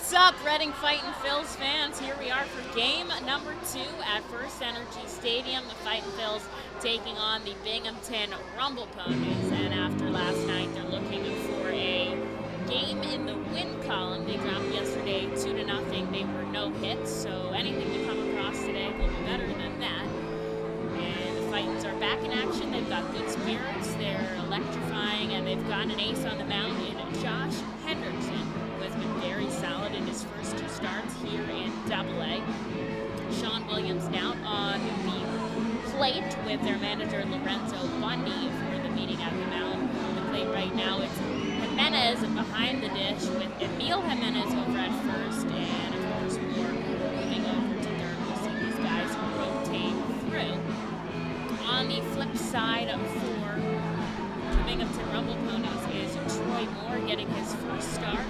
What's up, Reading Fightin' Phils fans? Here we are for game number 2 at FirstEnergy Stadium. The Fightin' Phils taking on the Binghamton Rumble Ponies. And after last night, they're looking for a game in the win column. They dropped yesterday 2-0. They were no hits, so anything we come across today will be better than that. And the Fightins are back in action. They've got good spirits. They're electrifying, and they've got an ace on the mound in Josh Hendrickson, who has been very solid in his first 2 starts here in AA. Sean Williams now on the plate with their manager Lorenzo Bundy for the meeting at the mound. On the plate right now, it's Jimenez behind the dish with Emil Jimenez over at first, and of course more moving over to third. We'll see these guys rotate through. On the flip side for the Binghamton Rumble Ponies is Troy Moore getting his first start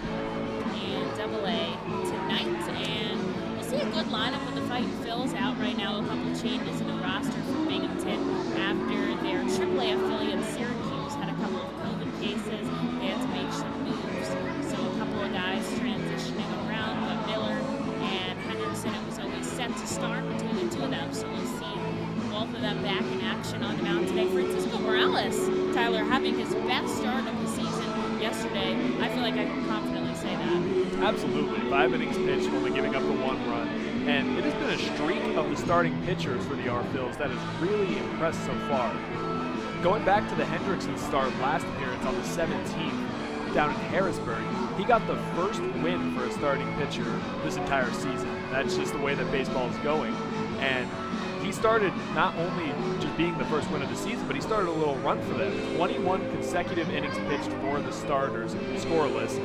in AA tonight, and we'll see a good lineup with the Fightin' Phils out right now. A couple changes in the roster for Binghamton after their AAA affiliate Syracuse had a couple of COVID cases. They had to make some moves, so a couple of guys transitioning around, but Miller and Henderson, it was always set to start between the 2 of them, so we'll see both of them back in action on the mound today. Francisco Morales, Tyler, having his best start of the season yesterday. I feel like I can confidently say that. Absolutely. 5 innings pitched, only giving up the 1 run. And it has been a streak of the starting pitchers for the R-Phils that has really impressed so far. Going back to the Hendrickson start last appearance on the 17th down in Harrisburg, he got the first win for a starting pitcher this entire season. That's just the way that baseball is going. And he started not only just being the first win of the season, but he started a little run for them. 21 consecutive innings pitched for the starters, scoreless.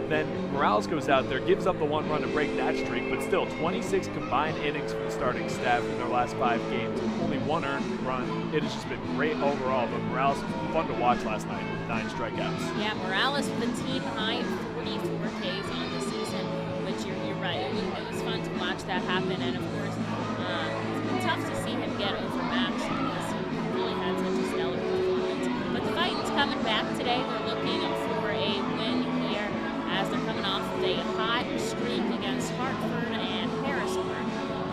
Then Morales goes out there, gives up the 1 run to break that streak, but still 26 combined innings for the starting staff in their last 5 games. Only 1 earned run. It has just been great overall, but Morales was fun to watch last night with 9 strikeouts. Yeah, Morales with a team high 44 Ks on the season, which you're right. It was fun to watch that happen, and of course, it's been tough to see him get overmatched because he really had such a stellar performance. But the Fightins coming back today. They're looking for a win here as they're coming off of a hot streak against Hartford and Harrisburg.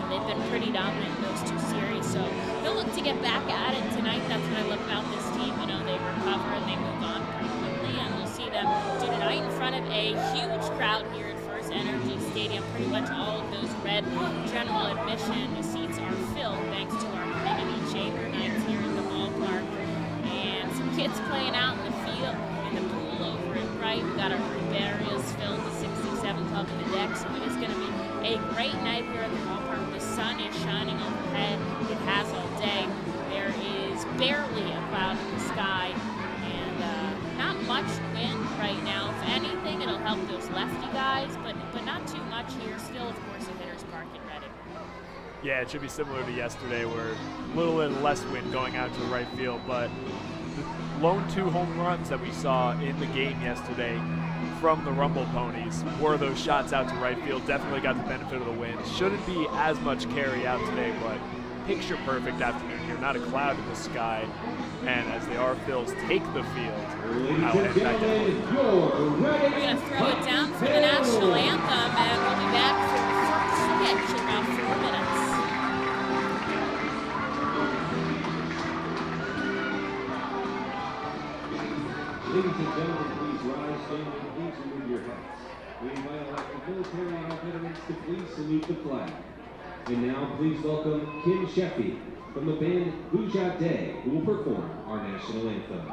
They've been pretty dominant in those 2 series, so they'll look to get back at it tonight. That's what I love about this team. You know, they recover and they move on pretty quickly, and we'll see them do tonight in front of a huge crowd here at FirstEnergy Stadium. Pretty much all of those red general admission seats are filled thanks to our community chamber nights here in the ballpark. And some kids playing out in the field, in the pool over at Bright. We got our group areas filled, the 67 Club in the deck, so it is going to be a great night here at the ballpark. The sun is shining overhead. It has all day. There is barely a cloud in the sky, and not much wind right now. If anything, it'll help those lefty guys, but not too much here. Still, of course, a hitter's park in Reading. Yeah, it should be similar to yesterday where a little bit less wind going out to the right field, but the lone 2 home runs that we saw in the game yesterday from the Rumble Ponies were those shots out to right field. Definitely got the benefit of the wind. Shouldn't be as much carry out today, but picture perfect afternoon here. Not a cloud in the sky. And as the R-Phils take the field, I'll head back to We're going to throw it down for the national anthem, and we'll be back for the first pitch in about 4 minutes. Ladies and gentlemen, please rise, stand, and please remove your hats. We invite all active military and all veterans to please salute the flag. And now, please welcome Kim Sheffy from the band Buja Day, who will perform our national anthem.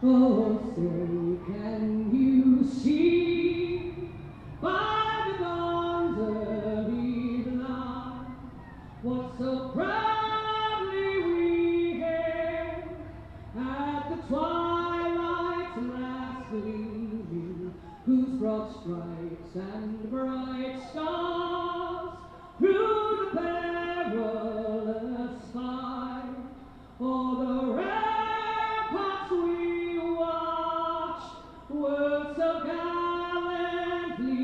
Oh, say, can you see by the dawn's early light what so proudly we hailed at the twilight's last gleaming, whose broad stripes and bright stars through the perilous fight o'er the ramparts we watched were so gallantly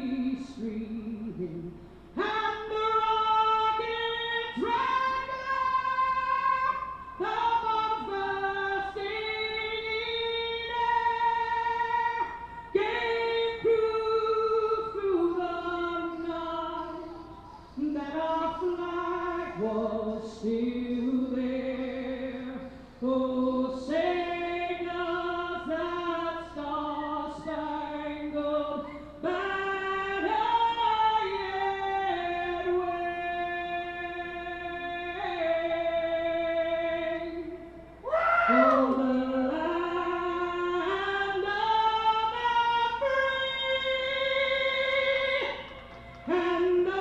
was still there. Oh, sing us that star-spangled banner yet wave. Oh, the land of the free and the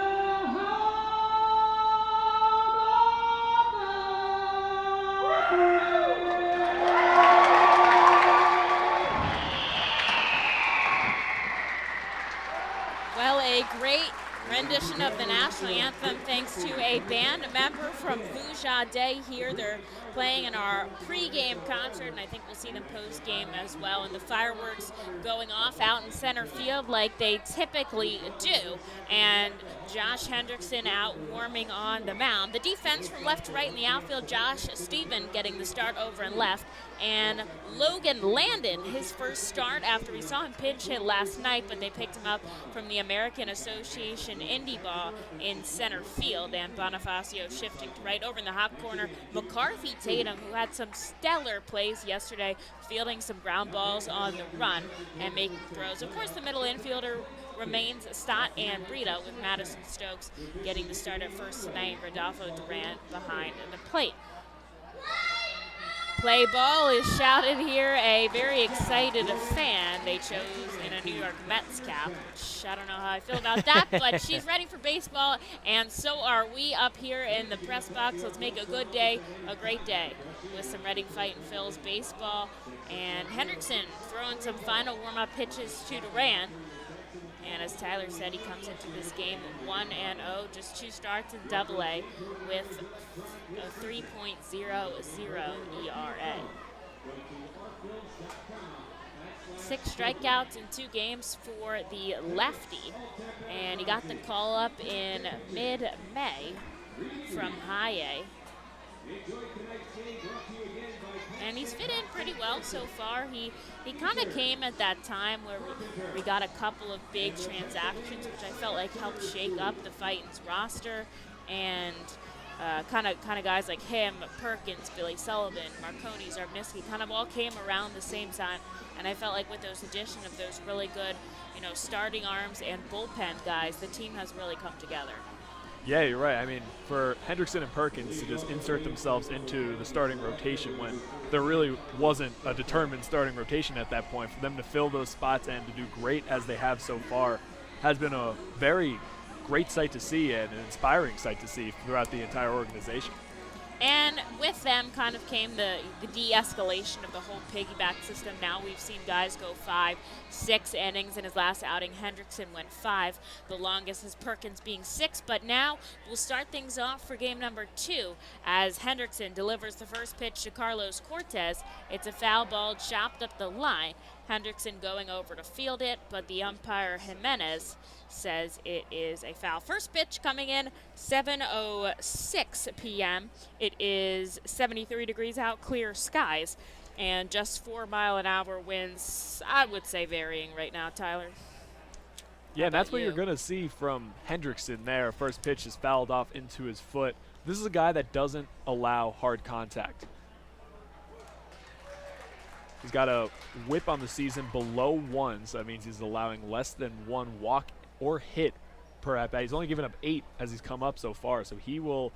Well, a great rendition of the national anthem thanks to a band member from Vuja Day here. They're playing in our pregame concert, and I think we'll see them postgame as well. And the fireworks going off out in center field like they typically do. And Josh Hendrickson out warming on the mound. The defense from left to right in the outfield, Josh Stephen getting the start over in left. And Logan Landon, his first start after we saw him pinch hit last night, but they picked him up from the American Association Indie Ball in center field. And Bonifacio shifting to right over in the hot corner. McCarthy Tatum, who had some stellar plays yesterday, fielding some ground balls on the run and making throws. Of course, the middle infielder remains Stott and Brita, with Madison Stokes getting the start at first tonight. Rodolfo Duran behind the plate. Play ball is shouted here. A very excited fan they chose in a New York Mets cap, which I don't know how I feel about that, but she's ready for baseball, and so are we up here in the press box. Let's make a good day a great day with some Reading Fightin' Phils baseball. And Hendrickson throwing some final warm-up pitches to Duran. And as Tyler said, he comes into this game 1-0, just 2 starts in Double-A with a 3.00 ERA. 6 strikeouts in 2 games for the lefty, and he got the call up in mid-May from High A. And he's fit in pretty well so far. He kind of came at that time where we got a couple of big transactions, which I felt like helped shake up the Fightin's roster, and kind of guys like him, Perkins, Billy Sullivan, Marconi, Zarbnisky, kind of all came around the same time. And I felt like with those addition of those really good, starting arms and bullpen guys, the team has really come together. Yeah, you're right. I mean, for Hendrickson and Perkins to just insert themselves into the starting rotation when there really wasn't a determined starting rotation at that point, for them to fill those spots and to do great as they have so far has been a very great sight to see and an inspiring sight to see throughout the entire organization. And with them kind of came the de-escalation of the whole piggyback system. Now we've seen guys go 5, 6 innings in his last outing. Hendrickson went 5, the longest is Perkins being 6. But now we'll start things off for game number 2 as Hendrickson delivers the first pitch to Carlos Cortez. It's a foul ball chopped up the line. Hendrickson going over to field it, but the umpire Jimenez says it is a foul. First pitch coming in 7:06 p.m. It is 73 degrees out, clear skies, and just 4-mile-an-hour winds, I would say varying right now, Tyler. Yeah, and that's what you're going to see from Hendrickson there. First pitch is fouled off into his foot. This is a guy that doesn't allow hard contact. He's got a whip on the season below 1, so that means he's allowing less than 1 walk or hit per at bat. He's only given up 8 as he's come up so far, so he will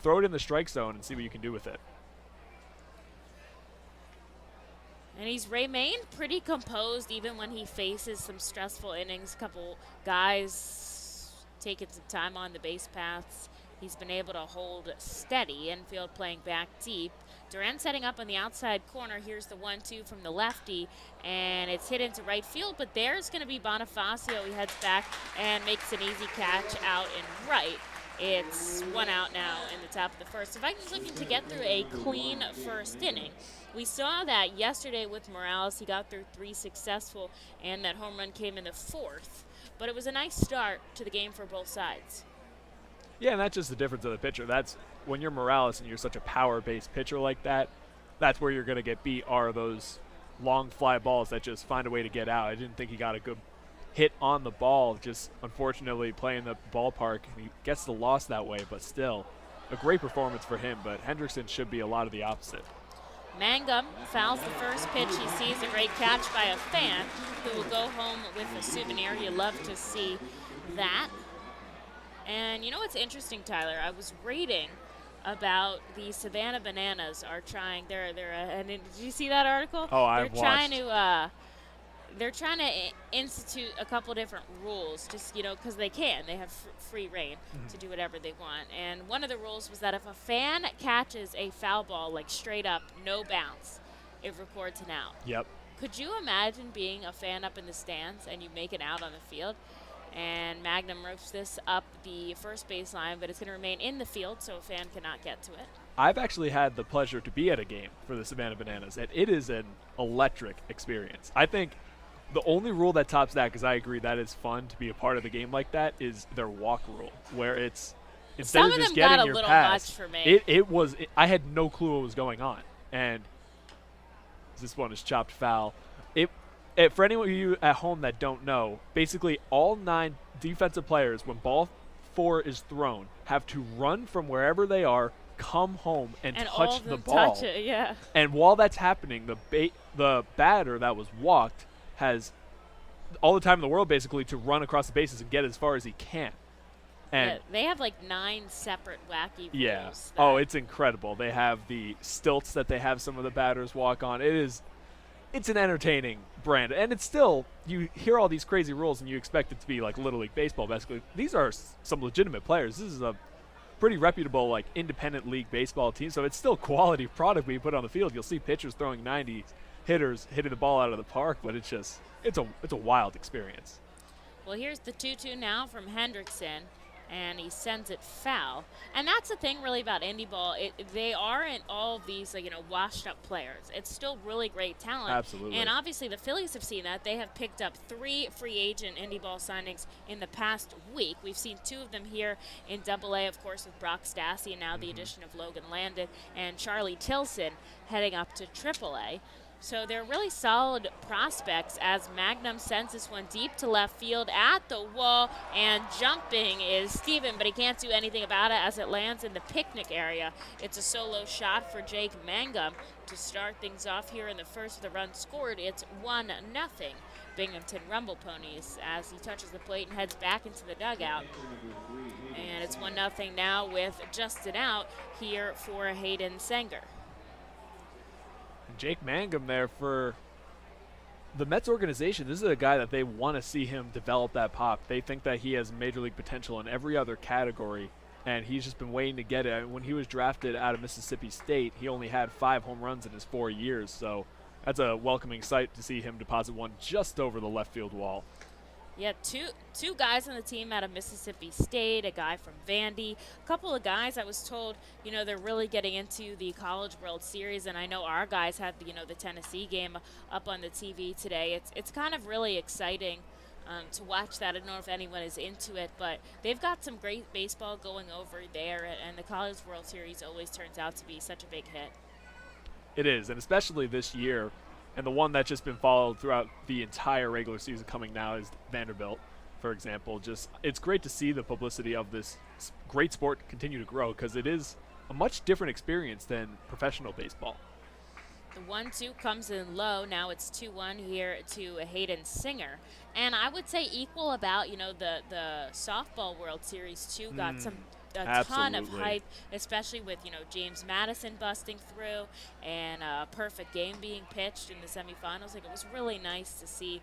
throw it in the strike zone and see what you can do with it. And he's remained pretty composed even when he faces some stressful innings. A couple guys taking some time on the base paths. He's been able to hold steady. Infield playing back deep. Duran setting up on the outside corner. Here's the 1-2 from the lefty, and it's hit into right field, but there's going to be Bonifacio. He heads back and makes an easy catch out in right. It's 1 out now in the top of the first. The Vikings looking to get through a clean first inning. We saw that yesterday with Morales. He got through 3 successful, and that home run came in the 4th. But it was a nice start to the game for both sides. Yeah, and that's just the difference of the pitcher. That's when you're Morales and you're such a power-based pitcher like that, that's where you're going to get beat, are those long fly balls that just find a way to get out. I didn't think he got a good hit on the ball, just unfortunately playing the ballpark. He gets the loss that way, but still, a great performance for him, but Hendrickson should be a lot of the opposite. Mangum fouls the first pitch. He sees a great catch by a fan who will go home with a souvenir. You love to see that. And you know what's interesting, Tyler? I was reading about the Savannah Bananas are trying. And did you see that article? Oh, I've watched. They're trying to institute a couple different rules, just, because they can. They have free reign to do whatever they want. And one of the rules was that if a fan catches a foul ball, like straight up, no bounce, it records an out. Yep. Could you imagine being a fan up in the stands and you make an out on the field? And Magnum ropes this up the first baseline, but it's going to remain in the field, so a fan cannot get to it. I've actually had the pleasure to be at a game for the Savannah Bananas, and it is an electric experience. I think the only rule that tops that, because I agree that is fun to be a part of the game like that, is their walk rule, where it's instead Some of just them getting got a your little pass, much for me. I had no clue what was going on, and this one is chopped foul. For anyone of you at home that don't know, basically all 9 defensive players, when ball 4 is thrown, have to run from wherever they are, come home, and touch the ball. Touch it, yeah. And while that's happening, the batter that was walked has all the time in the world basically to run across the bases and get as far as he can. And they have like 9 separate wacky rules. Yeah. Oh, it's incredible. They have the stilts that they have some of the batters walk on. It's an entertaining brand. And it's still, you hear all these crazy rules and you expect it to be like Little League Baseball basically. These are some legitimate players. This is a pretty reputable like independent league baseball team, so it's still quality product when you put it on the field. You'll see pitchers throwing 90s, hitters hitting the ball out of the park, but it's a wild experience. Well, here's the 2-2 now from Hendrickson, and he sends it foul. And that's the thing really about indie ball. They aren't all these washed up players. It's still really great talent. Absolutely. And obviously the Phillies have seen that. They have picked up 3 free agent indie ball signings in the past week. We've seen 2 of them here in AA, of course, with Brock Stassi, and now the addition of Logan Landon and Charlie Tilson heading up to AAA. So they're really solid prospects as Magnum sends this one deep to left field at the wall, and jumping is Steven, but he can't do anything about it as it lands in the picnic area. It's a solo shot for Jake Mangum to start things off here in the first of the runs scored. It's 1-0 Binghamton Rumble Ponies as he touches the plate and heads back into the dugout. And it's 1-0 now with just an out here for Hayden Sanger. Jake Mangum there for the Mets organization. This is a guy that they want to see him develop that pop. They think that he has major league potential in every other category, and he's just been waiting to get it. When he was drafted out of Mississippi State, he only had 5 home runs in his 4 years, so that's a welcoming sight to see him deposit one just over the left field wall. Yeah, two guys on the team out of Mississippi State, a guy from Vandy, a couple of guys I was told, they're really getting into the College World Series, and I know our guys had the Tennessee game up on the TV today. It's kind of really exciting to watch that. I don't know if anyone is into it, but they've got some great baseball going over there, and the College World Series always turns out to be such a big hit. It is, and especially this year. And the one that's just been followed throughout the entire regular season coming now is Vanderbilt, for example. It's great to see the publicity of this great sport continue to grow because it is a much different experience than professional baseball. The 1-2 comes in low. Now it's 2-1 here to Hayden Singer. And I would say equal about, the softball World Series too got a ton of hype, especially with, James Madison busting through and a perfect game being pitched in the semifinals. Like, it was really nice to see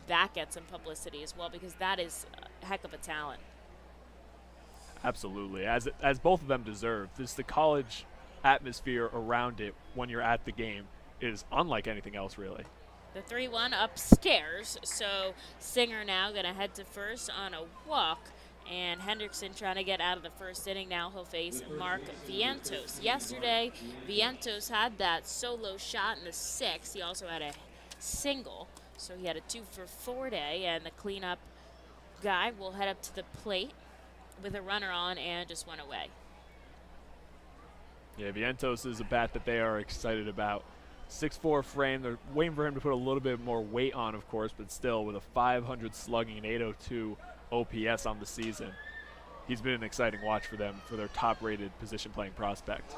that get some publicity as well because that is a heck of a talent. Absolutely, as both of them deserve. The college atmosphere around it when you're at the game is unlike anything else, really. The 3-1 upstairs, so Singer now going to head to first on a walk. And Hendrickson trying to get out of the first inning. Now he'll face Mark Vientos. Yesterday, Vientos had that solo shot in the 6th. He also had a single, so he had a 2-for-4 day. And the cleanup guy will head up to the plate with a runner on and just went away. Yeah, Vientos is a bat that they are excited about. 6'4" frame. They're waiting for him to put a little bit more weight on, of course, but still with a 500 slugging and 802 OPS on the season. he's been an exciting watch for them for their top-rated position-playing prospect.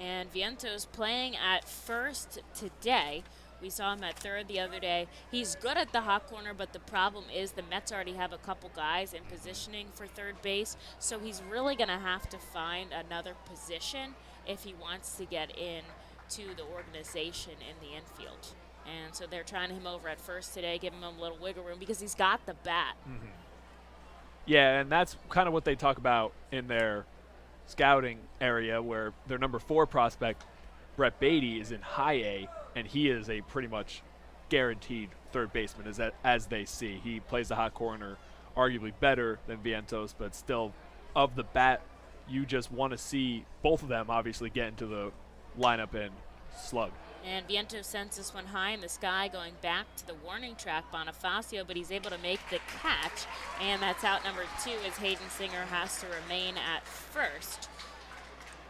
And Viento's playing at first today. We saw him at third the other day. He's good at the hot corner, but the problem is the Mets already have a couple guys in positioning for third base, so he's really going to have to find another position if he wants to get in to the organization in the infield. And so they're trying him over at first today, giving him a little wiggle room because he's got the bat. Mm-hmm. Yeah, and that's kind of what they talk about in their scouting area, where their number 4 prospect, Brett Beatty, is in high A, and he is a pretty much guaranteed third baseman as they see. He plays the hot corner arguably better than Vientos, but still, of the bat, you just want to see both of them obviously get into the lineup and slug. And Vientos sends this one high in the sky, going back to the warning track, Bonifacio, but he's able to make the catch, and that's out number 2 as Hayden Singer has to remain at first.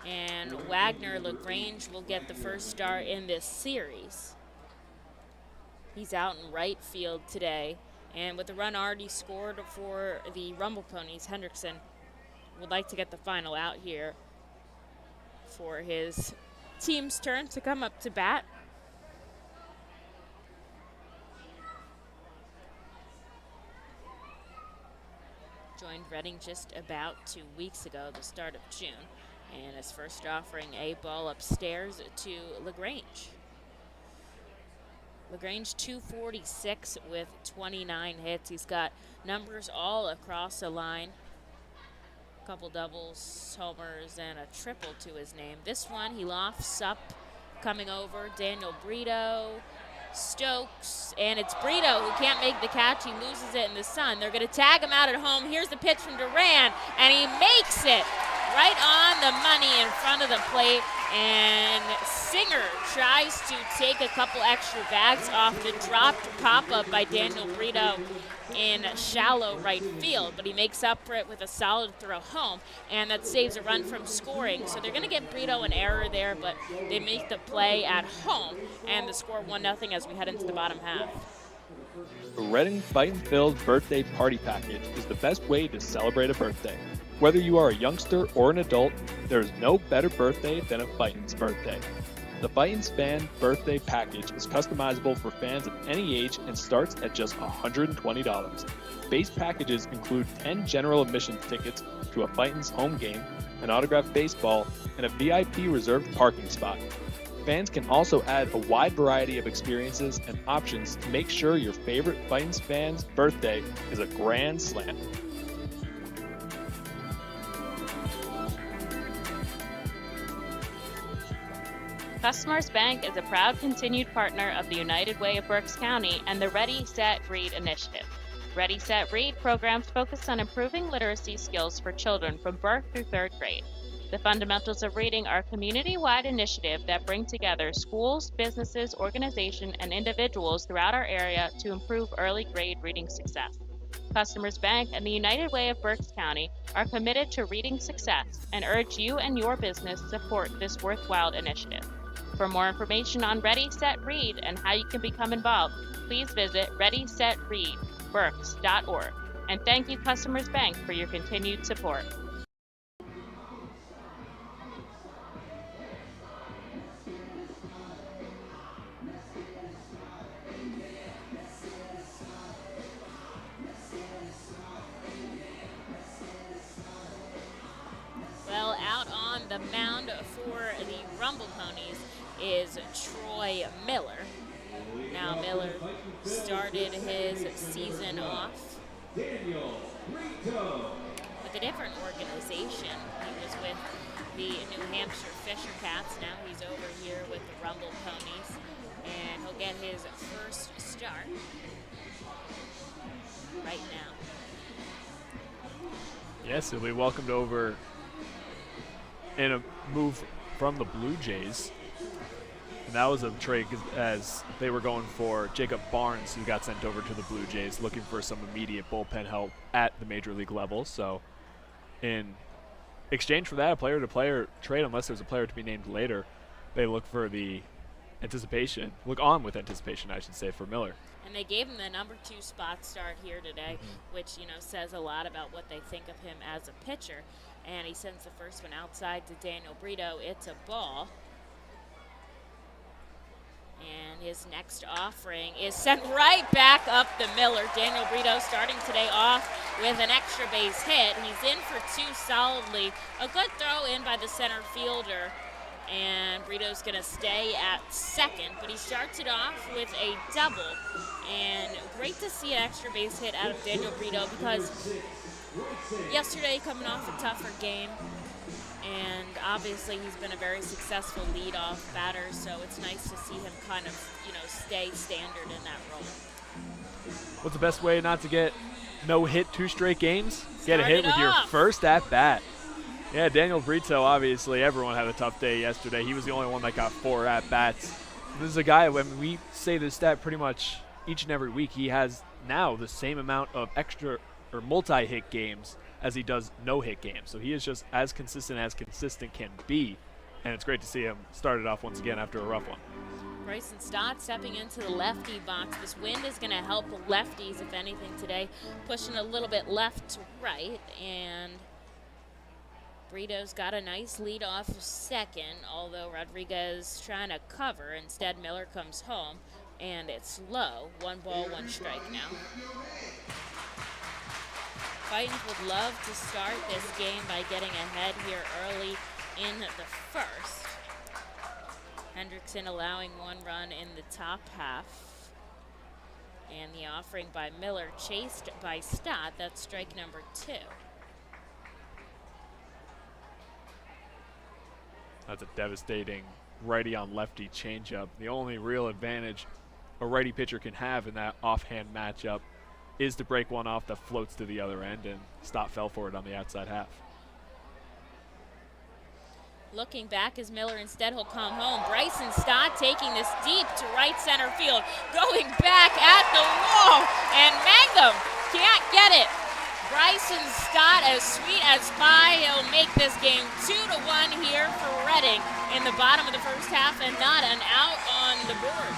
And Wagner LaGrange will get the first start in this series. He's out in right field today, and with the run already scored for the Rumble Ponies, Hendrickson would like to get the final out here for his team's turn to come up to bat. Joined Reading just about 2 weeks ago, the start of June, and is first offering a ball upstairs to LaGrange. LaGrange 246 with 29 hits. He's got numbers all across the line. Couple doubles, homers, and a triple to his name. This one, he lofts up, coming over, Daniel Brito, Stokes, and it's Brito who can't make the catch. He loses it in the sun. They're going to tag him out at home. Here's the pitch from Duran, and he makes it right on the money in front of the plate, and Singer tries to take a couple extra bags off the dropped pop-up by Daniel Brito in shallow right field, but he makes up for it with a solid throw home, and that saves a run from scoring. So they're going to get Brito an error there, but they make the play at home, and the score 1-0 as we head into the bottom half. The Reading Fightin' Phil's birthday party package is the best way to celebrate a birthday. Whether you are a youngster or an adult, there is no better birthday than a Fightin's birthday. The Fightin's Fan Birthday Package is customizable for fans of any age and starts at just $120. Base packages include 10 general admission tickets to a Fightin's home game, an autographed baseball, and a VIP reserved parking spot. Fans can also add a wide variety of experiences and options to make sure your favorite Fightin's fan's birthday is a grand slam. Customers Bank is a proud continued partner of the United Way of Berks County and the Ready, Set, Read initiative. Ready, Set, Read programs focus on improving literacy skills for children from birth through 3rd grade. The Fundamentals of Reading are a community-wide initiative that bring together schools, businesses, organizations, and individuals throughout our area to improve early grade reading success. Customers Bank and the United Way of Berks County are committed to reading success and urge you and your business to support this worthwhile initiative. For more information on Ready, Set, Read and how you can become involved, please visit readysetreadberks.org. And thank you, Customers Bank, for your continued support. Well, out on the mound for the Rumble Ponies is Troy Miller. Now Miller started his season off with a different organization. He was with the New Hampshire Fisher Cats. Now he's over here with the Rumble Ponies, and he'll get his first start right now. Yes, he'll be welcomed over in a move from the Blue Jays. And that was a trade as they were going for Jacob Barnes, who got sent over to the Blue Jays, looking for some immediate bullpen help at the major league level. So in exchange for that, a player-to-player trade, unless there's a player to be named later, they look for the anticipation. Look on with anticipation, I should say, for Miller. And they gave him the number 2 spot start here today, which, you know, says a lot about what they think of him as a pitcher. And he sends the first one outside to Daniel Brito. It's a ball. And his next offering is sent right back up the Miller. Daniel Brito starting today off with an extra base hit. He's in for 2 solidly. A good throw in by the center fielder. And Brito's going to stay at second, but he starts it off with a double. And great to see an extra base hit out of Daniel Brito, because yesterday coming off a tougher game, and obviously he's been a very successful leadoff batter, so it's nice to see him kind of, you know, stay standard in that role. What's the best way not to get no hit 2 straight games? Get a hit with your off. first at bat. Yeah, Daniel Brito, obviously, everyone had a tough day yesterday. He was the only one that got 4 at-bats. This is a guy, when we say this stat pretty much each and every week, he has now the same amount of extra or multi-hit games as he does no-hit games. So he is just as consistent can be, and it's great to see him start it off once again after a rough one. Bryson Stott stepping into the lefty box. This wind is going to help lefties, if anything, today, pushing a little bit left to right, and Brito's got a nice lead off second, although Rodriguez trying to cover. Instead, Miller comes home, and it's low. 1 ball, 1 strike now. Fightin would love to start this game by getting ahead here early in the first. Hendrickson allowing 1 run in the top half. And the offering by Miller chased by Stott. That's strike number 2. That's a devastating righty on lefty changeup. The only real advantage a righty pitcher can have in that offhand matchup is to break one off that floats to the other end, and Stott fell for it on the outside half. Looking back as Miller instead will come home. Bryson Stott taking this deep to right center field. Going back at the wall, and Mangum can't get it. Bryson Stott, as sweet as pie, he'll make this game 2-1 here for Reading in the bottom of the first half, and not an out on the board.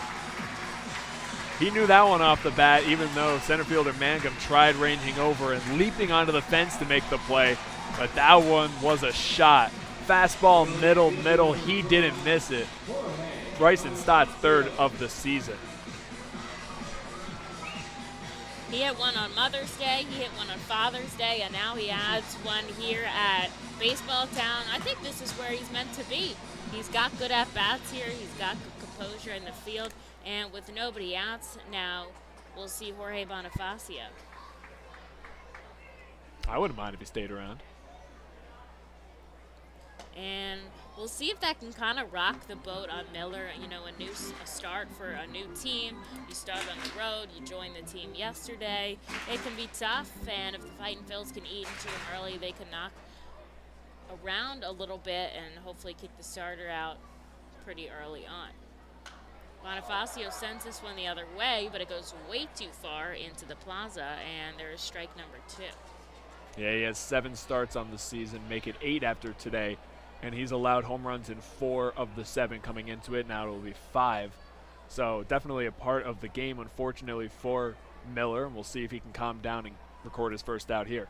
He knew that one off the bat, even though center fielder Mangum tried ranging over and leaping onto the fence to make the play, but that one was a shot. Fastball middle, he didn't miss it. Bryson Stott's 3rd of the season. He hit one on Mother's Day, he hit one on Father's Day, and now he adds one here at Baseball Town. I think this is where he's meant to be. He's got good at-bats here, he's got good composure in the field, and with nobody outs now, we'll see Jorge Bonifacio. I wouldn't mind if he stayed around. And we'll see if that can kind of rock the boat on Miller. You know, a start for a new team. You start on the road. You joined the team yesterday. It can be tough, and if the Fightin' Phils can eat into him early, they can knock around a little bit and hopefully kick the starter out pretty early on. Bonifacio sends this one the other way, but it goes way too far into the plaza, and there is strike number 2. Yeah, he has 7 starts on the season, make it 8 after today. And he's allowed home runs in 4 of the 7 coming into it. Now it will be 5. So definitely a part of the game, unfortunately, for Miller. And we'll see if he can calm down and record his first out here.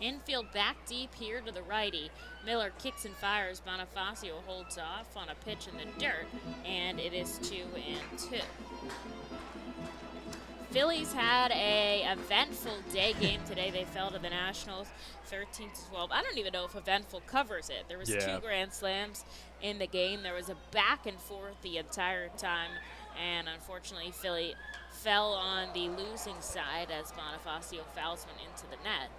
Infield back deep here to the righty. Miller kicks and fires. Bonifacio holds off on a pitch in the dirt, and it is 2-2. Phillies had a eventful day game today. They fell to the Nationals 13-12. I don't even know if eventful covers it. There was 2 grand slams in the game. There was a back and forth the entire time, and unfortunately Philly fell on the losing side as Bonifacio fouls one into the net.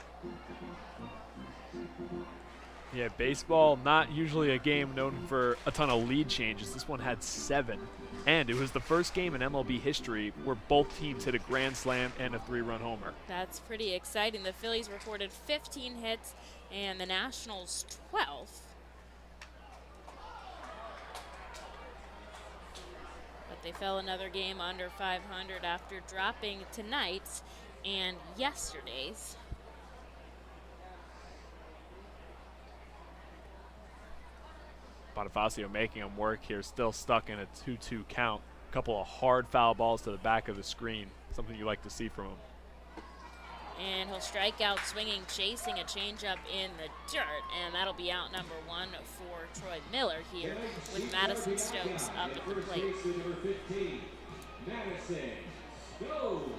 Yeah, baseball, not usually a game known for a ton of lead changes. This one had 7, and it was the first game in MLB history where both teams hit a grand slam and a 3-run homer. That's pretty exciting. The Phillies recorded 15 hits and the Nationals 12. They fell another game under 500 after dropping tonight's and yesterday's. Bonifacio making him work here, still stuck in a 2-2 count. A couple of hard foul balls to the back of the screen, something you like to see from him. And he'll strike out swinging, chasing a changeup in the dirt, and that'll be out number 1 for Troy Miller here with Madison Stokes up at the plate. Number 15, Madison, go!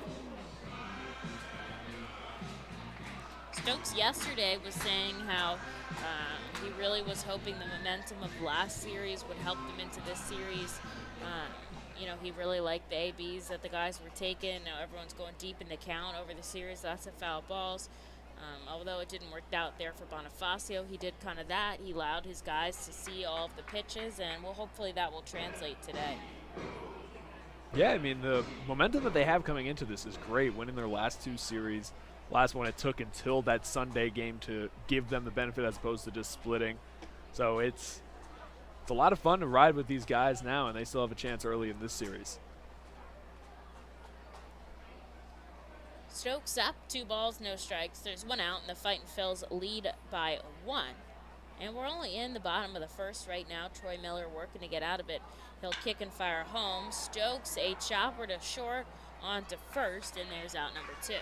Stokes yesterday was saying how he really was hoping the momentum of last series would help them into this series. You know, he really liked the ABs that the guys were taking. Now everyone's going deep in the count over the series, lots of foul balls. Although it didn't work out there for Bonifacio, he did kind of that. He allowed his guys to see all of the pitches, and hopefully that will translate today. Yeah, I mean, the momentum that they have coming into this is great, winning their last 2 series. Last one it took until that Sunday game to give them the benefit as opposed to just splitting. So it's a lot of fun to ride with these guys now, and they still have a chance early in this series. Stokes up, 2 balls, no strikes. There's 1 out, and the Fightin' Phils lead by 1. And we're only in the bottom of the first right now. Troy Miller working to get out of it. He'll kick and fire home. Stokes, a chopper to short, on to first, and there's out number 2.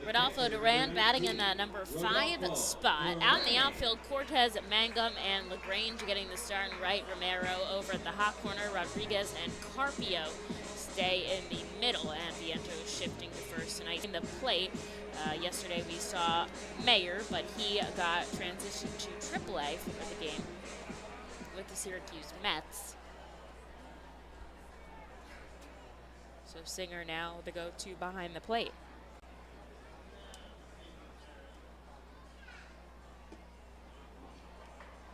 Rodolfo Duran batting in that number 5 spot. Out in the outfield, Cortez, Mangum, and LaGrange getting the start, and right Romero over at the hot corner. Rodriguez and Carpio stay in the middle, and Vientos shifting to first tonight. In the plate, yesterday we saw Mayer, but he got transitioned to AAA for the game with the Syracuse Mets. So Singer now the go-to behind the plate.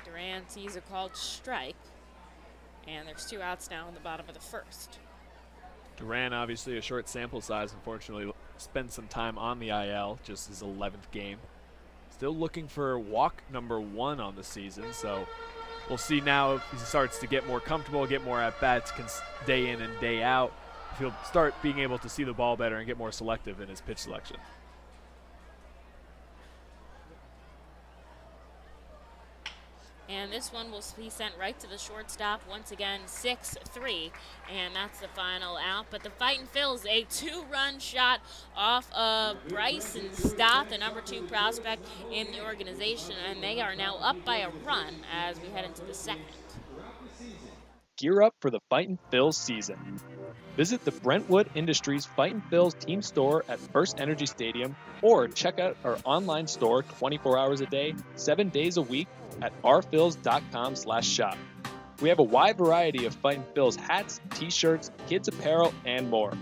Duran sees a called strike, and there's 2 outs now in the bottom of the first. Duran, obviously a short sample size, unfortunately spent some time on the IL, just his 11th game. Still looking for walk number 1 on the season, so we'll see now if he starts to get more comfortable, get more at-bats day in and day out, if he'll start being able to see the ball better and get more selective in his pitch selection. And this one will be sent right to the shortstop. Once again, 6-3, and that's the final out. But the Fightin' Phils, a 2-run shot off of Bryson Stott, the number 2 prospect in the organization, and they are now up by a run as we head into the second. Gear up for the Fightin' Phils season. Visit the Brentwood Industries Fightin' Phils team store at FirstEnergy Stadium, or check out our online store 24 hours a day, 7 days a week at rphils.com/shop. We have a wide variety of Fightin' Phils hats, t-shirts, kids apparel, and more.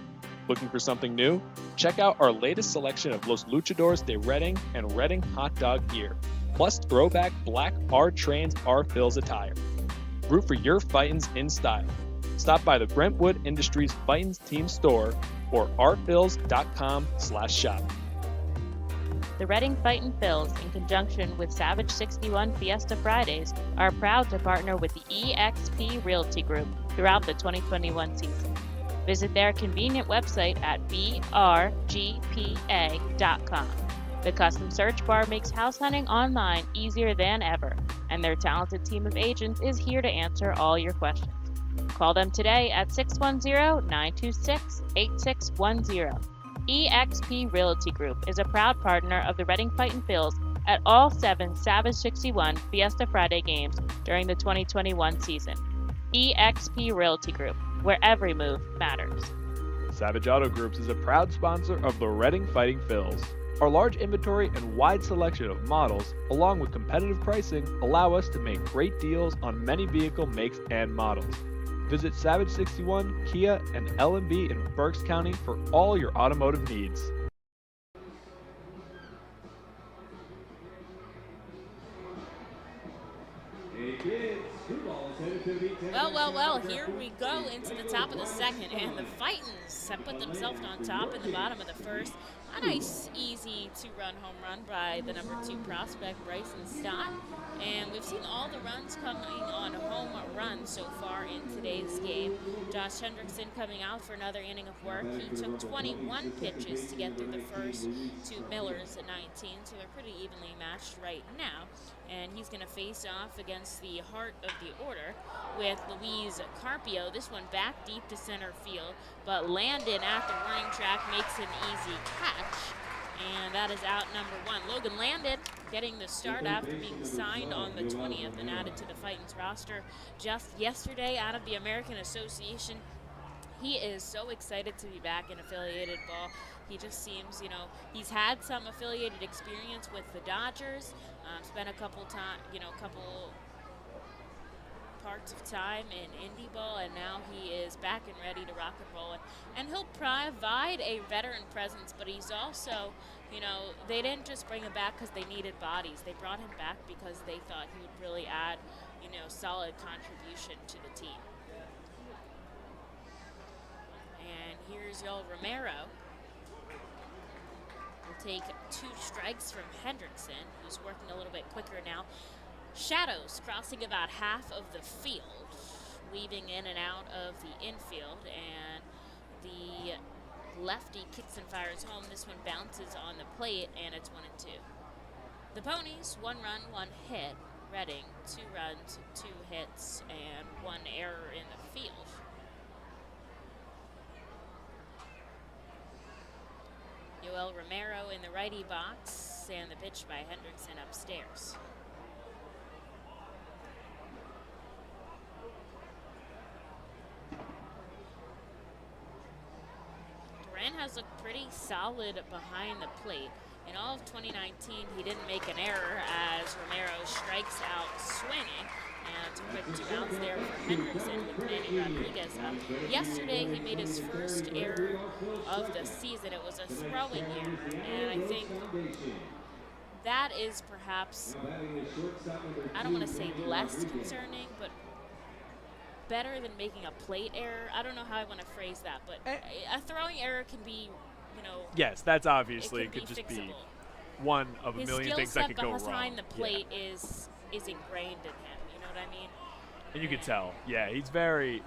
Looking for something new? Check out our latest selection of Los Luchadores de Reading and Reading hot dog gear, plus throwback black R-Trains R-Phils attire. Root for your Fightins in style. Stop by the Brentwood Industries Fightins team store or rphils.com/shop. The Reading Fightin' Phils, in conjunction with Savage 61 Fiesta Fridays, are proud to partner with the eXp Realty Group throughout the 2021 season. Visit their convenient website at brgpa.com. The custom search bar makes house hunting online easier than ever, and their talented team of agents is here to answer all your questions. Call them today at 610-926-8610. eXp Realty Group is a proud partner of the Reading Fightin' Phils at all 7 Savage 61 Fiesta Friday games during the 2021 season. eXp Realty Group, where every move matters. Savage Auto Groups is a proud sponsor of the Reading Fightin' Phils. Our large inventory and wide selection of models, along with competitive pricing, allow us to make great deals on many vehicle makes and models. Visit Savage 61, Kia, and L&B in Berks County for all your automotive needs. Well, here we go into the top of the second, and the Fightins have put themselves on top in the bottom of the first. A nice, easy two-run home run by the number 2 prospect, Bryson Stott. And we've seen all the runs coming on home runs so far in today's game. Josh Hendrickson coming out for another inning of work. He took 21 pitches to get through the first to Miller's at 19, so they're pretty evenly matched right now. And he's going to face off against the heart of the order with Luis Carpio. This one back deep to center field, but Landon at the warning track makes an easy catch. And that is out number 1. Logan Landon getting the start after being signed on the 20th and added to the Fightin's roster just yesterday out of the American Association. He is so excited to be back in affiliated ball. He just seems, he's had some affiliated experience with the Dodgers, spent a couple parts of time in indie ball, and now he is back and ready to rock and roll. And he'll provide a veteran presence, but he's also, they didn't just bring him back because they needed bodies. They brought him back because they thought he would really add, solid contribution to the team. And here's Yoel Romero. Will take 2 strikes from Hendrickson, who's working a little bit quicker now. Shadows crossing about half of the field, weaving in and out of the infield, and the lefty kicks and fires home. This one bounces on the plate, and it's 1-2. The Ponies, 1 run, 1 hit. Reading, 2 runs, 2 hits, and 1 error in the field. Yoel Romero in the righty box, and the pitch by Hendrickson upstairs. Duran has looked pretty solid behind the plate. In all of 2019, he didn't make an error as Romero strikes out swinging. And it's a quick 2 outs there for Hendrickson with Manny Rodriguez up. Yesterday, he made his first error of the season. It was a throwing error, and I think that is perhaps, I don't want to say less concerning, but better than making a plate error. I don't know how I want to phrase that, but a throwing error can be, Yes, that's obviously, it could just fixable. be one of a million things that could go wrong. His skill set behind the plate is ingrained in him, you know what I mean? And you could tell, he's very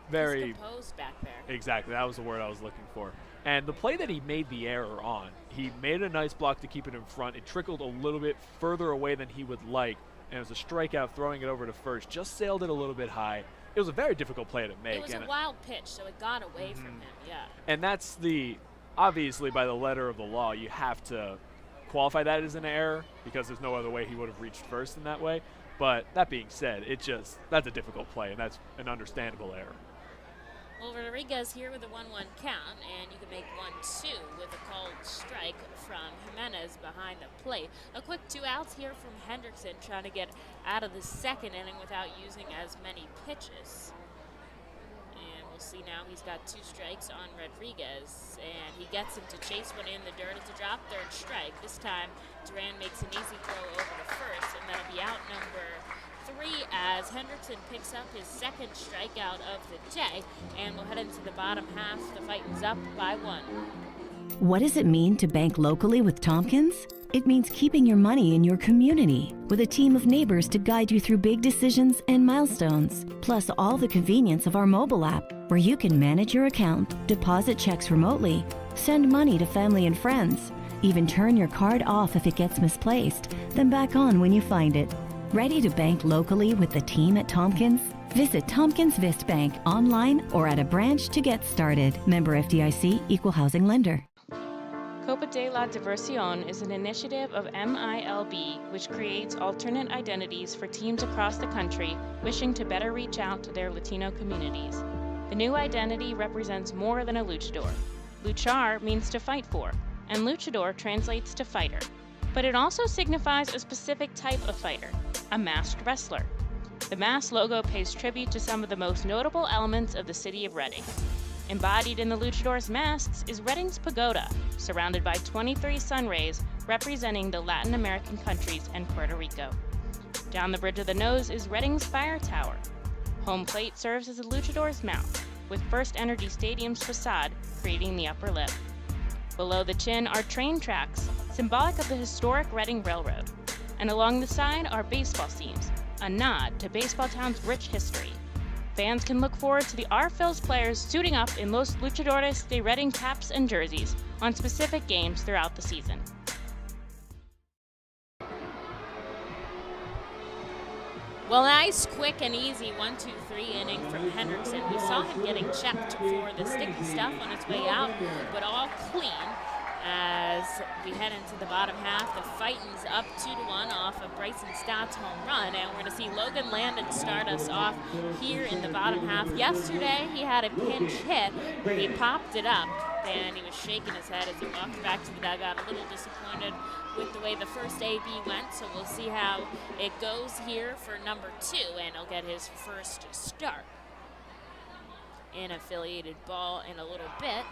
he's composed back there. Exactly, that was the word I was looking for. And the play that he made the error on, he made a nice block to keep it in front. It trickled a little bit further away than he would like, and it was a strikeout throwing it over to first. Just sailed it a little bit high. It was a very difficult play to make. It was a wild pitch, so it got away from him, And that's obviously by the letter of the law, you have to qualify that as an error because there's no other way he would have reached first in that way. But that being said, that's a difficult play, and that's an error. Well, Rodriguez here with a 1-1 count, and you can make 1-2 with a called strike from Jimenez behind the plate. A quick 2 outs here from Hendrickson, trying to get out of the second inning without using as many pitches. And we'll see now he's got 2 strikes on Rodriguez, and he gets him to chase one in the dirt. It's a drop, 3rd strike. This time, Duran makes an easy throw over to first, and that'll be out number 3 as Hendrickson picks up his 2nd strikeout of the day, and we'll head into the bottom half. The Fightin's up by 1. What does it mean to bank locally with Tompkins? It means keeping your money in your community with a team of neighbors to guide you through big decisions and milestones, plus all the convenience of our mobile app where you can manage your account, deposit checks remotely, send money to family and friends, even turn your card off if it gets misplaced, then back on when you find it. Ready to bank locally with the team at Tompkins? Visit Tompkins Vist Bank online or at a branch to get started. Member FDIC, Equal Housing Lender. Copa de la Diversión is an initiative of MILB which creates alternate identities for teams across the country wishing to better reach out to their Latino communities. The new identity represents more than a luchador. Luchar means to fight for, and luchador translates to fighter. But it also signifies a specific type of fighter, a masked wrestler. The mask logo pays tribute to some of the most notable elements of the city of Reading. Embodied in the luchador's masks is Reading's pagoda, surrounded by 23 sun rays representing the Latin American countries and Puerto Rico. Down the bridge of the nose is Reading's fire tower. Home plate serves as a luchador's mouth, with FirstEnergy Stadium's facade creating the upper lip. Below the chin are train tracks, symbolic of the historic Reading Railroad. And along the side are baseball seams, a nod to Baseball Town's rich history. Fans can look forward to the Our Phils players suiting up in Los Luchadores de Reading caps and jerseys on specific games throughout the season. Well, nice, quick, and easy 1-2-3 inning from Hendrickson. We saw him getting checked for the sticky stuff on his way out, but all clean as we head into the bottom half. The Fightin's up 2-1 off of Bryson Stott's home run, and we're going to see Logan Landon start us off here in the bottom half. Yesterday, he had a pinch hit where he popped it up, and he was shaking his head as he walked back to the dugout, a little disappointed with the way the first AB went, so we'll see how it goes here for number 2, and he'll get his first start in affiliated ball in a little bit.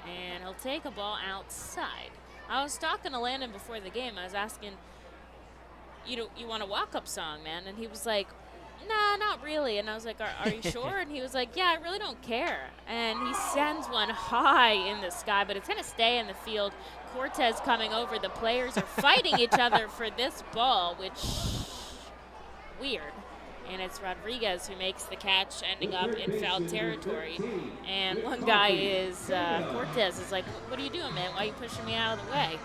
And he'll take a ball outside. I was talking to Landon before the game. I was asking, you want a walk-up song, man? And he was like, nah, not really. And I was like, are you sure? And he was like, yeah, I really don't care. And he sends one high in the sky, but it's going to stay in the field. Cortez coming over. The players are fighting each other for this ball, which, weird. And it's Rodriguez who makes the catch, ending up in foul territory. And one guy is, Cortez is like, what are you doing, man? Why are you pushing me out of the way?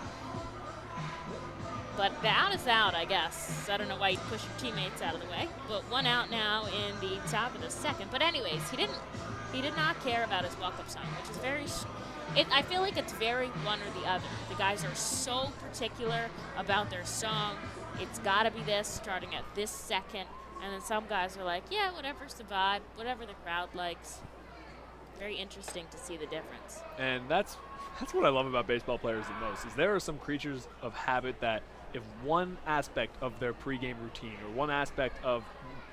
But the out is out, I guess. I don't know why he'd push your teammates out of the way. But one out now in the top of the second. But anyways, he did not care about his walk-up song, which is very, I feel like it's very one or the other. The guys are so particular about their song. It's got to be this, starting at this second. And then some guys are like, yeah, whatever's the vibe, whatever the crowd likes. Very interesting to see the difference. And that's what I love about baseball players the most, is there are some creatures of habit that if one aspect of their pregame routine or one aspect of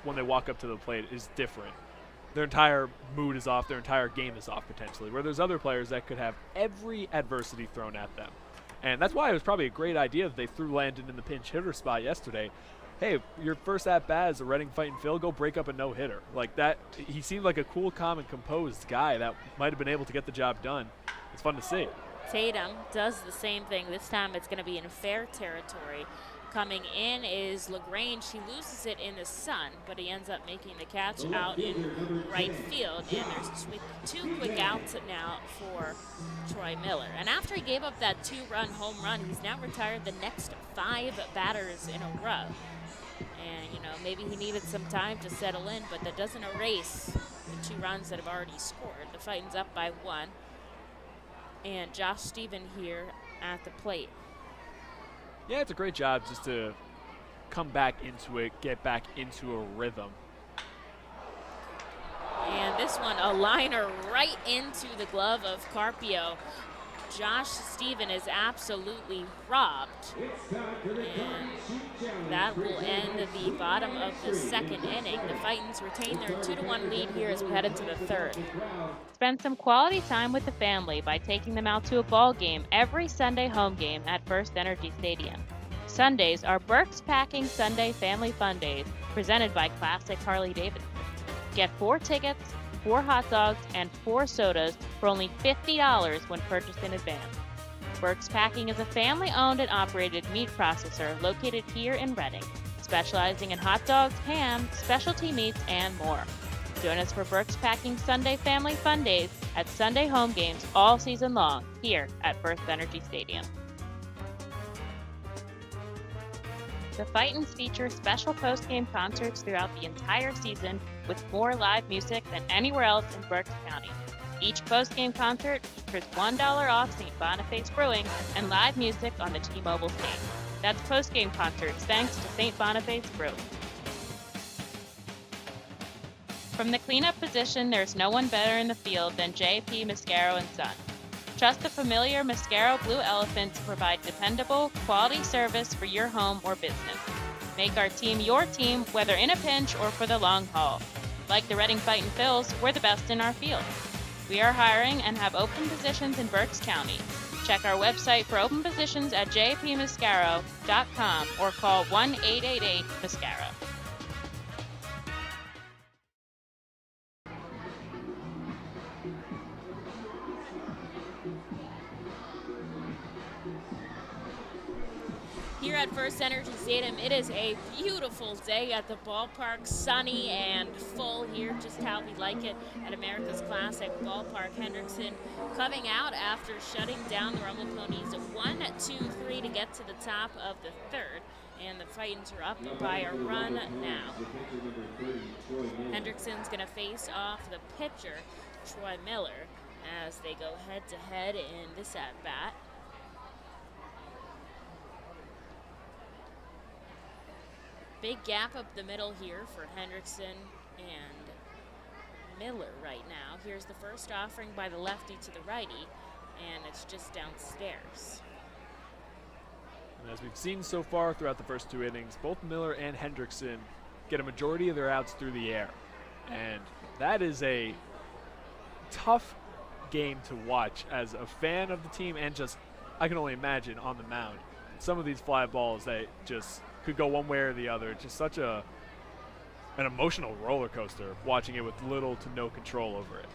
when they walk up to the plate is different, their entire mood is off, their entire game is off potentially, where there's other players that could have every adversity thrown at them. And that's why it was probably a great idea that they threw Landon in the pinch hitter spot yesterday. Hey, your first at-bat as a Reading Fightin' Phil, go break up a no-hitter. Like that, he seemed like a cool, calm, and composed guy that might have been able to get the job done. It's fun to see. Tatum does the same thing. This time it's going to be in fair territory. Coming in is LaGrange. He loses it in the sun, but he ends up making the catch out in right field. And there's 2 quick outs now for Troy Miller. And after he gave up that 2-run home run, he's now retired the next 5 batters in a row. And, maybe he needed some time to settle in, but that doesn't erase the 2 runs that have already scored. The Fightin's up by 1. And Josh Stephen here at the plate. Yeah, it's a great job just to come back into it, get back into a rhythm. And this one, a liner right into the glove of Carpio. Josh Stephen is absolutely robbed. And that will end the bottom of the second inning. The Fightins retain their 2-1 lead here as we head into the third. Spend some quality time with the family by taking them out to a ball game every Sunday home game at FirstEnergy Stadium. Sundays are Burke's Packing Sunday Family Fun Days, presented by Classic Harley Davidson. Get 4 tickets, 4 hot dogs, and 4 sodas for only $50 when purchased in advance. Burke's Packing is a family-owned and operated meat processor located here in Reading, specializing in hot dogs, ham, specialty meats, and more. Join us for Burke's Packing Sunday Family Fun Days at Sunday home games all season long here at FirstEnergy Stadium. The Fightins feature special post-game concerts throughout the entire season with more live music than anywhere else in Berks County. Each post-game concert features $1 off St. Boniface Brewing and live music on the T-Mobile stage. That's post-game concerts thanks to St. Boniface Brewing. From the cleanup position, there's no one better in the field than J.P. Mascaro & Son. Trust the familiar Mascaro Blue Elephant to provide dependable, quality service for your home or business. Make our team your team, whether in a pinch or for the long haul. Like the Reading Fightin' Phils, we're the best in our field. We are hiring and have open positions in Berks County. Check our website for open positions at jpmascaro.com or call 1-888-MASCARO. Here at FirstEnergy Stadium, it is a beautiful day at the ballpark, sunny and full here, just how we like it at America's Classic Ballpark. Hendrickson coming out after shutting down the Rumble Ponies 1-2-3 to get to the top of the third, and the Fightins are up by a run now. Hendrickson's going to face off the pitcher, Troy Miller, as they go head-to-head in this at-bat. Big gap up the middle here for Hendrickson and Miller right now. Here's the first offering by the lefty to the righty, and it's just downstairs. And as we've seen so far throughout the first two innings, both Miller and Hendrickson get a majority of their outs through the air. And that is a tough game to watch as a fan of the team, and just, I can only imagine on the mound, some of these fly balls that just could go one way or the other. It's just such an emotional roller coaster watching it with little to no control over it.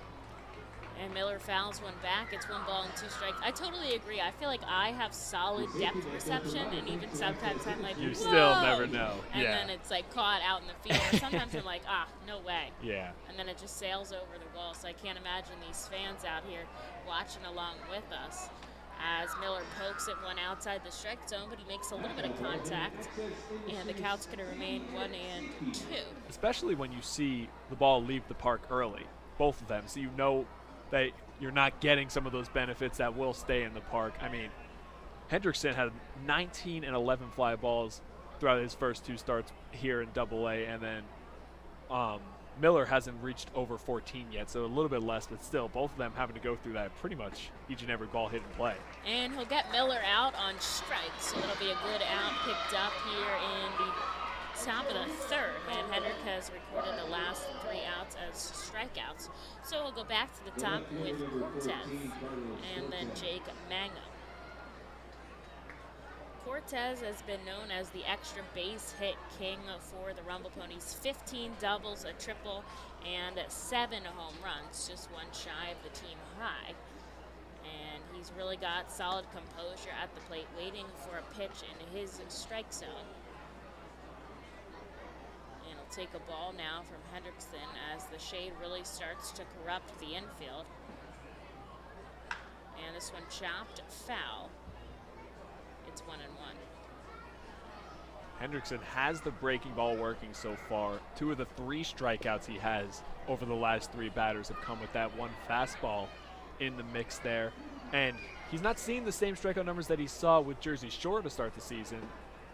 And Miller fouls one back. It's 1 ball and 2 strikes. I totally agree. I feel like I have solid depth perception, and even sometimes I'm like, you whoa! Still never know. And then it's like caught out in the field. Or sometimes I'm like, no way. Yeah. And then it just sails over the wall. So I can't imagine these fans out here watching along with us as Miller pokes it one outside the strike zone, but he makes a little bit of contact, and the count's going to remain 1-2. Especially when you see the ball leave the park early, both of them, so you know that you're not getting some of those benefits that will stay in the park. I mean, Hendrickson had 19 and 11 fly balls throughout his first 2 starts here in Double-A, and then Miller hasn't reached over 14 yet, so a little bit less, but still, both of them having to go through that pretty much each and every ball hit and play. And he'll get Miller out on strikes, so it'll be a good out picked up here in the top of the third. And Hendrick has recorded the last 3 outs as strikeouts. So we'll go back to the top with Cortez and then Jake Mangum. Cortez has been known as the extra base hit king for the Rumble Ponies. 15 doubles, a triple, and 7 home runs, just one shy of the team high. And he's really got solid composure at the plate, waiting for a pitch in his strike zone. And he'll take a ball now from Hendrickson as the shade really starts to corrupt the infield. And this one chopped foul. It's 1-1. Hendrickson has the breaking ball working so far. 2 of the 3 strikeouts he has over the last 3 batters have come with that one fastball in the mix there. And he's not seeing the same strikeout numbers that he saw with Jersey Shore to start the season.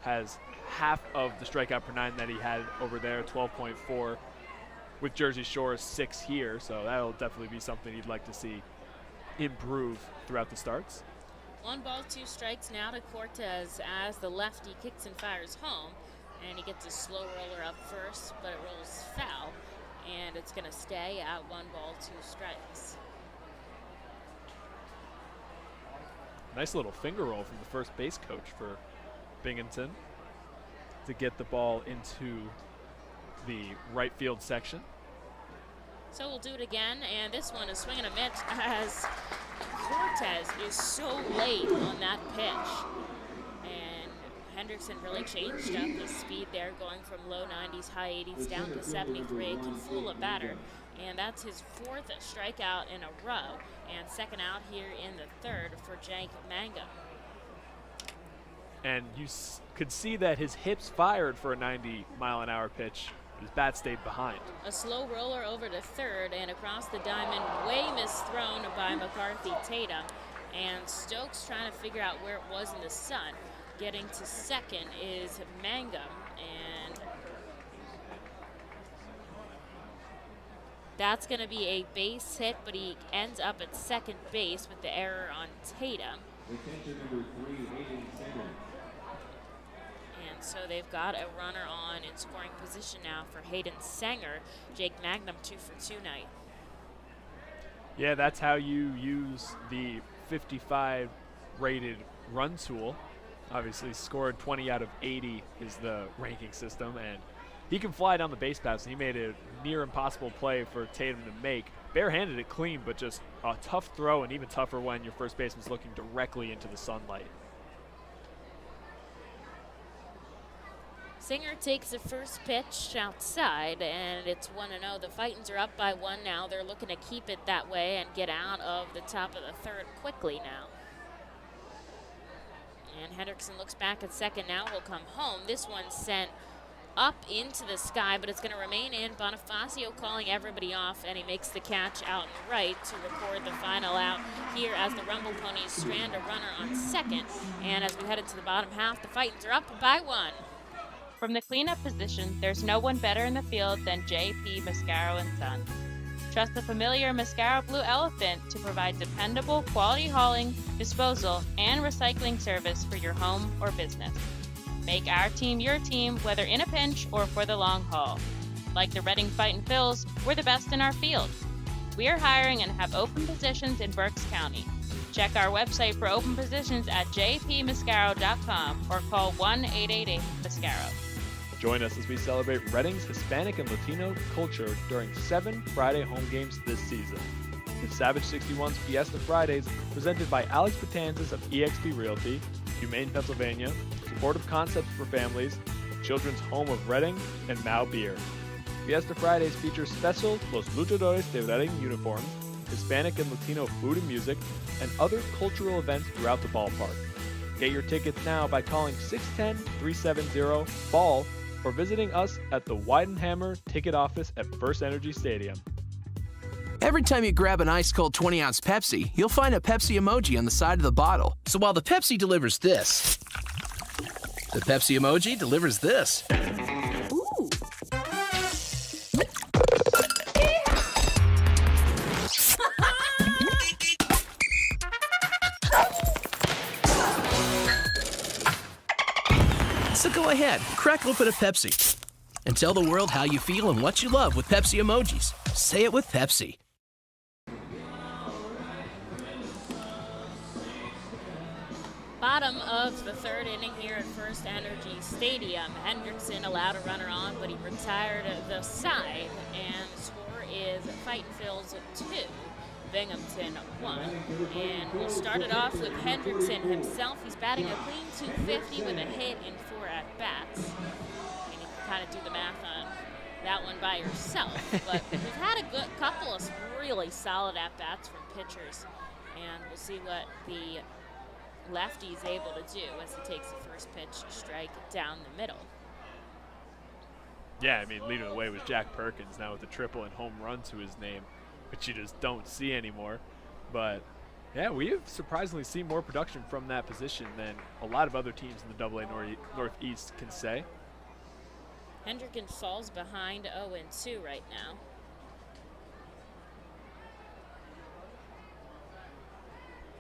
Has half of the strikeout per 9 that he had over there, 12.4. With Jersey Shore, 6 here. So that'll definitely be something he'd like to see improve throughout the starts. 1 ball, 2 strikes now to Cortez as the lefty kicks and fires home, and he gets a slow roller up first, but it rolls foul, and it's going to stay at 1 ball, 2 strikes. Nice little finger roll from the first base coach for Binghamton to get the ball into the right field section. So we'll do it again, and this one is swinging a miss as Cortez is so late on that pitch. And Hendrickson really changed up his speed there, going from low 90s, high 80s down to 73. Can fool a batter, and that's his 4th strikeout in a row, and 2nd out here in the 3rd for Jake Mangum. And you could see that his hips fired for a 90-mile-an-hour pitch. His bat stayed behind. A slow roller over to 3rd and across the diamond, way misthrown by McCarthy Tatum. And Stokes trying to figure out where it was in the sun. Getting to 2nd is Mangum, and that's going to be a base hit, but he ends up at 2nd base with the error on Tatum. Attention number 3, Hayden Sanger. And so they've got a runner on in scoring position now for Hayden Sanger. Jake Mangum 2 for 2 night. Yeah, that's how you use the 55 rated run tool. Obviously scored 20 out of 80 is the ranking system, and he can fly down the base paths, and he made a near impossible play for Tatum to make. Barehanded it clean, but just a tough throw, and even tougher when your first baseman's looking directly into the sunlight. Singer takes the first pitch outside, and it's 1-0. The Fightins are up by 1 now. They're looking to keep it that way and get out of the top of the third quickly now. And Hendrickson looks back at second now. Will come home. This one's sent up into the sky, but it's going to remain in. Bonifacio calling everybody off, and he makes the catch out in right to record the final out here as the Rumble Ponies strand a runner on second. And as we head into the bottom half, the Fightins are up by 1. From the cleanup position, there's no one better in the field than J.P. Mascaro & Son. Trust the familiar Mascaro Blue Elephant to provide dependable quality hauling, disposal, and recycling service for your home or business. Make our team your team, whether in a pinch or for the long haul. Like the Reading Fightin' Phils, we're the best in our field. We are hiring and have open positions in Berks County. Check our website for open positions at jpmascaro.com or call 1-888-MASCARO. Join us as we celebrate Reading's Hispanic and Latino culture during 7 Friday home games this season. The Savage 61's Fiesta Fridays, presented by Alex Betanzas of eXp Realty, Humane Pennsylvania, Supportive Concepts for Families, Children's Home of Reading, and Mao Beer. Fiesta Fridays features special Los Luchadores de Reading uniforms, Hispanic and Latino food and music, and other cultural events throughout the ballpark. Get your tickets now by calling 610-370-BALL or visiting us at the Weidenhammer ticket office at FirstEnergy Stadium. Every time you grab an ice-cold 20-ounce Pepsi, you'll find a Pepsi emoji on the side of the bottle. So while the Pepsi delivers this, the Pepsi emoji delivers this. Ooh. So go ahead, crack open a Pepsi and tell the world how you feel and what you love with Pepsi emojis. Say it with Pepsi. Bottom of the third inning here at FirstEnergy Stadium. Hendrickson allowed a runner on, but he retired the side, and the score is Fightin' Phils 2, Binghamton 1. And we'll start it off with Hendrickson himself. He's batting a clean 250 with a hit in 4 at-bats. And you can kind of do the math on that one by yourself. But we've had a good couple of really solid at-bats from pitchers, and we'll see what the lefty's able to do as he takes the first pitch strike down the middle. Yeah, I mean, leading the way was Jack Perkins now with a triple and home run to his name, which you just don't see anymore. But yeah, we have surprisingly seen more production from that position than a lot of other teams in the AA Northeast can say. Hendrickson falls behind 0-2 right now.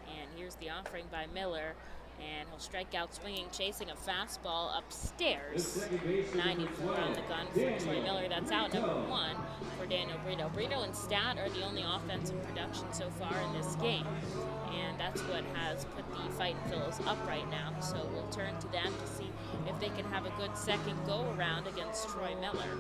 And here's the offering by Miller, and he'll strike out swinging, chasing a fastball upstairs. 94 on the gun for Troy Miller. That's out number 1 for Daniel Brito. Brito and Stat are the only offensive production so far in this game, and that's what has put the Fightin' Phils up right now. So we'll turn to them to see if they can have a good second go-around against Troy Miller.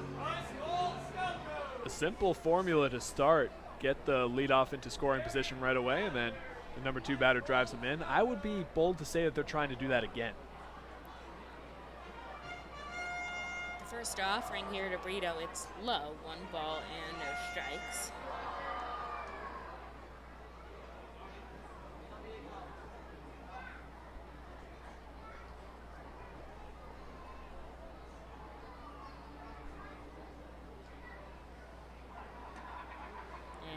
A simple formula to start. Get the leadoff into scoring position right away, and then the number 2 batter drives him in. I would be bold to say that they're trying to do that again. The first offering here to Brito, it's low, 1 ball and no strikes.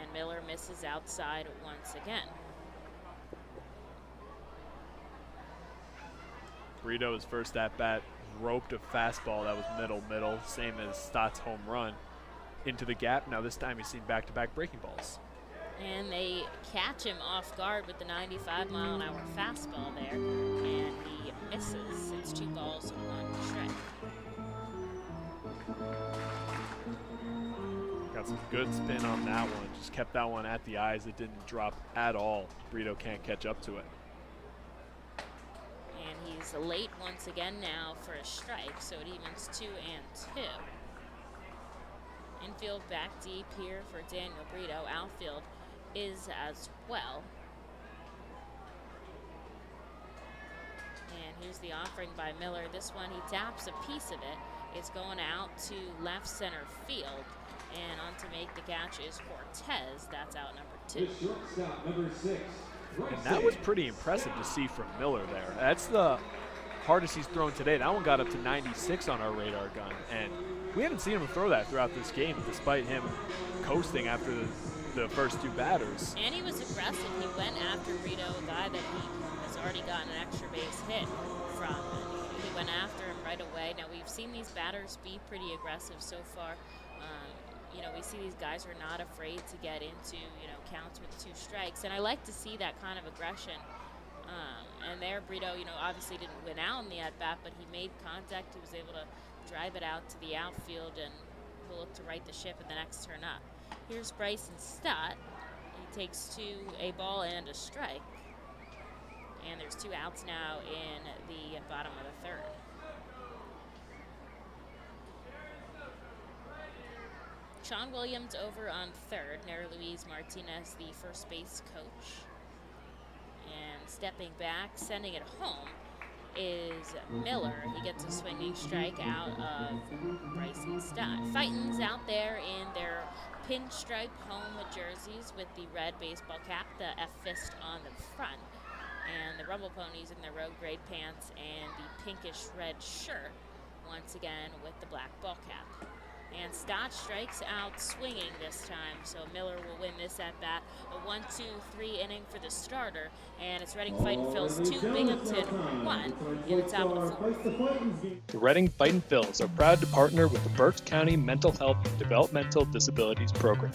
And Miller misses outside once again. Brito's first at-bat roped a fastball that was middle, same as Stott's home run, into the gap. Now this time he's seen back-to-back breaking balls. And they catch him off guard with the 95-mile-an-hour fastball there, and he misses. It's 2 balls and 1 strike. Got some good spin on that one. Just kept that one at the eyes. It didn't drop at all. Brito can't catch up to it. And he's late once again now for a strike, so it evens 2-2. Infield back deep here for Daniel Brito. Outfield is as well. And Here's the offering by Miller. This one, he taps a piece of it. It's going out to left center field. And on to make the catch is Cortez. That's out number 2. The shortstop, number 6. And that was pretty impressive to see from Miller there. That's the hardest he's thrown today. That one got up to 96 on our radar gun. And we haven't seen him throw that throughout this game, despite him coasting after the first 2 batters. And he was aggressive. He went after Brito, a guy that he has already gotten an extra base hit from. He went after him right away. Now, we've seen these batters be pretty aggressive so far. We see these guys are not afraid to get into, counts with 2 strikes. And I like to see that kind of aggression. And there, Brito, obviously didn't win out in the at-bat, but he made contact. He was able to drive it out to the outfield, and he'll look to right the ship in the next turn up. Here's Bryson Stott. He takes 2, a ball and a strike. And there's 2 outs now in the bottom of the 3rd. Sean Williams over on 3rd. Neri Luis Martinez, the first base coach. And stepping back, sending it home, is Miller. He gets a swinging strike out of Bryson Stott. Fightin's out there in their pinstripe home jerseys with the red baseball cap, the F fist on the front, and the Rumble Ponies in their road grade pants and the pinkish red shirt, once again with the black ball cap. And Stott strikes out swinging this time, so Miller will win this at bat. A 1-2-3 inning for the starter, and it's Reading Fightin' Phils 2, Binghamton 1 in the top of the 4th. The Reading Fightin' Phils are proud to partner with the Berks County Mental Health and Developmental Disabilities Program.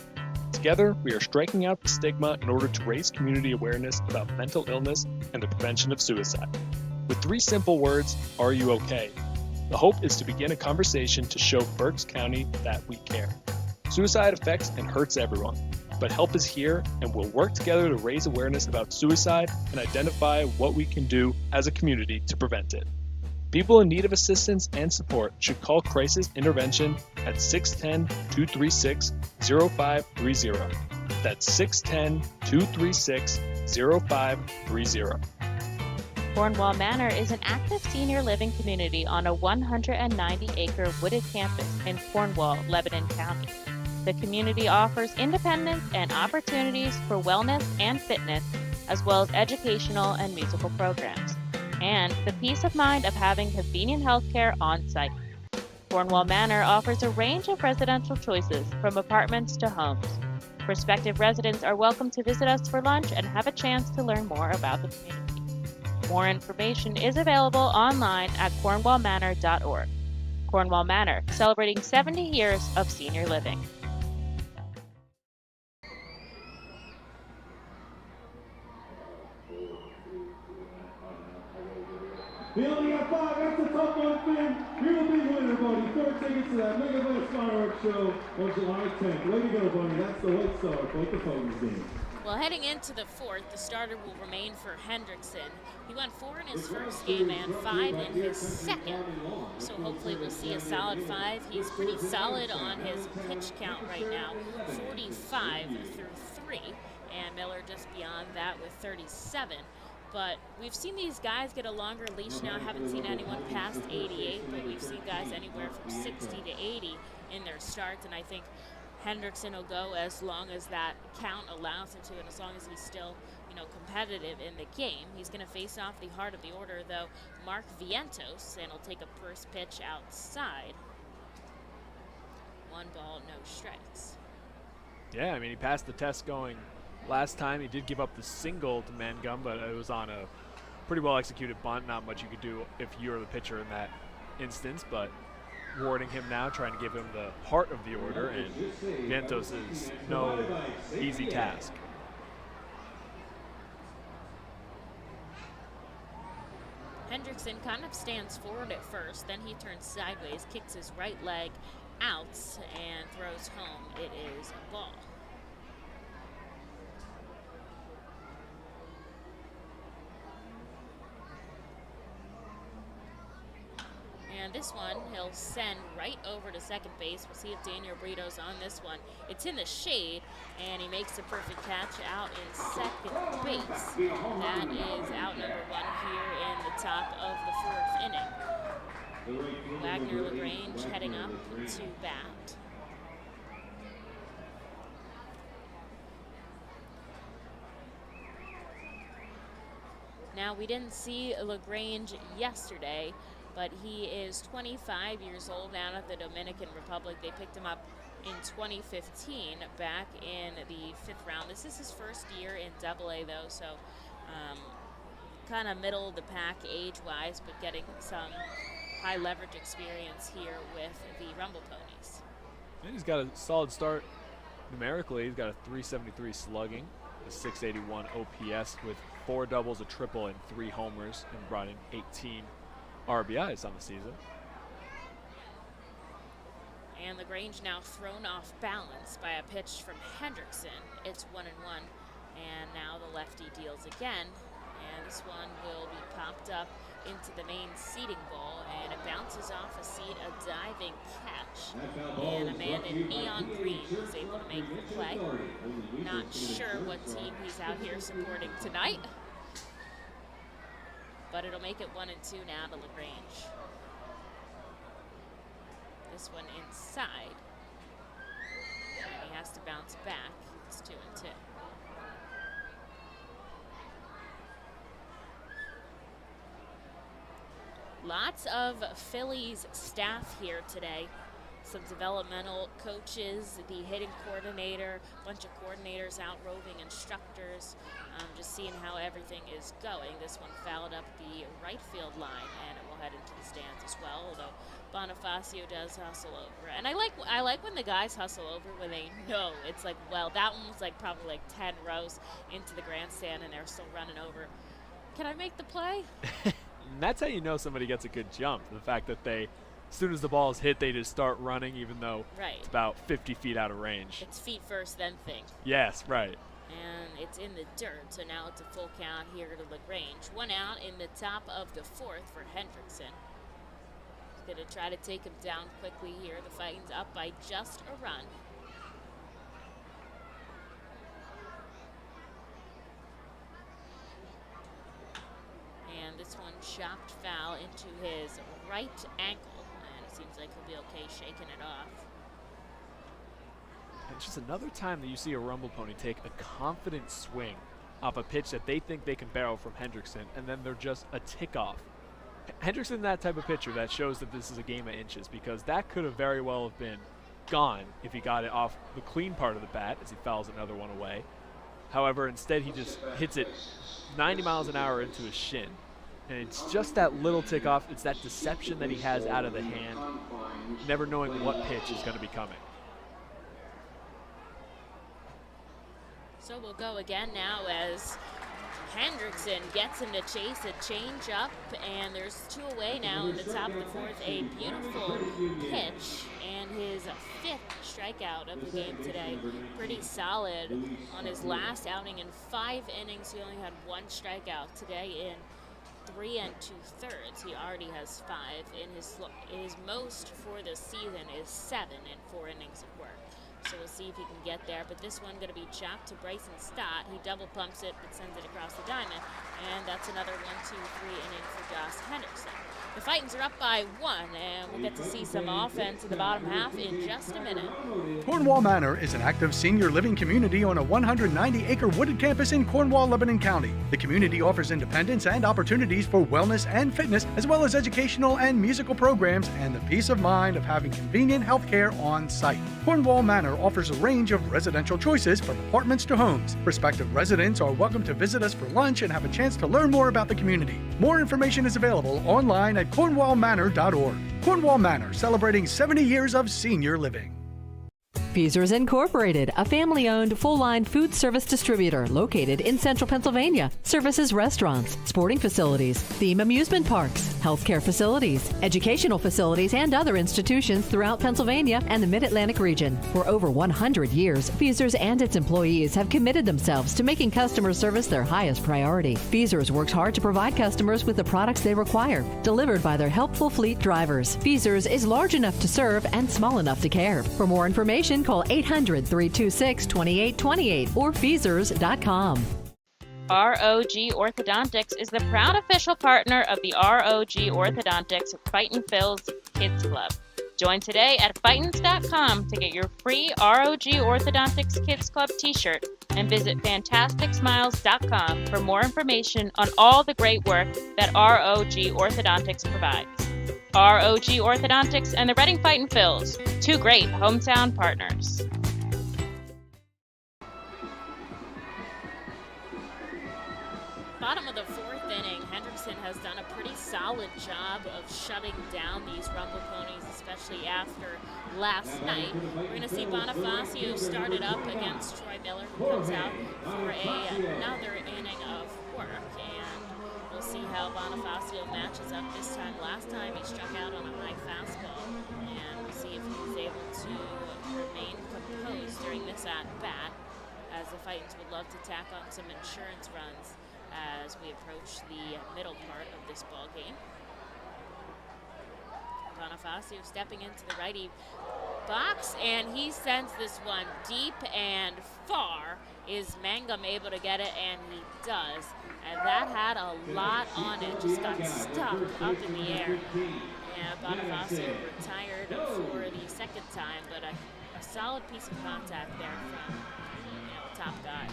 Together, we are striking out the stigma in order to raise community awareness about mental illness and the prevention of suicide. With 3 simple words, are you okay? The hope is to begin a conversation to show Berks County that we care. Suicide affects and hurts everyone, but help is here, and we'll work together to raise awareness about suicide and identify what we can do as a community to prevent it. People in need of assistance and support should call Crisis Intervention at 610-236-0530. That's 610-236-0530. Cornwall Manor is an active senior living community on a 190-acre wooded campus in Cornwall, Lebanon County. The community offers independence and opportunities for wellness and fitness, as well as educational and musical programs, and the peace of mind of having convenient health care on site. Cornwall Manor offers a range of residential choices, from apartments to homes. Prospective residents are welcome to visit us for lunch and have a chance to learn more about the community. More information is available online at cornwallmanor.org. Cornwall Manor, celebrating 70 years of senior living. They only got 5. That's a tough one, Finn. You're the big winner, buddy. 4 tickets to that Mega Blast Fireworks Show on July 10th. Way to go, buddy. That's the White Star. Fight the Ponies game. Well, heading into the 4th, the starter will remain for Hendrickson. He went 4 in his first game and 5 in his second, so hopefully we'll see a solid 5. He's pretty solid on his pitch count right now, 45 through 3, and Miller just beyond that with 37. But we've seen these guys get a longer leash now. Haven't seen anyone past 88, but we've seen guys anywhere from 60 to 80 in their starts, and I think Hendrickson will go as long as that count allows him to, and as long as he's still, competitive in the game. He's going to face off the heart of the order, though, Mark Vientos, and he'll take a first pitch outside. 1 ball, no strikes. Yeah, I mean, he passed the test going last time. He did give up the single to Mangum, but it was on a pretty well-executed bunt. Not much you could do if you're the pitcher in that instance, but warding him now, trying to give him the heart of the order, and Vientos is no easy task. Hendrickson kind of stands forward at first, then he turns sideways, kicks his right leg out, and throws home. It is a ball. And this one, he'll send right over to second base. We'll see if Daniel Brito's on this one. It's in the shade, and he makes a perfect catch out in second base. That is out number 1 here in the top of the 4th inning. Wagner LaGrange heading up to bat. Now, we didn't see LaGrange yesterday, but he is 25 years old down at the Dominican Republic. They picked him up in 2015 back in the 5th round. This is his first year in AA though, so kind of middle of the pack age-wise, but getting some high leverage experience here with the Rumble Ponies. And he's got a solid start numerically. He's got a 373 slugging, a 681 OPS with 4 doubles, a triple, and 3 homers, and brought in 18 RBIs on the season. And LaGrange now thrown off balance by a pitch from Hendrickson. It's 1-1, and now the lefty deals again. And this one will be popped up into the main seating bowl, and it bounces off a seat, a diving catch. And a man in neon green was able to make the play. Not sure what team he's out here supporting tonight, but it'll make it 1-2 now to LaGrange. This one inside, and he has to bounce back. It's 2-2. Lots of Phillies staff here today. Some developmental coaches, the hitting coordinator, a bunch of coordinators out, roving instructors, just seeing how everything is going. This one fouled up the right field line, and it will head into the stands as well, although Bonifacio does hustle over. And I like when the guys hustle over when they know it's like, well, that one was like probably like 10 rows into the grandstand, and they're still running over. Can I make the play? And that's how you know somebody gets a good jump. The fact that they, as soon as the ball is hit, they just start running, even though it's about 50 feet out of range. It's feet first, then think. Yes, right. And it's in the dirt, so now it's a full count here to LaGrange. 1 out in the top of the 4th for Hendrickson. He's going to try to take him down quickly here. The Fightin's up by just a run. And this one chopped foul into his right ankle, and it seems like he'll be okay shaking it off. It's just another time that you see a Rumble Pony take a confident swing off a pitch that they think they can barrel from Hendrickson, and then they're just a tick off. Hendrickson's that type of pitcher that shows that this is a game of inches, because that could have very well have been gone if he got it off the clean part of the bat as he fouls another one away. However, instead he just hits it 90 miles an hour into his shin. And it's just that little tick off. It's that deception that he has out of the hand, never knowing what pitch is going to be coming. So we'll go again now as Hendrickson gets him to chase a change up, and there's 2 away now in the top of the 4th. A beautiful pitch, and his 5th strikeout of the game today. Pretty solid on his last outing in 5 innings. He only had 1 strikeout today in 3 2/3. He already has 5. In his most for the season is 7 in 4 innings of work. So we'll see if he can get there. But this one going to be chopped to Bryson Stott. He double pumps it, but sends it across the diamond. And that's another 1-2-3 inning for Josh Henderson. The Fightins are up by 1, and we'll get to see some offense in the bottom half in just a minute. Cornwall Manor is an active senior living community on a 190-acre wooded campus in Cornwall, Lebanon County. The community offers independence and opportunities for wellness and fitness, as well as educational and musical programs, and the peace of mind of having convenient health care on site. Cornwall Manor offers a range of residential choices from apartments to homes. Prospective residents are welcome to visit us for lunch and have a chance to learn more about the community. More information is available online at cornwallmanor.org. Cornwall Manor, celebrating 70 years of senior living. Feasers Incorporated, a family-owned, full-line food service distributor located in central Pennsylvania. Services restaurants, sporting facilities, theme amusement parks, healthcare facilities, educational facilities, and other institutions throughout Pennsylvania and the Mid-Atlantic region. For over 100 years, Feasers and its employees have committed themselves to making customer service their highest priority. Feasers works hard to provide customers with the products they require, delivered by their helpful fleet drivers. Feasers is large enough to serve and small enough to care. For more information, call 800-326-2828 or Feasers.com. ROG Orthodontics is the proud official partner of the ROG Orthodontics Fightin Phil's Kids Club. Join today at Fightins.com to get your free ROG Orthodontics Kids Club t-shirt and visit FantasticSmiles.com for more information on all the great work that ROG Orthodontics provides. ROG Orthodontics and the Reading Fightin Phils, two great hometown partners. Bottom of the fourth inning, Hendrickson has done a pretty solid job of shutting down these Rumble Ponies, especially after last night. We're going to see Bonifacio started up against Troy Miller, who comes out for another inning of work. And we'll see how Bonifacio matches up this time. Last time he struck out on a high fastball, and we'll see if he's able to remain composed during this at-bat, as the Fightins would love to tack on some insurance runs as we approach the middle part of this ball game. Bonifacio stepping into the righty box, and he sends this one deep and far. Is Mangum able to get it? And he does. And that had a lot on it, just got stuck up in the air. And Bonifacio retired for the second time, but a solid piece of contact there from the top guy.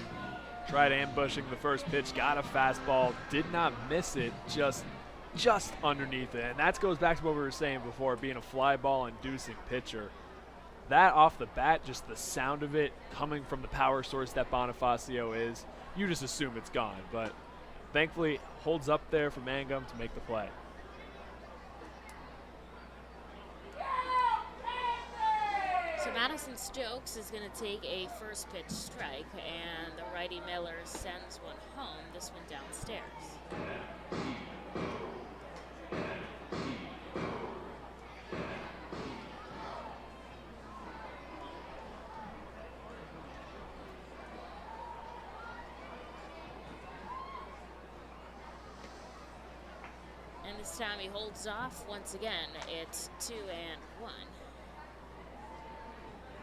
Tried ambushing the first pitch, got a fastball, did not miss it, just underneath it. And that goes back to what we were saying before, being a fly ball inducing pitcher. That off the bat, just the sound of it coming from the power source that Bonifacio is, you just assume it's gone. But thankfully, holds up there for Mangum to make the play. So Madison Stokes is going to take a first pitch strike, and the righty Miller sends one home, this one downstairs. And this time he holds off once again. It's 2-1.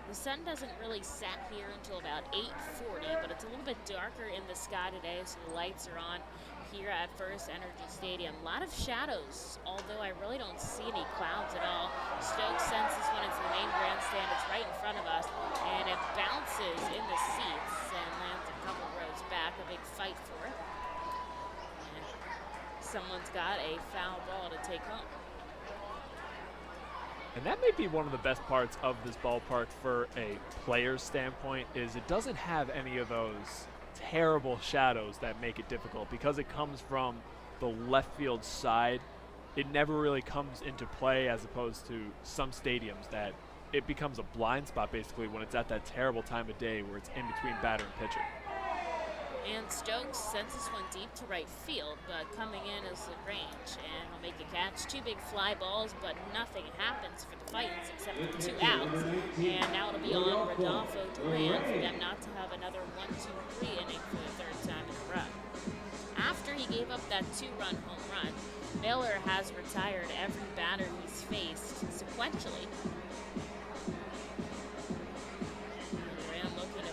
The sun doesn't really set here until about 8:40, but it's a little bit darker in the sky today, so the lights are on here at FirstEnergy Stadium. A lot of shadows, although I really don't see any clouds at all. Stokes sends this one into the main grandstand. It's right in front of us, and it bounces in the seats and lands a couple rows back. A big fight for it. And someone's got a foul ball to take home. And that may be one of the best parts of this ballpark for a player's standpoint, is it doesn't have any of those terrible shadows that make it difficult. Because it comes from the left field side, it never really comes into play, as opposed to some stadiums that it becomes a blind spot basically when it's at that terrible time of day where it's in between batter and pitcher. And Stokes sends this one deep to right field, but coming in is LaGrange, and he'll make a catch. Two big fly balls, but nothing happens for the Fightins except for 2 outs. And now it'll be on Rodolfo Duran for them not to have another 1-2-3 inning for the third time in a row. After he gave up that 2-run home run, Miller has retired every batter he's faced sequentially.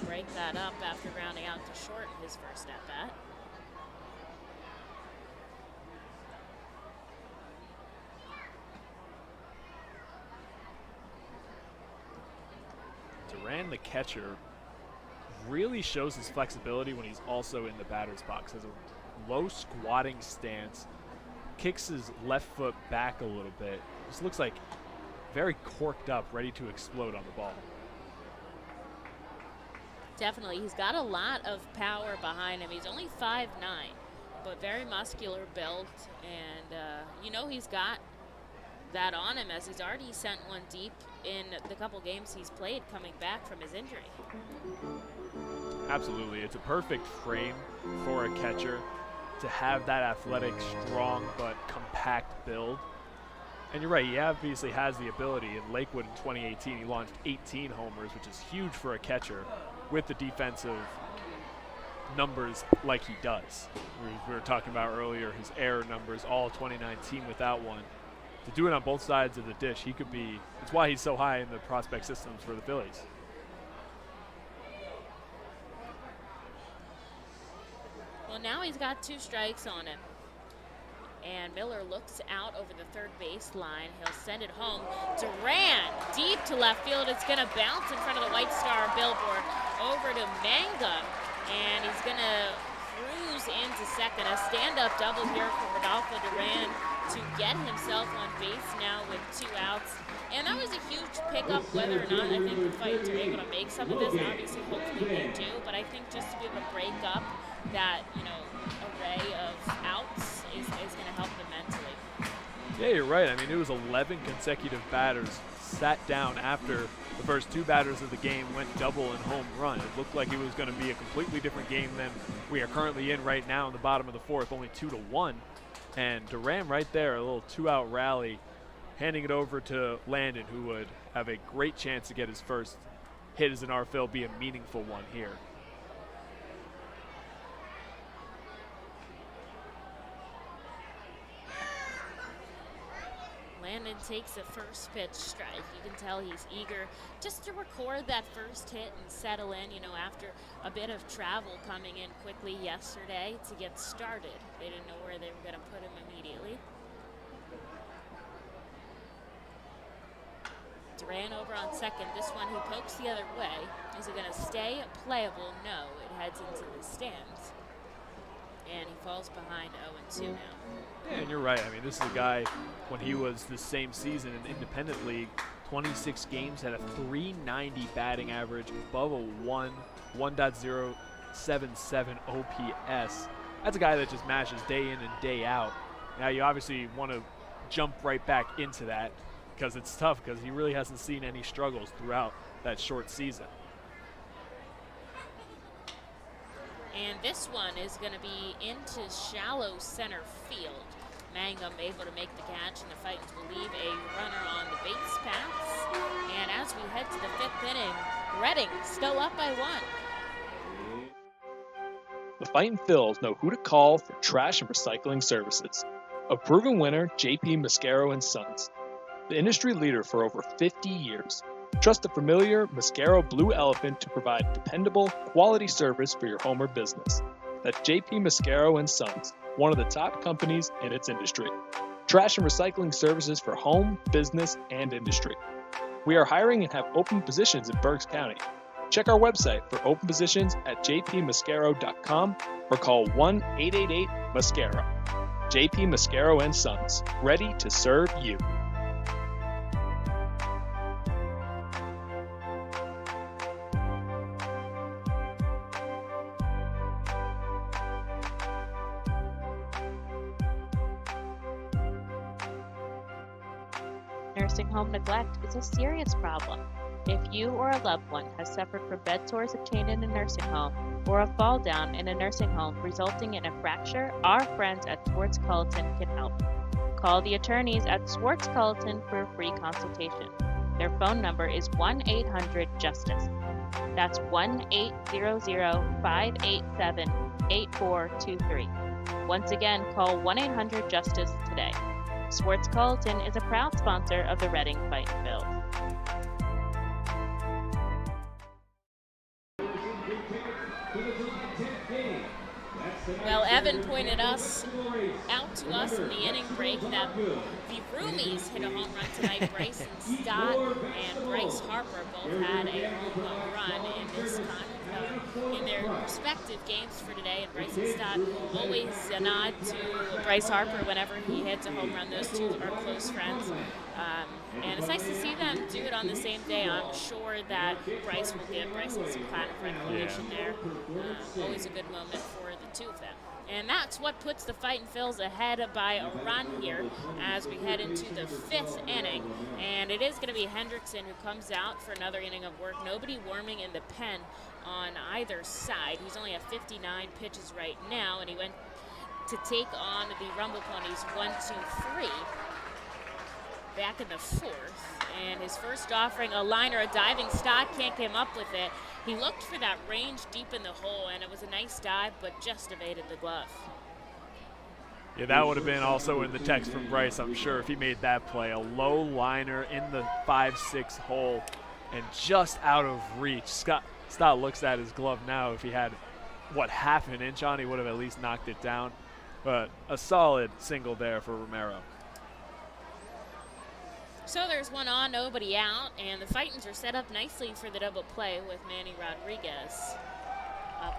Break that up after grounding out to short in his first at-bat. Duran, the catcher, really shows his flexibility when he's also in the batter's box. Has a low squatting stance, kicks his left foot back a little bit. Just looks like very corked up, ready to explode on the ball. Definitely. He's got a lot of power behind him. He's only 5'9", but very muscular built, and you know he's got that on him, as he's already sent one deep in the couple games he's played coming back from his injury. Absolutely. It's a perfect frame for a catcher to have that athletic, strong, but compact build. And you're right, he obviously has the ability. In Lakewood in 2018, he launched 18 homers, which is huge for a catcher with the defensive numbers like he does. We were talking about earlier his error numbers, all 2019 without one. To do it on both sides of the dish, he could be, it's why he's so high in the prospect systems for the Phillies. Well, now he's got 2 strikes on him. And Miller looks out over the third baseline. He'll send it home. Duran deep to left field. It's going to bounce in front of the White Star billboard over to Mangum. And he's going to cruise into second. A stand-up double here for Rodolfo Duran to get himself on base now with 2 outs. And that was a huge pickup, whether or not I think the Fightins are able to make some of this. Obviously, hopefully they do. But I think just to be able to break up that, array of outs is going to help them mentally. Yeah, you're right. I mean, it was 11 consecutive batters sat down after the first 2 batters of the game went double and home run. It looked like it was going to be a completely different game than we are currently in right now in the bottom of the 4th, only 2-1. And Duran right there, a little 2-out rally, handing it over to Landon, who would have a great chance to get his first hit as an RFL, be a meaningful one here. Landon takes a first pitch strike. You can tell he's eager just to record that first hit and settle in, after a bit of travel coming in quickly yesterday to get started. They didn't know where they were going to put him immediately. Duran over on second. This one he pokes the other way. Is it going to stay playable? No, it heads into the stands. And he falls behind 0-2 now. Yeah, and you're right. I mean, this is a guy, when he was the same season in Independent League, 26 games, had a .390 batting average, above a 1.077 OPS. That's a guy that just matches day in and day out. Now, you obviously want to jump right back into that because it's tough, because he really hasn't seen any struggles throughout that short season. And this one is going to be into shallow center field. Mangum able to make the catch, and the Fightins will leave a runner on the base paths. And as we head to the 5th inning, Reading still up by 1. The Fightin Phils know who to call for trash and recycling services. A proven winner, JP Mascaro & Sons. The industry leader for over 50 years. Trust the familiar Mascaro Blue Elephant to provide dependable, quality service for your home or business. That's JP Mascaro & Sons, one of the top companies in its industry. Trash and recycling services for home, business, and industry. We are hiring and have open positions in Berks County. Check our website for open positions at jpmascaro.com or call 1-888-MASCARO. JP Mascaro & Sons, ready to serve you. Nursing home neglect is a serious problem. If you or a loved one has suffered from bed sores obtained in a nursing home or a fall down in a nursing home resulting in a fracture, our friends at Swartz Culleton can help. Call the attorneys at Swartz Culleton for a free consultation. Their phone number is 1-800-JUSTICE. That's 1-800-587-8423. Once again, call 1-800-JUSTICE today. Swartz Culleton is a proud sponsor of the Reading Fightin Phils. Well, Evan pointed out to us in the inning break that the Roomies hit a home run tonight. Bryson Stott and Bryce Harper both had a home run in this in their respective games for today. And Bryson Stott always a nod to Bryce Harper whenever he hits a home run. Those two are close friends. And it's nice to see them do it on the same day. I'm sure that Bryce will give Bryson some platinum recognition there. Always a good moment for the two of them. And that's what puts the Fightin' Phils ahead by a run here as we head into the 5th inning. And it is going to be Hendrickson who comes out for another inning of work. Nobody warming in the pen on either side. He's only at 59 pitches right now, and he went to take on the Rumble Ponies 1-2-3 back in the 4th. And his first offering, a liner, a diving stock, can't come up with it. He looked for that range deep in the hole, and it was a nice dive, but just evaded the glove. Yeah, that would have been also in the text from Bryce, I'm sure, if he made that play. A low liner in the 5-6 hole and just out of reach. Stott looks at his glove now. If he had, what, half an inch on, he would have at least knocked it down. But a solid single there for Romero. So there's one on, nobody out, and the Fightins are set up nicely for the double play with Manny Rodriguez up.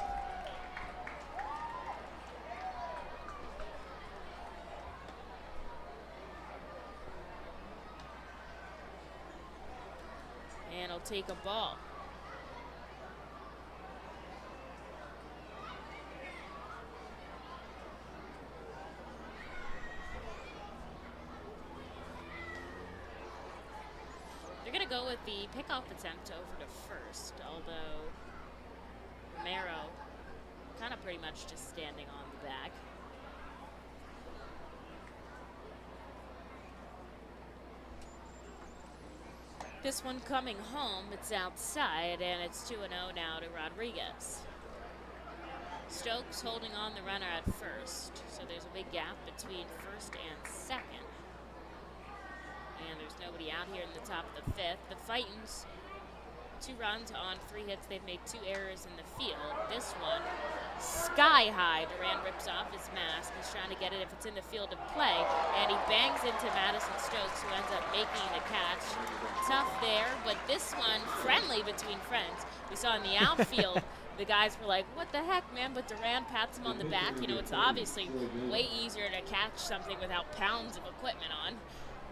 And he'll take a ball. They're going to go with the pickoff attempt over to first, although Romero kind of pretty much just standing on the bag. This one coming home, it's outside, and it's 2-0 now to Rodriguez. Stokes holding on the runner at first, so there's a big gap between first and second. And there's nobody out here in the top of the 5th. The Fightins, 2 runs on 3 hits. They've made 2 errors in the field. This one, sky high. Duran rips off his mask. He's trying to get it if it's in the field of play. And he bangs into Madison Stokes, who ends up making the catch. Tough there, but this one, friendly between friends. We saw in the outfield, the guys were like, what the heck, man? But Duran pats him on the back. You know, it's obviously way easier to catch something without pounds of equipment on.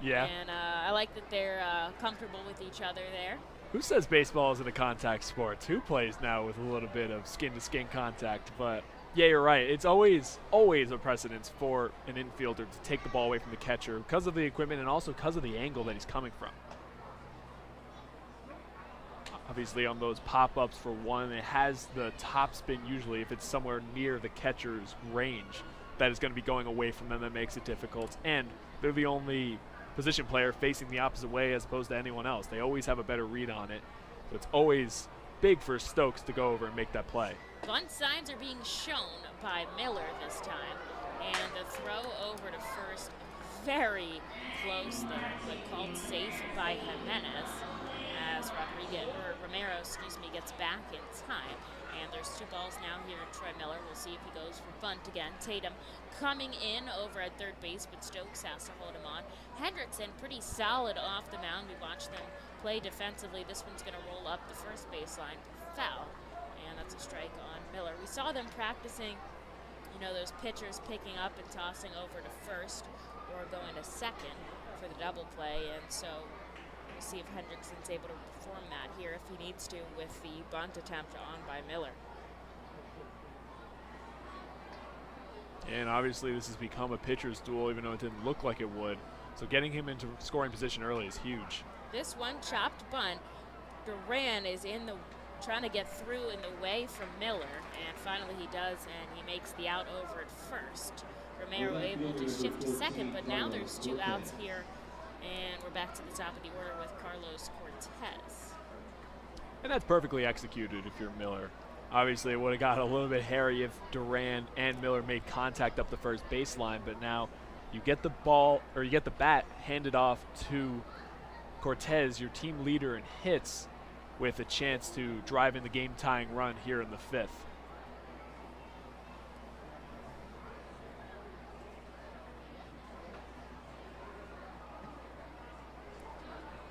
Yeah. And I like that they're comfortable with each other there. Who says baseball isn't a contact sport? Who plays now with a little bit of skin-to-skin contact? But, yeah, you're right. It's always a precedence for an infielder to take the ball away from the catcher because of the equipment and also because of the angle that he's coming from. Obviously, on those pop-ups, for one, it has the top spin usually if it's somewhere near the catcher's range that is going to be going away from them. That makes it difficult. And they're the only position player facing the opposite way as opposed to anyone else. They always have a better read on it. So it's always big for Stokes to go over and make that play. Bunt signs are being shown by Miller this time. And the throw over to first, very close there, but called safe by Jimenez as Romero gets back in time. And there's 2 balls now here in Troy Miller. We'll see if he goes for bunt again. Tatum coming in over at third base, but Stokes has to hold him on. Hendrickson pretty solid off the mound. We watched them play defensively. This one's going to roll up the first baseline, foul, and that's a strike on Miller. We saw them practicing, you know, those pitchers picking up and tossing over to first or going to second for the double play, and so we'll see if Hendrickson's able to perform that here if he needs to with the bunt attempt on by Miller. And obviously this has become a pitcher's duel, even though it didn't look like it would. So getting him into scoring position early is huge. This one chopped bunt. Duran is trying to get through in the way from Miller, and finally he does, and he makes the out over at first. Romero able to shift to second, but now there's 2 outs here, and we're back to the top of the order with Carlos Cortez. And that's perfectly executed if you're Miller. Obviously, it would have got a little bit hairy if Duran and Miller made contact up the first baseline, but now you get the ball, or you get the bat handed off to Cortez, your team leader in hits, with a chance to drive in the game-tying run here in the 5th.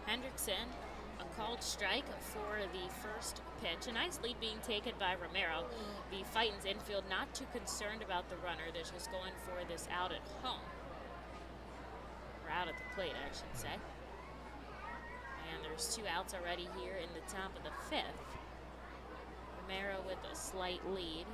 Hendrickson, a called strike for the first pitch. A nice lead being taken by Romero. The Fightin's infield not too concerned about the runner. They're just going for this out at home. Or out at the plate, I should say. And there's 2 outs already here in the top of the 5th. Romero with a slight lead.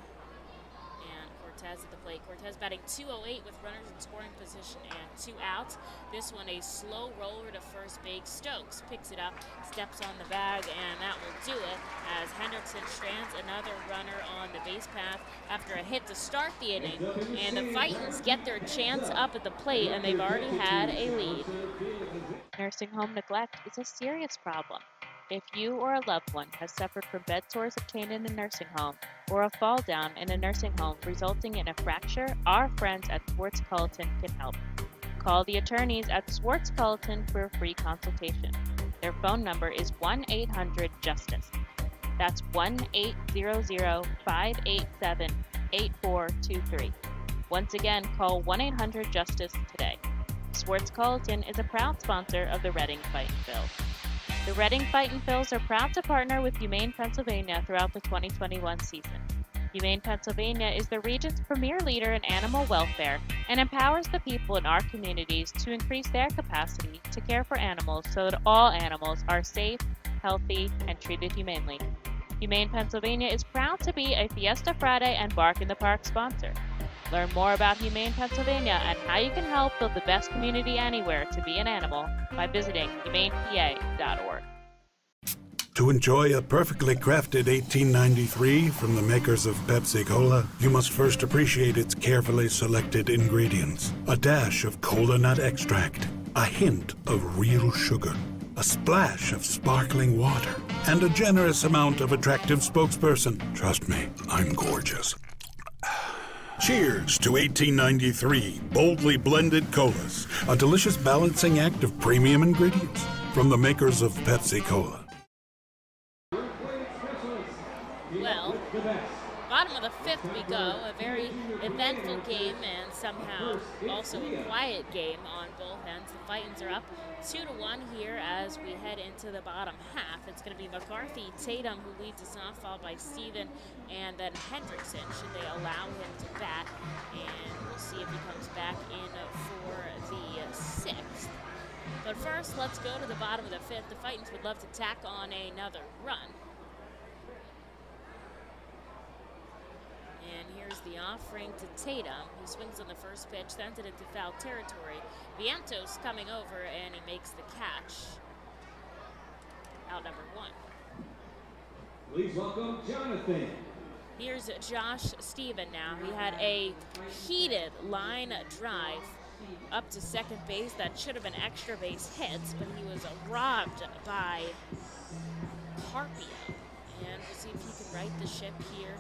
And Cortez at the plate. Cortez batting .208 with runners in scoring position and 2 outs. This one a slow roller to first base. Stokes picks it up, steps on the bag, and that will do it as Hendrickson strands another runner on the base path after a hit to start the inning. And the Fightins get their chance up at the plate, and they've already had a lead. Nursing home neglect is a serious problem. If you or a loved one has suffered from bed sores obtained in a nursing home or a fall down in a nursing home resulting in a fracture, our friends at Swartz Culleton can help. Call the attorneys at Swartz Culleton for a free consultation. Their phone number is 1-800-JUSTICE. That's 1-800-587-8423. Once again, call 1-800-JUSTICE today. Swartz Culleton is a proud sponsor of the Reading Fightin' Phils. The Reading Fightin' Phils are proud to partner with Humane Pennsylvania throughout the 2021 season. Humane Pennsylvania is the region's premier leader in animal welfare and empowers the people in our communities to increase their capacity to care for animals so that all animals are safe, healthy, and treated humanely. Humane Pennsylvania is proud to be a Fiesta Friday and Bark in the Park sponsor. Learn more about Humane Pennsylvania and how you can help build the best community anywhere to be an animal by visiting humanepa.org. To enjoy a perfectly crafted 1893 from the makers of Pepsi Cola, you must first appreciate its carefully selected ingredients. A dash of cola nut extract, a hint of real sugar, a splash of sparkling water, and a generous amount of attractive spokesperson. Trust me, I'm gorgeous. Cheers to 1893 boldly blended colas, a delicious balancing act of premium ingredients from the makers of Pepsi Cola. Well, bottom of the fifth we go, a very eventful game and somehow also a quiet game on both ends. The Fightins are up 2-1 here as we head into the bottom half. It's going to be McCarthy, Tatum who leads us off, followed by Steven, and then Hendrickson should they allow him to bat. And we'll see if he comes back in for the sixth. But first, let's go to the bottom of the fifth. The Fightins would love to tack on another run. And here's the offering to Tatum, who swings on the first pitch, sends it into foul territory. Vientos coming over, and he makes the catch. Out number 1. Please welcome Jonathan. Here's Josh Steven now. He had a heated line drive up to second base that should have been extra base hits, but he was robbed by Carpio. And we'll see if he can right the ship here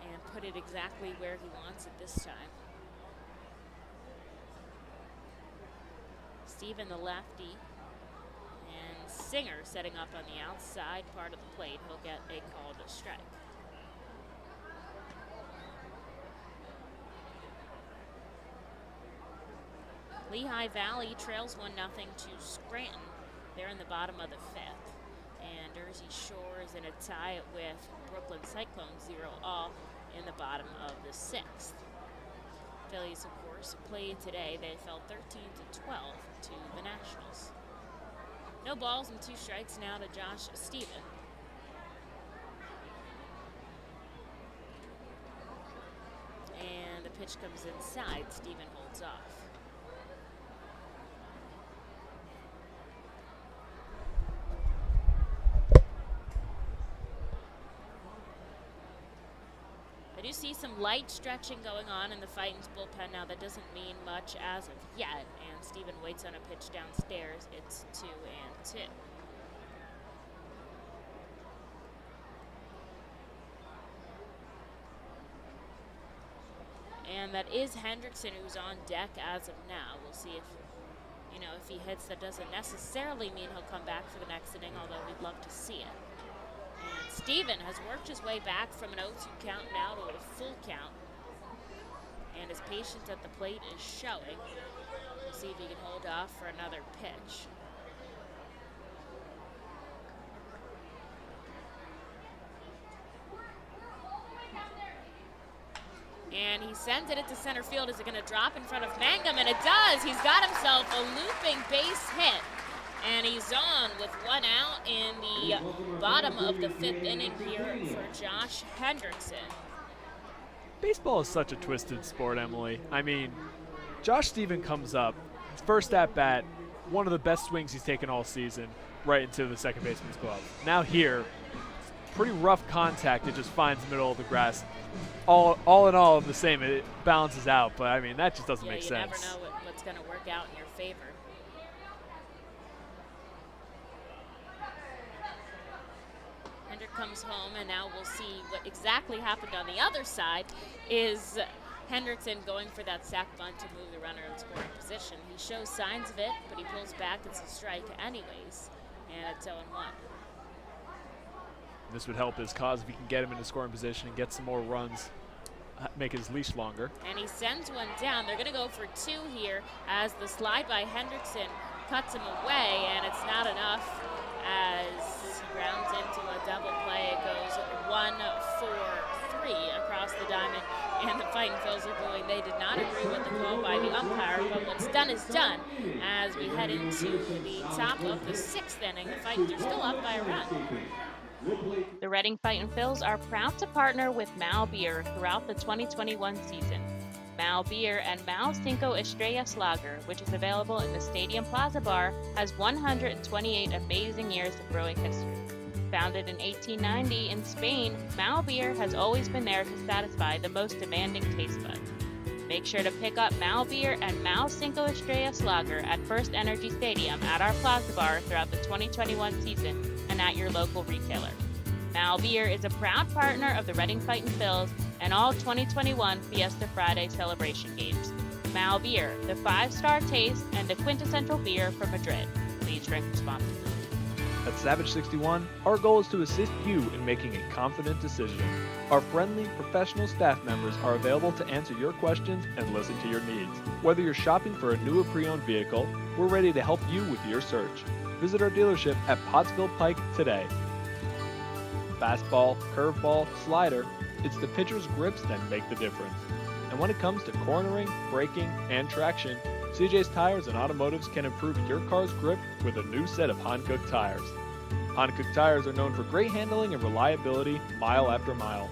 and put it exactly where he wants it this time. Steven the lefty, and Singer setting up on the outside part of the plate. He'll get a call to strike. Lehigh Valley trails 1-0 to Scranton. They're in the bottom of the fifth. And Jersey Shore is in a tie with Brooklyn Cyclones 0-all in the bottom of the sixth. Phillies, of course, played today. They fell 13-12 to the Nationals. No balls and 2 strikes now to Josh Steven. And the pitch comes inside. Steven holds off. I do see some light stretching going on in the Fightins bullpen now. That doesn't mean much as of yet. And Steven waits on a pitch downstairs. It's 2-2. And that is Hendrickson who's on deck as of now. We'll see if he hits. That doesn't necessarily mean he'll come back for the next inning, although we'd love to see it. And Steven has worked his way back from an 0-2 count now to a full count. And his patience at the plate is showing. We'll see if he can hold off for another pitch. And he sends it into center field. Is it going to drop in front of Mangum? And it does. He's got himself a looping base hit. And he's on with 1 out in the bottom of the fifth inning here for Josh Hendrickson. Baseball is such a twisted sport, Emily. I mean, Josh Steven comes up, his first at bat, one of the best swings he's taken all season, right into the second baseman's glove. Now here, pretty rough contact. It just finds the middle of the grass. All in all, the same. It balances out, but I mean that just doesn't make sense. You never know what's going to work out in your favor. Hendrick comes home, and now we'll see what exactly happened on the other side. Is Hendrickson going for that sac bunt to move the runner in scoring position? He shows signs of it, but he pulls back. It's a strike anyways, and it's 0-1. This would help his cause if he can get him into scoring position and get some more runs, make his leash longer. And he sends one down. They're going to go for 2 here as the slide by Hendrickson cuts him away, and it's not enough as he rounds into a double play. It goes 1-4-3 across the diamond, and the Fightin' Phils are booing. They did not agree with the call by the umpire, but what's done is done. As we head into the top of the 6th inning, the Fightins are still up by a run. The Reading Fightin' Phils are proud to partner with Mao Beer throughout the 2021 season. Mao Beer and Mao Cinco Estrellas Lager, which is available in the Stadium Plaza Bar, has 128 amazing years of brewing history. Founded in 1890 in Spain, Mao Beer has always been there to satisfy the most demanding taste buds. Make sure to pick up Mao Beer and Mao Cinco Estrellas Lager at FirstEnergy Stadium at our Plaza Bar throughout the 2021 season and at your local retailer. Mao Beer is a proud partner of the Reading Fightin' Phils and all 2021 Fiesta Friday celebration games. Mao Beer, the 5-star taste and the quintessential beer from Madrid. Please drink responsibly. At Savage 61, our goal is to assist you in making a confident decision. Our friendly, professional staff members are available to answer your questions and listen to your needs. Whether you're shopping for a new or pre-owned vehicle, we're ready to help you with your search. Visit our dealership at Pottsville Pike today. Fastball, curveball, slider, it's the pitcher's grips that make the difference. And when it comes to cornering, braking, and traction, CJ's Tires and Automotives can improve your car's grip with a new set of Hankook tires. Hankook tires are known for great handling and reliability mile after mile.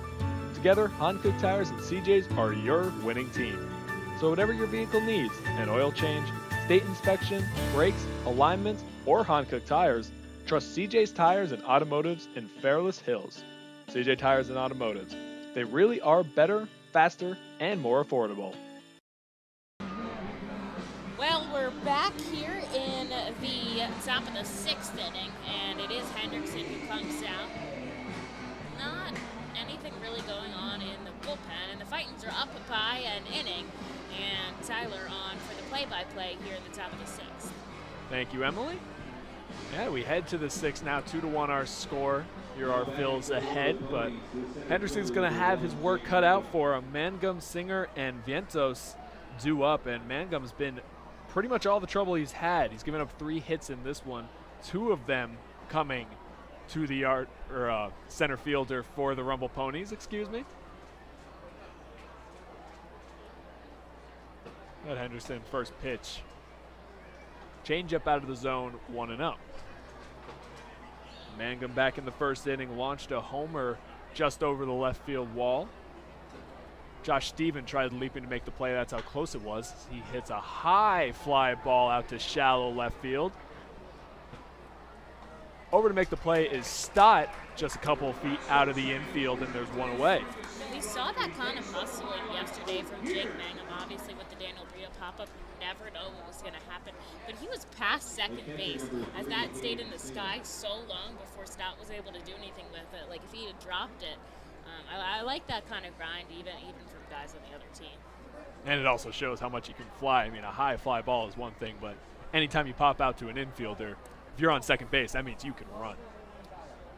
Together, Hankook Tires and CJ's are your winning team. So whatever your vehicle needs, an oil change, state inspection, brakes, alignments, or Hankook tires, trust CJ's Tires and Automotives in Fairless Hills. CJ Tires and Automotives. They really are better, faster, and more affordable. Well, we're back here in the top of the 6th inning, and it is Hendrickson who comes out. Not anything really going on in the bullpen, and the Fightins are up by an inning, and Tyler on for the play-by-play here in the top of the 6th. Thank you, Emily. Yeah, we head to the 6th now, 2-1 our score. Here are Phils ahead, but Henderson's going to have his work cut out for him. Mangum, Singer, and Vientos due up, and Mangum's been pretty much all the trouble he's had. He's given up 3 hits in this one, 2 of them coming to the center fielder for the Rumble Ponies, excuse me. At Henderson, first pitch. Change up out of the zone, 1-0. Mangum back in the first inning, launched a homer just over the left field wall. Josh Steven tried leaping to make the play. That's how close it was. He hits a high fly ball out to shallow left field. Over to make the play is Stott, just a couple of feet out of the infield, and there's one away. We saw that kind of hustling yesterday from Jake Mangum, obviously with the Daniel Brio pop-up. You never know what was going to happen. But he was past second base as that stayed in the sky so long before Stott was able to do anything with it. Like if he had dropped it, I like that kind of grind even from guys on the other team. And it also shows how much you can fly. I mean, a high fly ball is one thing, but anytime you pop out to an infielder, if you're on second base, that means you can run.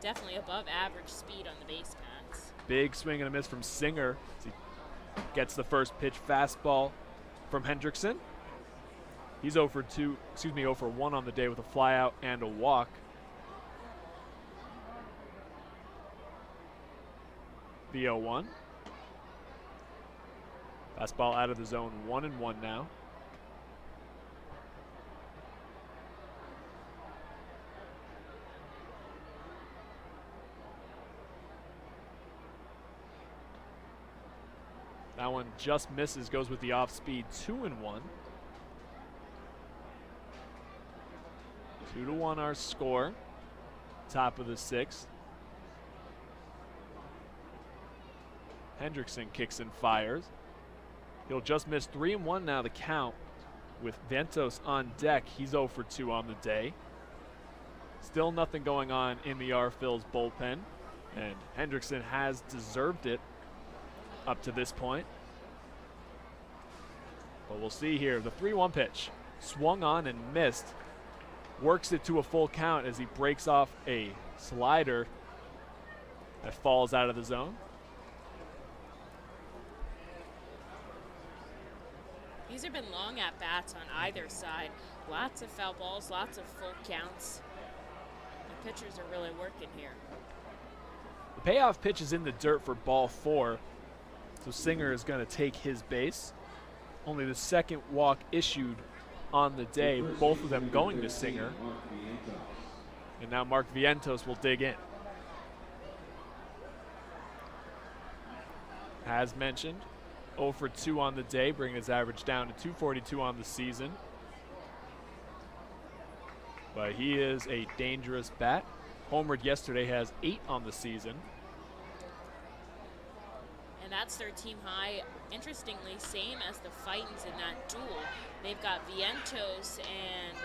Definitely above average speed on the base paths. Big swing and a miss from Singer as he gets the first pitch fastball from Hendrickson. He's 0 for 1 on the day with a fly out and a walk. The 0-1. Fastball out of the zone, 1-1 now. That one just misses, goes with the off speed. 2-1. 2-1 our score. Top of the sixth. Hendrickson kicks and fires. He'll just miss. 3-1 now the count with Vientos on deck. He's 0 for 2 on the day. Still nothing going on in the R-Phil's bullpen, and Hendrickson has deserved it up to this point. But we'll see here. The 3-1 pitch swung on and missed. Works it to a full count as he breaks off a slider that falls out of the zone. These have been long at-bats on either side. Lots of foul balls, lots of full counts. The pitchers are really working here. The payoff pitch is in the dirt for ball 4, so Singer is going to take his base. Only the second walk issued on the day, both of them going to Singer. And now Mark Vientos will dig in. As mentioned, 0 for 2 on the day, bringing his average down to 242 on the season. But he is a dangerous bat. Homered yesterday, has 8 on the season. And that's their team high. Interestingly, same as the Fightins in that duel. They've got Vientos and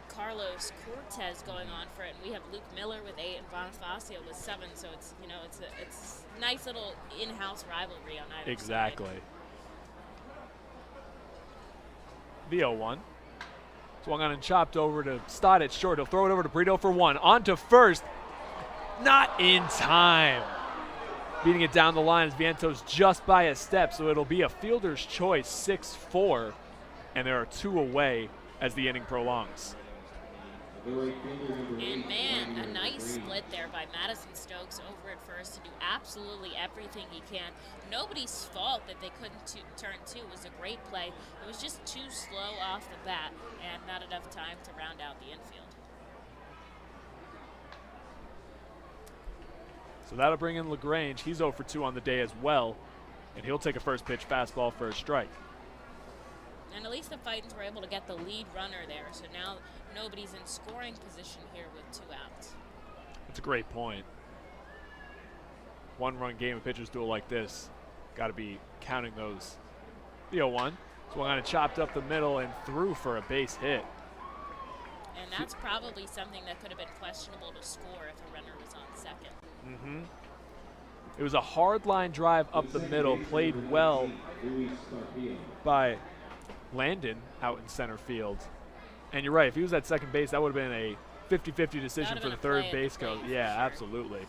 Carlos Cortez going on for it. And we have Luke Miller with 8 and Bonifacio with 7. So it's, you know, it's a nice little in-house rivalry on either exactly. side. The 0-1. Swung on and chopped over to Stott at short. He'll throw it over to Brito for 1. On to first. Not in time. Beating it down the line is Vientos just by a step, so it'll be a fielder's choice, 6-4, and there are 2 away as the inning prolongs. And man, a nice split there by Madison Stokes over at first to do absolutely everything he can. Nobody's fault that they couldn't turn 2. It was a great play. It was just too slow off the bat and not enough time to round out the infield. So that'll bring in LaGrange. He's 0 for 2 on the day as well, and he'll take a first pitch fastball for a strike. And at least the Fightins were able to get the lead runner there, so now nobody's in scoring position here with 2 outs. That's a great point. 1-run game of pitchers duel like this, got to be counting those. The 0-1, swung on and chopped up the middle and threw for a base hit. And that's probably something that could have been questionable to score if a runner was on second. It was a hard line drive up the middle, played well by Landon out in center field. And you're right, if he was at second base, that would have been a 50-50 decision for the third base coach. Yeah, absolutely.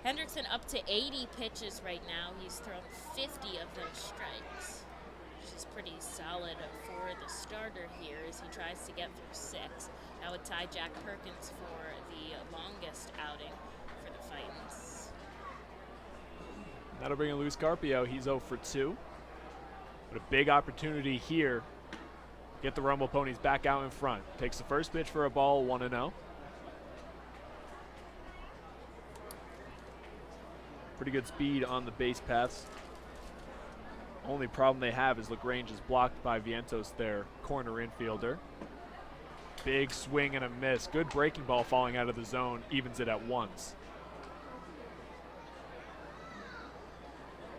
Hendrickson up to 80 pitches right now. He's thrown 50 of those strikes, which is pretty solid for the starter here as he tries to get through 6. That would tie Jack Perkins for the longest outing for the Fightins. That'll bring in Luis Carpio. He's 0 for 2. But a big opportunity here. Get the Rumble Ponies back out in front. Takes the first pitch for a ball, 1-0. Pretty good speed on the base paths. Only problem they have is LaGrange is blocked by Vientos, their corner infielder. Big swing and a miss. Good breaking ball falling out of the zone, evens it at 1.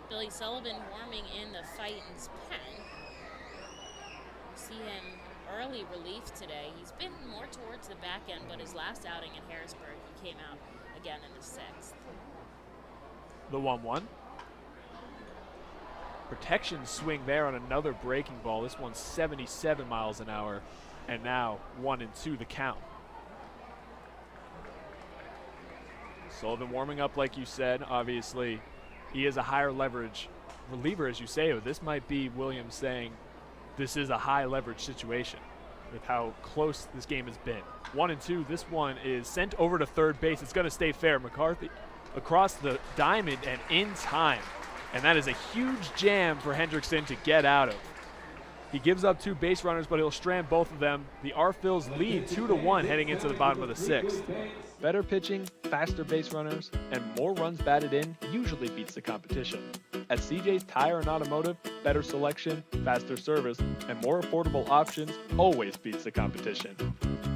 Billy Sullivan warming in the Fightins pen. We see him early relief today. He's been more towards the back end, but his last outing in Harrisburg, he came out again in the 6th. The 1-1. Protection swing there on another breaking ball. This one's 77 miles an hour. And now 1-2 the count. Sullivan warming up like you said. Obviously, he is a higher leverage reliever, as you say. This might be Williams saying this is a high leverage situation with how close this game has been. 1-2. This one is sent over to third base. It's going to stay fair. McCarthy across the diamond and in time. And that is a huge jam for Hendrickson to get out of. He gives up 2 base runners, but he'll strand both of them. The R-Phils lead 2-1 heading into the bottom of the 6th. Better pitching, faster base runners, and more runs batted in usually beats the competition. At CJ's Tire and Automotive, better selection, faster service, and more affordable options always beats the competition.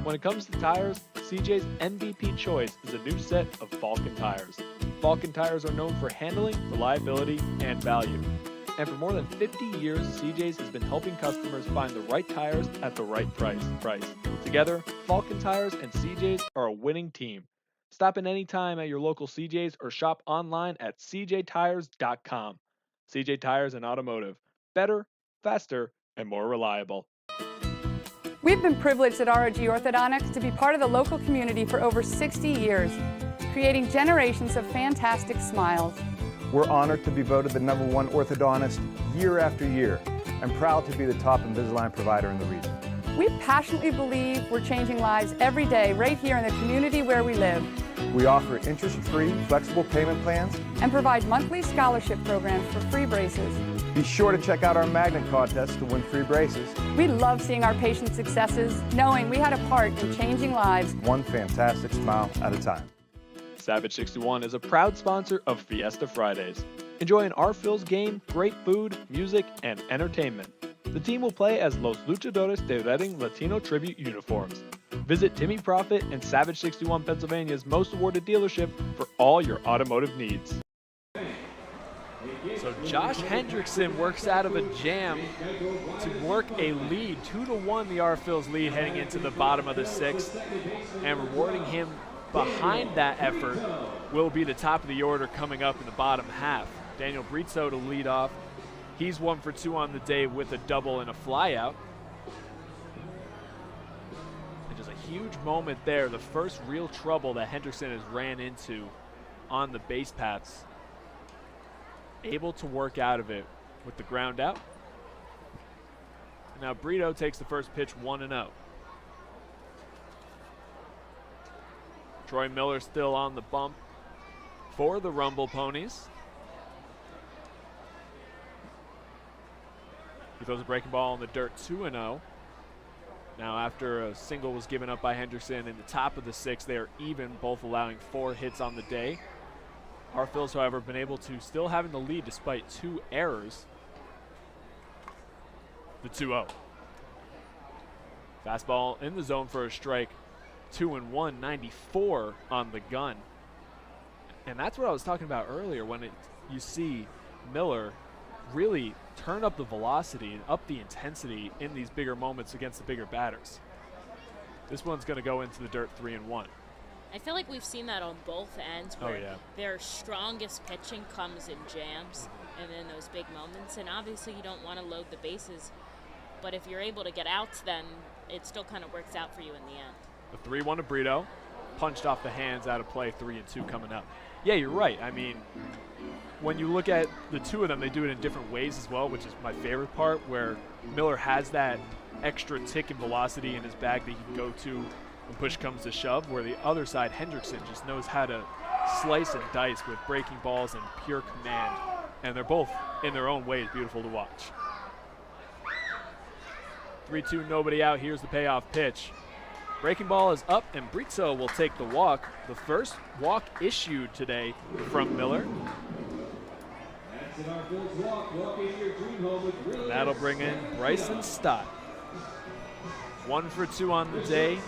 When it comes to tires, CJ's MVP choice is a new set of Falcon tires. Falcon tires are known for handling, reliability, and value. And for more than 50 years, CJ's has been helping customers find the right tires at the right price. Together, Falcon Tires and CJ's are a winning team. Stop in any time at your local CJ's or shop online at cjtires.com. CJ Tires and Automotive. Better, faster, and more reliable. We've been privileged at ROG Orthodontics to be part of the local community for over 60 years, creating generations of fantastic smiles. We're honored to be voted the #1 orthodontist year after year and proud to be the top Invisalign provider in the region. We passionately believe we're changing lives every day right here in the community where we live. We offer interest-free, flexible payment plans and provide monthly scholarship programs for free braces. Be sure to check out our magnet contest to win free braces. We love seeing our patients' successes, knowing we had a part in changing lives. One fantastic smile at a time. Savage 61 is a proud sponsor of Fiesta Fridays. Enjoy an R-Phil's game, great food, music, and entertainment. The team will play as Los Luchadores de Reading Latino Tribute uniforms. Visit Timmy Profit and Savage 61 Pennsylvania's most awarded dealership for all your automotive needs. So Josh Hendrickson works out of a jam to work a lead, 2-1 the R-Phil's lead heading into the bottom of the sixth, and rewarding him behind that effort will be the top of the order coming up in the bottom half. Daniel Brizzo to lead off. He's 1 for 2 on the day with a double and a flyout. And just a huge moment there, the first real trouble that Hendrickson has ran into on the base paths. Able to work out of it with the ground out. Now Brito takes the first pitch 1-0. Troy Miller still on the bump for the Rumble Ponies. He throws a breaking ball on the dirt, 2-0. Now after a single was given up by Hendrickson in the top of the sixth, they are even, both allowing 4 hits on the day. R-Phil's, however, been able to still having the lead despite 2 errors. The 2-0. Fastball in the zone for a strike. 2-1, 94 on the gun. And that's what I was talking about earlier when you see Miller really turn up the velocity and up the intensity in these bigger moments against the bigger batters. This one's going to go into the dirt, 3-1. I feel like we've seen that on both ends where their strongest pitching comes in jams and in those big moments. And obviously you don't want to load the bases, but if you're able to get outs, then it still kind of works out for you in the end. The 3-1 to Brito, punched off the hands, out of play, 3-2 coming up. Yeah, you're right. I mean, when you look at the two of them, they do it in different ways as well, which is my favorite part, where Miller has that extra tick and velocity in his bag that he can go to when push comes to shove, where the other side, Hendrickson, just knows how to slice and dice with breaking balls and pure command. And they're both, in their own ways, beautiful to watch. 3-2, nobody out. Here's the payoff pitch. Breaking ball is up, and Brizzo will take the walk. The first walk issued today from Miller. And that'll bring in Bryson Stott. 1 for 2 on the day.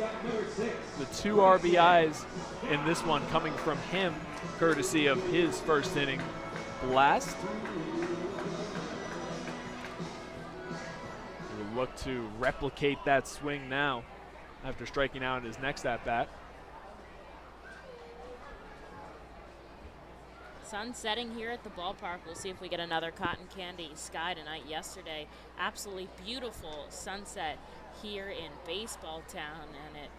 The 2 RBIs in this one coming from him, courtesy of his first inning blast. We'll look to replicate that swing now after striking out in his next at-bat. Sun setting here at the ballpark. We'll see if we get another cotton candy sky tonight. Yesterday, absolutely beautiful sunset here in Baseball Town, and it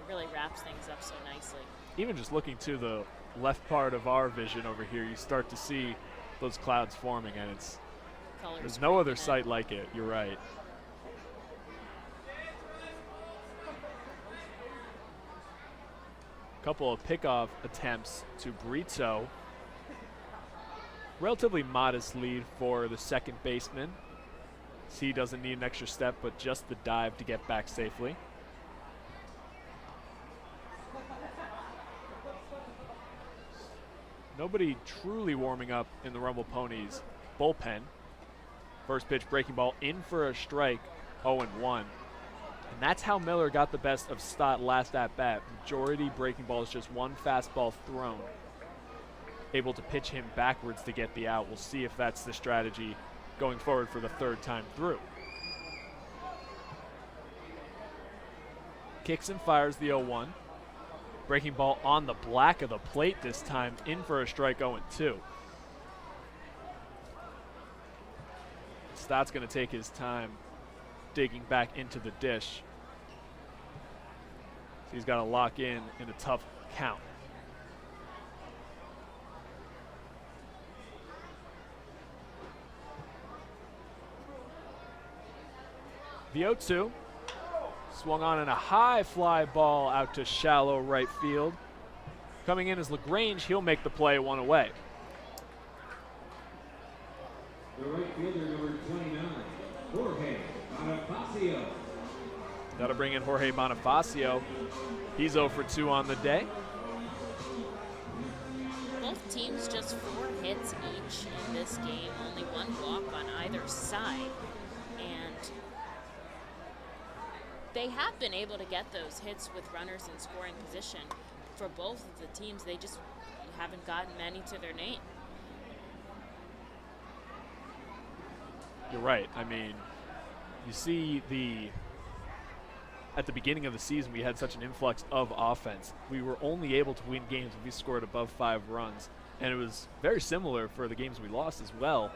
really wraps things up so nicely. Even just looking to the left part of our vision over here, you start to see those clouds forming, and there's no other sight like it. You're right. Couple of pickoff attempts to Brizzo. Relatively modest lead for the second baseman. He doesn't need an extra step, but just the dive to get back safely. nobody truly warming up in the Rumble Ponies bullpen. First pitch, breaking ball in for a strike, 0-1. And that's how Miller got the best of Stott last at-bat. Majority breaking balls, just one fastball thrown. Able to pitch him backwards to get the out. We'll see if that's the strategy going forward for the third time through. Kicks and fires the 0-1. Breaking ball on the black of the plate this time, in for a strike, 0-2. Stott's going to take his time digging back into the dish. So he's got to lock in a tough count. The 0-2. Swung on in a high fly ball out to shallow right field. Coming in is LaGrange. He'll make the play, one away. The right fielder, number 29, Jorge Bonifacio. Got to bring in Jorge Bonifacio. He's 0 for 2 on the day. Both teams just 4 hits each in this game. Only 1 walk on either side. And they have been able to get those hits with runners in scoring position. For both of the teams, they just haven't gotten many to their name. You're right. I mean, you see at the beginning of the season, we had such an influx of offense. We were only able to win games if we scored above 5 runs. And it was very similar for the games we lost as well.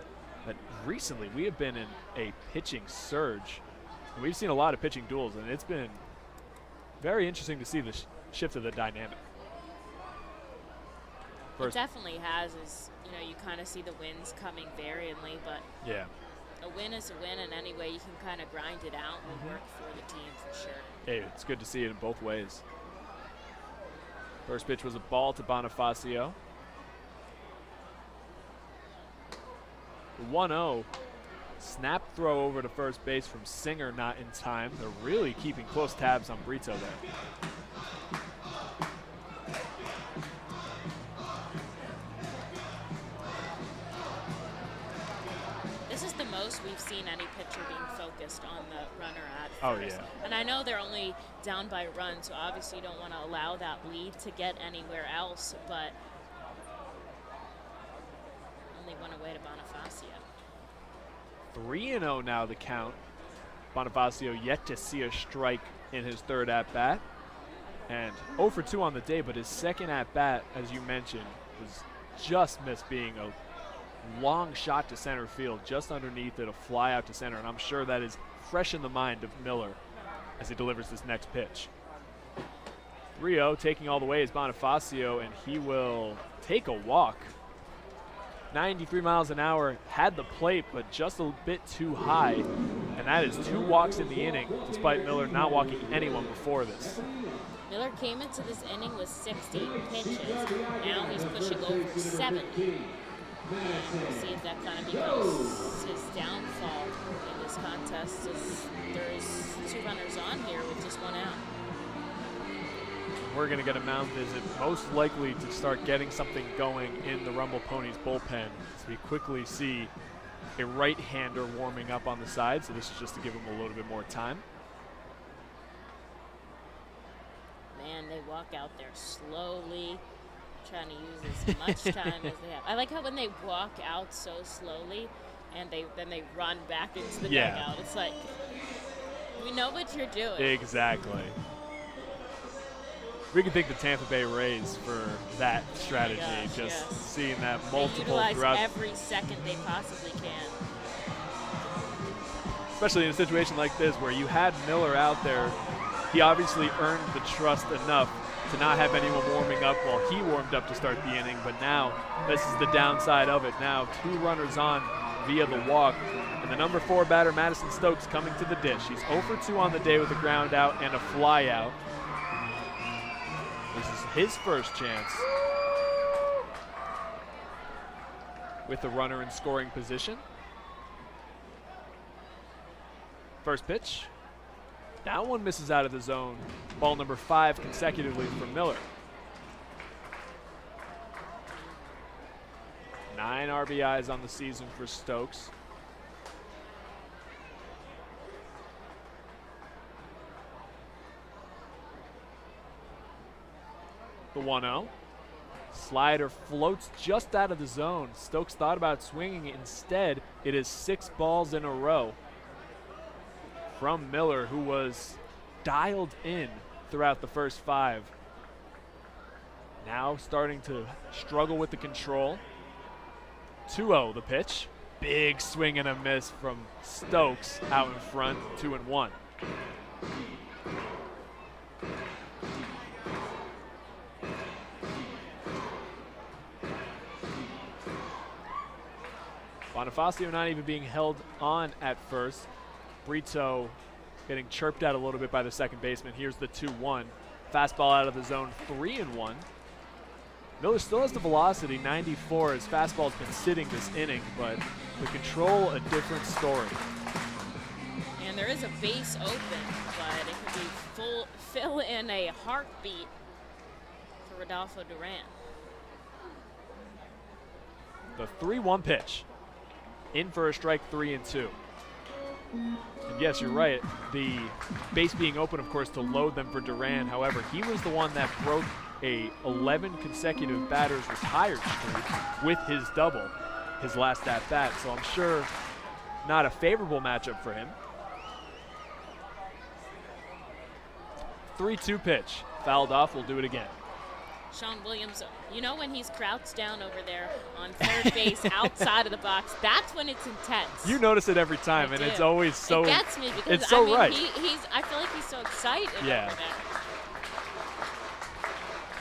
But recently, we have been in a pitching surge. We've seen a lot of pitching duels, and it's been very interesting to see the shift of the dynamic. It definitely has. You kind of see the wins coming variantly, but yeah, a win is a win, and any way you can kind of grind it out will work for the team for sure. Hey, it's good to see it in both ways. First pitch was a ball to Bonifacio. 1-0. Snap throw over to first base from Singer, not in time. They're really keeping close tabs on Brito there. This is the most we've seen any pitcher being focused on the runner at first. Oh, yeah. And I know they're only down by a run, so obviously you don't want to allow that lead to get anywhere else, but only 1 away to Bonifacio. 3-0 now the count. Bonifacio yet to see a strike in his third at-bat. And 0 for 2 on the day, but his second at-bat, as you mentioned, was just missed, being a long shot to center field, just underneath it, a fly out to center. And I'm sure that is fresh in the mind of Miller as he delivers this next pitch. 3-0, taking all the way is Bonifacio, and he will take a walk. 93 miles an hour, had the plate, but just a bit too high. And that is 2 walks in the inning, despite Miller not walking anyone before this. Miller came into this inning with 16 pitches. Now he's pushing over 70. We'll see if that kind of becomes his downfall in this contest, as there's 2 runners on here with just 1 out. We're going to get a mound visit, most likely to start getting something going in the Rumble Ponies bullpen, as we quickly see a right-hander warming up on the side, so this is just to give him a little bit more time. Man, they walk out there slowly, trying to use as much time as they have. I like how when they walk out so slowly and then they run back into the dugout. It's like, we know what you're doing. Exactly. We can thank the Tampa Bay Rays for that strategy, seeing that multiple they utilize throughout. Every second they possibly can. Especially in a situation like this where you had Miller out there. He obviously earned the trust enough to not have anyone warming up while he warmed up to start the inning, but now this is the downside of it. Now 2 runners on via the walk, and the number 4 batter, Madison Stokes, coming to the dish. He's 0 for 2 on the day with a ground out and a fly out. This is his first chance with the runner in scoring position. First pitch. That one misses out of the zone. Ball number 5 consecutively for Miller. 9 RBIs on the season for Stokes. The 1-0. Slider floats just out of the zone. Stokes thought about swinging it. Instead, it is 6 balls in a row from Miller, who was dialed in throughout the first 5. Now starting to struggle with the control. 2-0 the pitch. Big swing and a miss from Stokes out in front, 2-1. Bonifacio not even being held on at first. Brito getting chirped at a little bit by the second baseman. Here's the 2-1. Fastball out of the zone, 3-1. Miller still has the velocity, 94. His fastball's been sitting this inning, but the control, a different story. And there is a base open, but it could be fill in a heartbeat for Rodolfo Duran. The 3-1 pitch. In for a strike, 3-2. And yes, you're right. The base being open, of course, to load them for Duran. However, he was the one that broke a 11 consecutive batters retired streak with his double, his last at-bat. So I'm sure not a favorable matchup for him. 3-2 pitch. Fouled off. We'll do it again. Sean Williams, you know when he's crouched down over there on third base outside of the box, that's when it's intense. You notice it every time, and it's always so. It gets me because it's so right. I feel like he's so excited over there.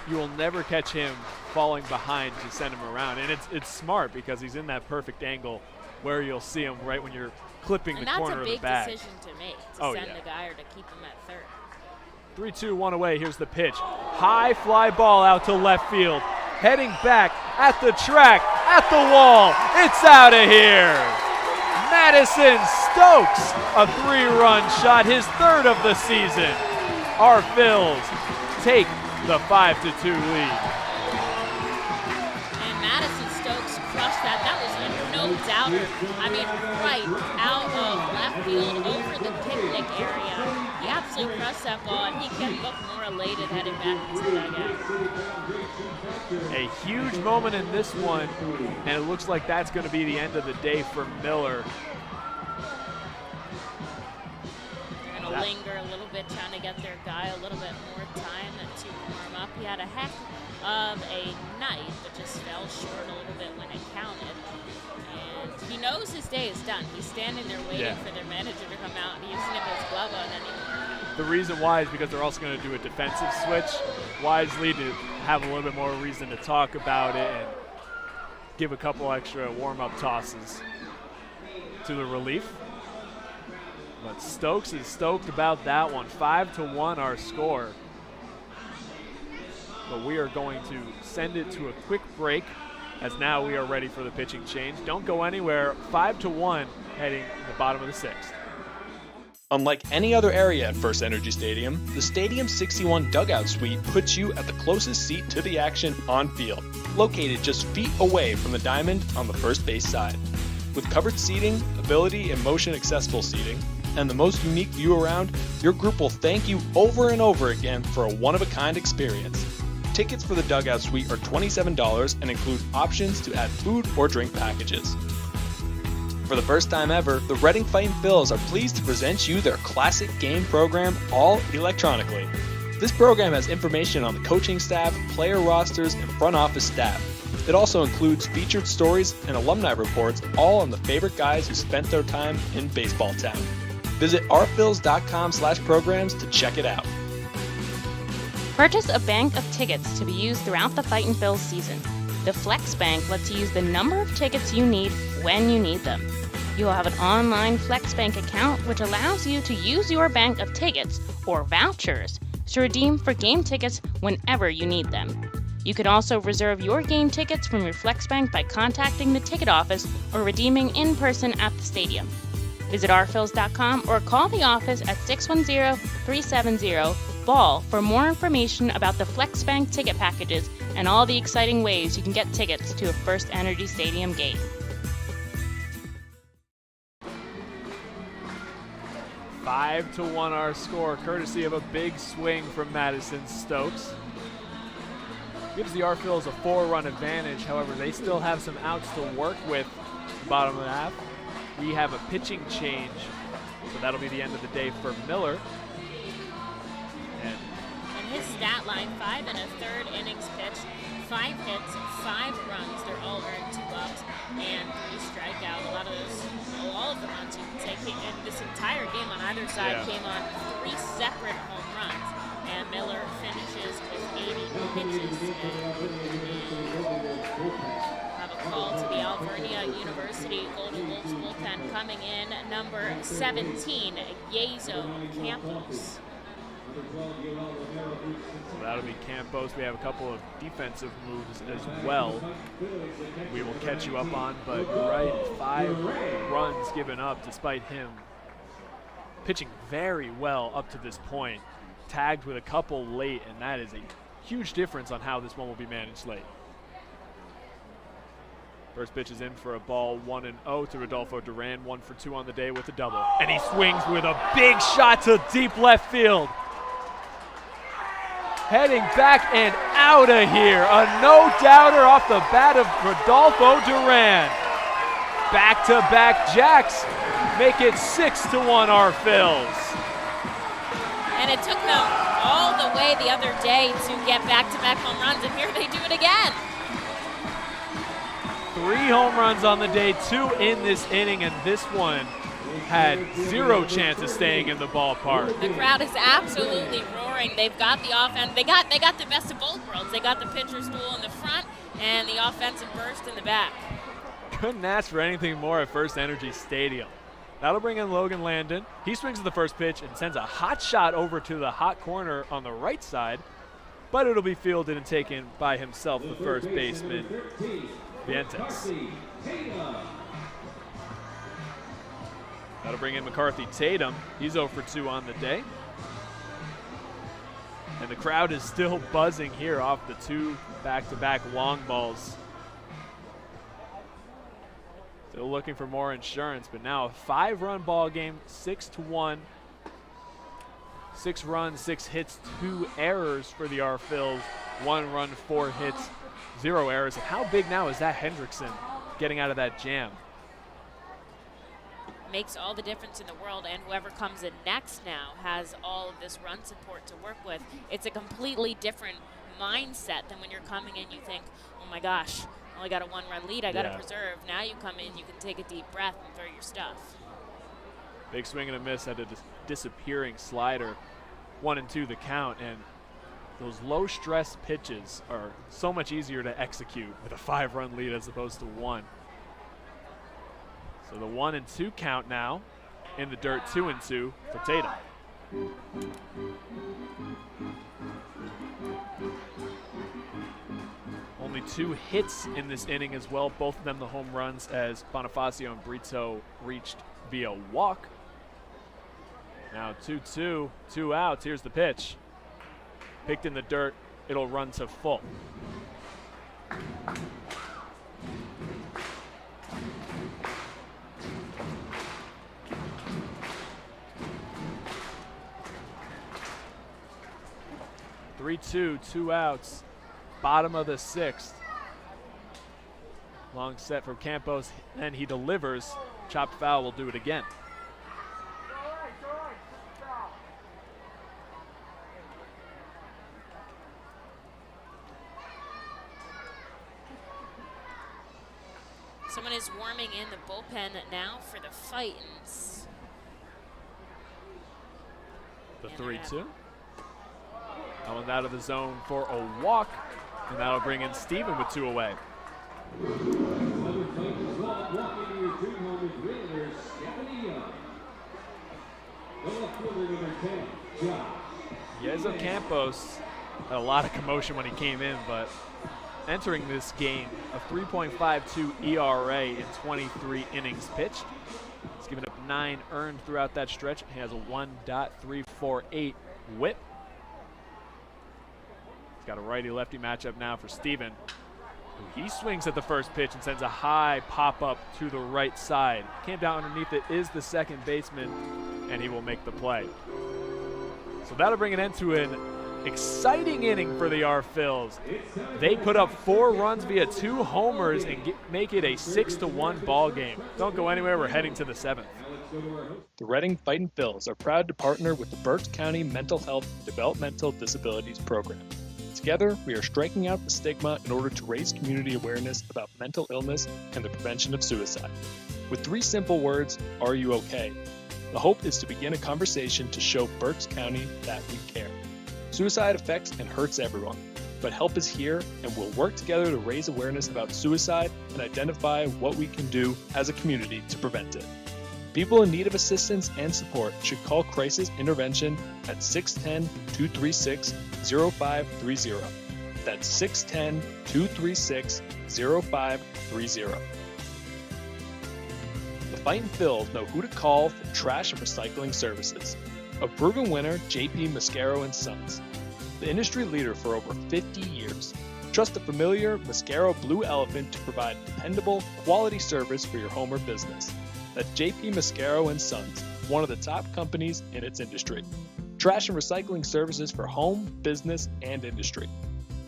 You will never catch him falling behind to send him around, and it's smart because he's in that perfect angle where you'll see him right when you're clipping the corner of the bag. And that's a big decision to make, to send the guy or to keep him at third. 3-2, 1 away. Here's the pitch. High fly ball out to left field. Heading back at the track, at the wall. It's out of here. Madison Stokes, a 3-run shot, his 3rd of the season. Our Phils take the 5-2 lead. And Madison Stokes crushed that. That was no doubter. I mean, right out of left field over the picnic area. He absolutely crushed that ball, and he can look more elated heading back into the dugout. A huge moment in this one, and it looks like that's going to be the end of the day for Miller. They're going to linger a little bit, trying to get their guy a little bit more time to warm up. He had a heck of a night, but just fell short a little bit when it counted. And he knows his day is done. He's standing there waiting for their manager to come out, and he doesn't have his glove on anymore. The reason why is because they're also going to do a defensive switch. Wisely to have a little bit more reason to talk about it and give a couple extra warm-up tosses to the relief. But Stokes is stoked about that one. 5-1 our score. But we are going to send it to a quick break, as now we are ready for the pitching change. Don't go anywhere. 5-1 heading to the bottom of the 6th. Unlike any other area at FirstEnergy Stadium, the Stadium's 61 dugout suite puts you at the closest seat to the action on field, located just feet away from the diamond on the first base side. With covered seating, ability and motion accessible seating, and the most unique view around, your group will thank you over and over again for a one-of-a-kind experience. Tickets for the dugout suite are $27 and include options to add food or drink packages. For the first time ever, the Reading Fightin' Phils are pleased to present you their classic game program all electronically. This program has information on the coaching staff, player rosters, and front office staff. It also includes featured stories and alumni reports, all on the favorite guys who spent their time in baseball town. Visit ourphils.com/programs to check it out. Purchase a bank of tickets to be used throughout the Fightin' Phils season. The Flex Bank lets you use the number of tickets you need when you need them. You will have an online Flex Bank account which allows you to use your bank of tickets or vouchers to redeem for game tickets whenever you need them. You can also reserve your game tickets from your Flex Bank by contacting the ticket office or redeeming in person at the stadium. Visit ourphils.com or call the office at 610-370-BALL for more information about the Flex Bank ticket packages and all the exciting ways you can get tickets to a FirstEnergy Stadium game. Five to 1 our score, courtesy of a big swing from Madison Stokes. Gives the R-Phils a 4-run advantage. However, they still have some outs to work with in the bottom of the half. We have a pitching change, so that'll be the end of the day for Miller. And his stat line, 5 1/3 innings pitched, 5 hits, 5 runs. They're all earned 2 outs and 3 strikeouts. A lot of those, all of the runs you can take in this entire game on either side came on 3 separate home runs. And Miller finishes with 80 pitches. Have a call to the Alvernia University Golden Wolves bullpen coming in, number 17, Yezo Campos. So that'll be Campos. We have a couple of defensive moves as well we will catch you up on, but right, 5 runs given up despite him pitching very well up to this point. Tagged with a couple late, and that is a huge difference on how this one will be managed late. First pitch is in for a ball, 1-0 to Rodolfo Duran, 1 for 2 on the day with a double. And he swings with a big shot to deep left field. Heading back and out of here. A no-doubter off the bat of Rodolfo Duran. Back-to-back jacks make it 6-1 our Phils. And it took them all the way the other day to get back-to-back home runs, and here they do it again. 3 home runs on the day, 2 in this inning, and this one had 0 chance of staying in the ballpark. The crowd is absolutely roaring. They've got the offense. They got the best of both worlds. They got the pitcher's duel in the front and the offensive burst in the back. Couldn't ask for anything more at FirstEnergy Stadium. That'll bring in Logan Landon. He swings at the first pitch and sends a hot shot over to the hot corner on the right side, but it'll be fielded and taken by himself, the first baseman, Vientes. That'll bring in McCarthy Tatum. He's 0 for 2 on the day. And the crowd is still buzzing here off the 2 back-to-back long balls. Still looking for more insurance, but now a 5-run ball game, 6-1. 6 runs, 6 hits, 2 errors for the R-Phils. 1 run, 4 hits, 0 errors. And how big now is that Hendrickson getting out of that jam? Makes all the difference in the world, and whoever comes in next now has all of this run support to work with. It's a completely different mindset than when you're coming in, you think, oh my gosh, I only got a 1-run lead, I got to preserve. Now you come in, you can take a deep breath and throw your stuff. Big swing and a miss at a disappearing slider. 1-2 the count, and those low stress pitches are so much easier to execute with a 5-run lead as opposed to 1. So the 1-2 count now in the dirt, 2-2 for Tatum. Only 2 hits in this inning as well, both of them the home runs as Bonifacio and Brito reached via walk. Now 2-2, 2 outs, here's the pitch. Picked in the dirt, it'll run to full. Three-two, 2 outs, bottom of the 6th. Long set from Campos, and he delivers. Chopped foul will do it again. Someone is warming in the bullpen now for the Fightins. The 3-2. That one's out of the zone for a walk, and that'll bring in Steven with 2 away. Yezo Campos had a lot of commotion when he came in, but entering this game, a 3.52 ERA in 23 innings pitched. He's given up 9 earned throughout that stretch. He has a 1.348 whip. He's got a righty-lefty matchup now for Steven. He swings at the first pitch and sends a high pop-up to the right side. Came down underneath it is the second baseman, and he will make the play. So that'll bring an end to an exciting inning for the R-Phils. They put up 4 runs via 2 homers and make it a 6-1 ball game. Don't go anywhere, we're heading to the 7th. The Reading Fightin' Phils are proud to partner with the Berks County Mental Health and Developmental Disabilities Program. Together, we are striking out the stigma in order to raise community awareness about mental illness and the prevention of suicide. With 3 simple words, are you okay? The hope is to begin a conversation to show Berks County that we care. Suicide affects and hurts everyone, but help is here, and we'll work together to raise awareness about suicide and identify what we can do as a community to prevent it. People in need of assistance and support should call Crisis Intervention at 610-236-0530. That's 610-236-0530. The Fightin' Phils know who to call for trash and recycling services. A proven winner, JP Mascaro & Sons. The industry leader for over 50 years. Trust the familiar Mascaro Blue Elephant to provide dependable, quality service for your home or business. That's JP Mascaro & Sons, one of the top companies in its industry. Trash and recycling services for home, business, and industry.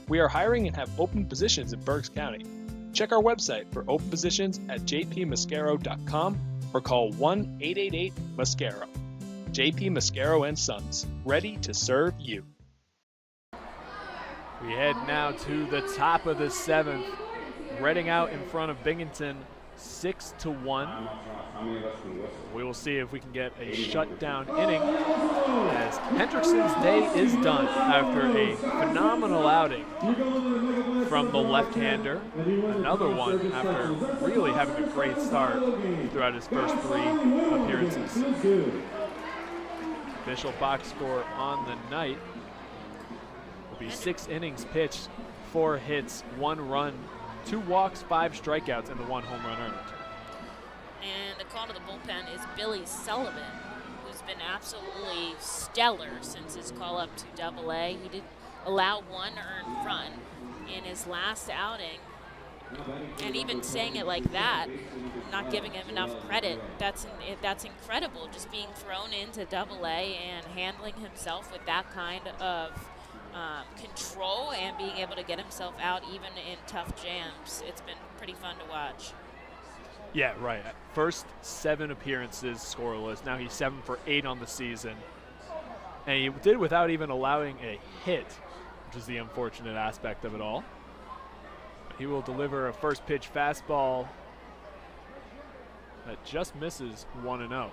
We are hiring and have open positions in Berks County. Check our website for open positions at jpmascaro.com or call 1-888-MASCARO. JP Mascaro & Sons, ready to serve you. We head now to the top of the 7th. Reading out in front of Binghamton 6-1. We will see if we can get a shutdown inning as Hendrickson's day is done after a phenomenal outing from the left-hander. Another one after really having a great start throughout his first 3 appearances. Official box score on the night will be 6 innings pitched, 4 hits, 1 run, 2 walks, 5 strikeouts, and the 1 home run earned. And the call to the bullpen is Billy Sullivan, who's been absolutely stellar since his call up to Double-A. He did allow 1 earned run in his last outing. And even saying it like that, not giving him enough credit, that's incredible, just being thrown into Double-A and handling himself with that kind of control and being able to get himself out even in tough jams. It's been pretty fun to watch. Yeah, right. First 7 appearances scoreless. Now he's 7 for 8 on the season. And he did without even allowing a hit, which is the unfortunate aspect of it all. He will deliver a first pitch fastball that just misses 1-0.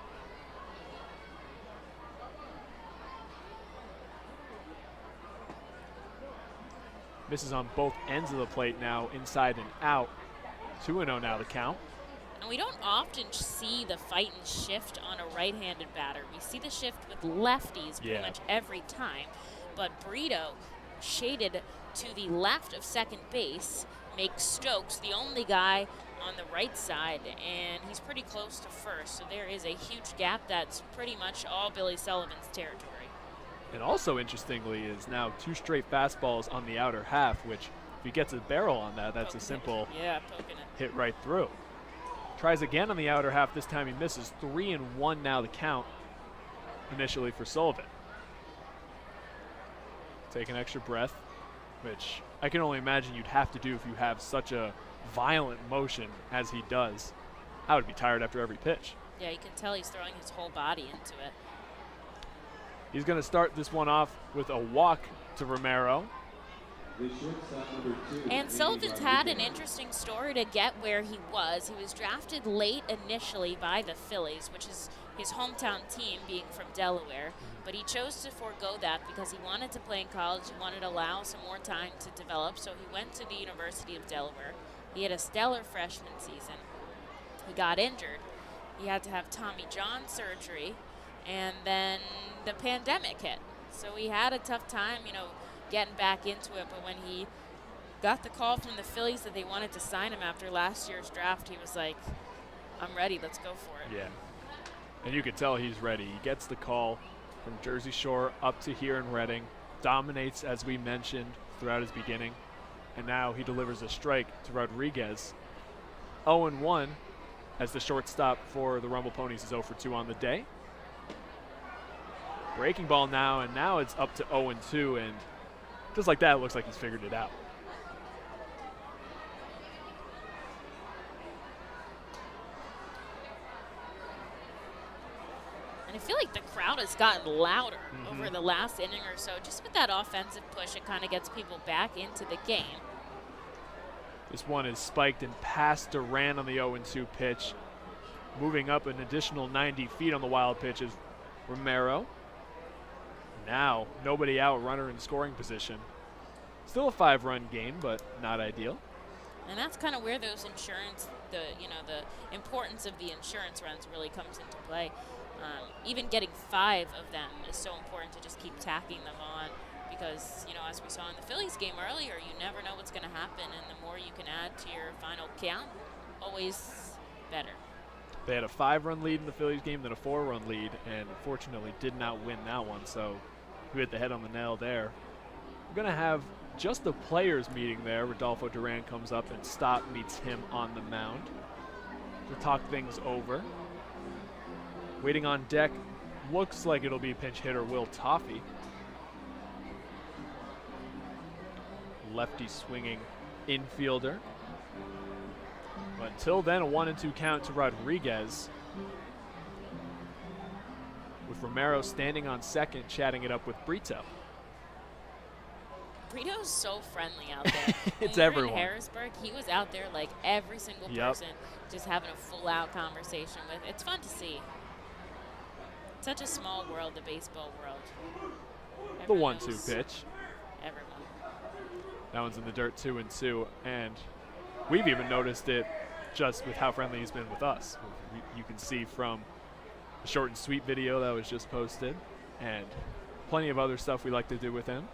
Misses on both ends of the plate now, inside and out. 2-0 now the count. And we don't often see the Fightin' shift on a right-handed batter. We see the shift with lefties pretty much every time. But Brito shaded to the left of second base, makes Stokes the only guy on the right side, and he's pretty close to first. So there is a huge gap that's pretty much all Billy Sullivan's territory. And also interestingly is now 2 straight fastballs on the outer half, which if he gets a barrel on that, that's a simple hit right through. Tries again on the outer half, this time he misses. 3-1 now the count initially for Sullivan. Take an extra breath, which I can only imagine you'd have to do if you have such a violent motion as he does. I would be tired after every pitch. Yeah, you can tell he's throwing his whole body into it. He's going to start this one off with a walk to Romero. And Sullivan's had an interesting story to get where he was. He was drafted late initially by the Phillies, which is his hometown team, being from Delaware. But he chose to forego that because he wanted to play in college. He wanted to allow some more time to develop. So he went to the University of Delaware. He had a stellar freshman season. He got injured. He had to have Tommy John surgery. And then the pandemic hit. So he had a tough time, getting back into it. But when he got the call from the Phillies that they wanted to sign him after last year's draft, he was like, I'm ready, let's go for it. Yeah. And you could tell he's ready. He gets the call from Jersey Shore up to here in Reading. Dominates, as we mentioned, throughout his beginning. And now he delivers a strike to Rodriguez. 0-1 as the shortstop for the Rumble Ponies is 0 for 2 on the day. Breaking ball now, and now it's up to 0-2, and just like that, it looks like he's figured it out. And I feel like the crowd has gotten louder over the last inning or so. Just with that offensive push, it kind of gets people back into the game. This one is spiked and past Duran on the 0-2 pitch. Moving up an additional 90 feet on the wild pitch is Romero. Now, nobody out, runner in scoring position. Still a 5-run game, but not ideal. And that's kind of where those insurance, the importance of the insurance runs really comes into play. Even getting 5 of them is so important to just keep tacking them on, because, as we saw in the Phillies game earlier, you never know what's going to happen, and the more you can add to your final count, always better. They had a 5-run lead in the Phillies game, then a 4-run lead, and unfortunately did not win that one, so we hit the head on the nail there. We're going to have just the players meeting there. Rodolfo Duran comes up, and Stott meets him on the mound to talk things over. Waiting on deck, looks like it'll be pinch hitter Will Toffee. Lefty swinging infielder. But until then, a 1-2 count to Rodriguez, with Romero standing on second, chatting it up with Brito. Brito's so friendly out there. It's when we were everyone. in Harrisburg, he was out there like every single person, just having a full-out conversation with. It's fun to see. Such a small world, the baseball world. The 1-2 pitch. Everyone. That one's in the dirt, 2-2, and we've even noticed it just with how friendly he's been with us. You can see from the short and sweet video that was just posted, and plenty of other stuff we like to do with him.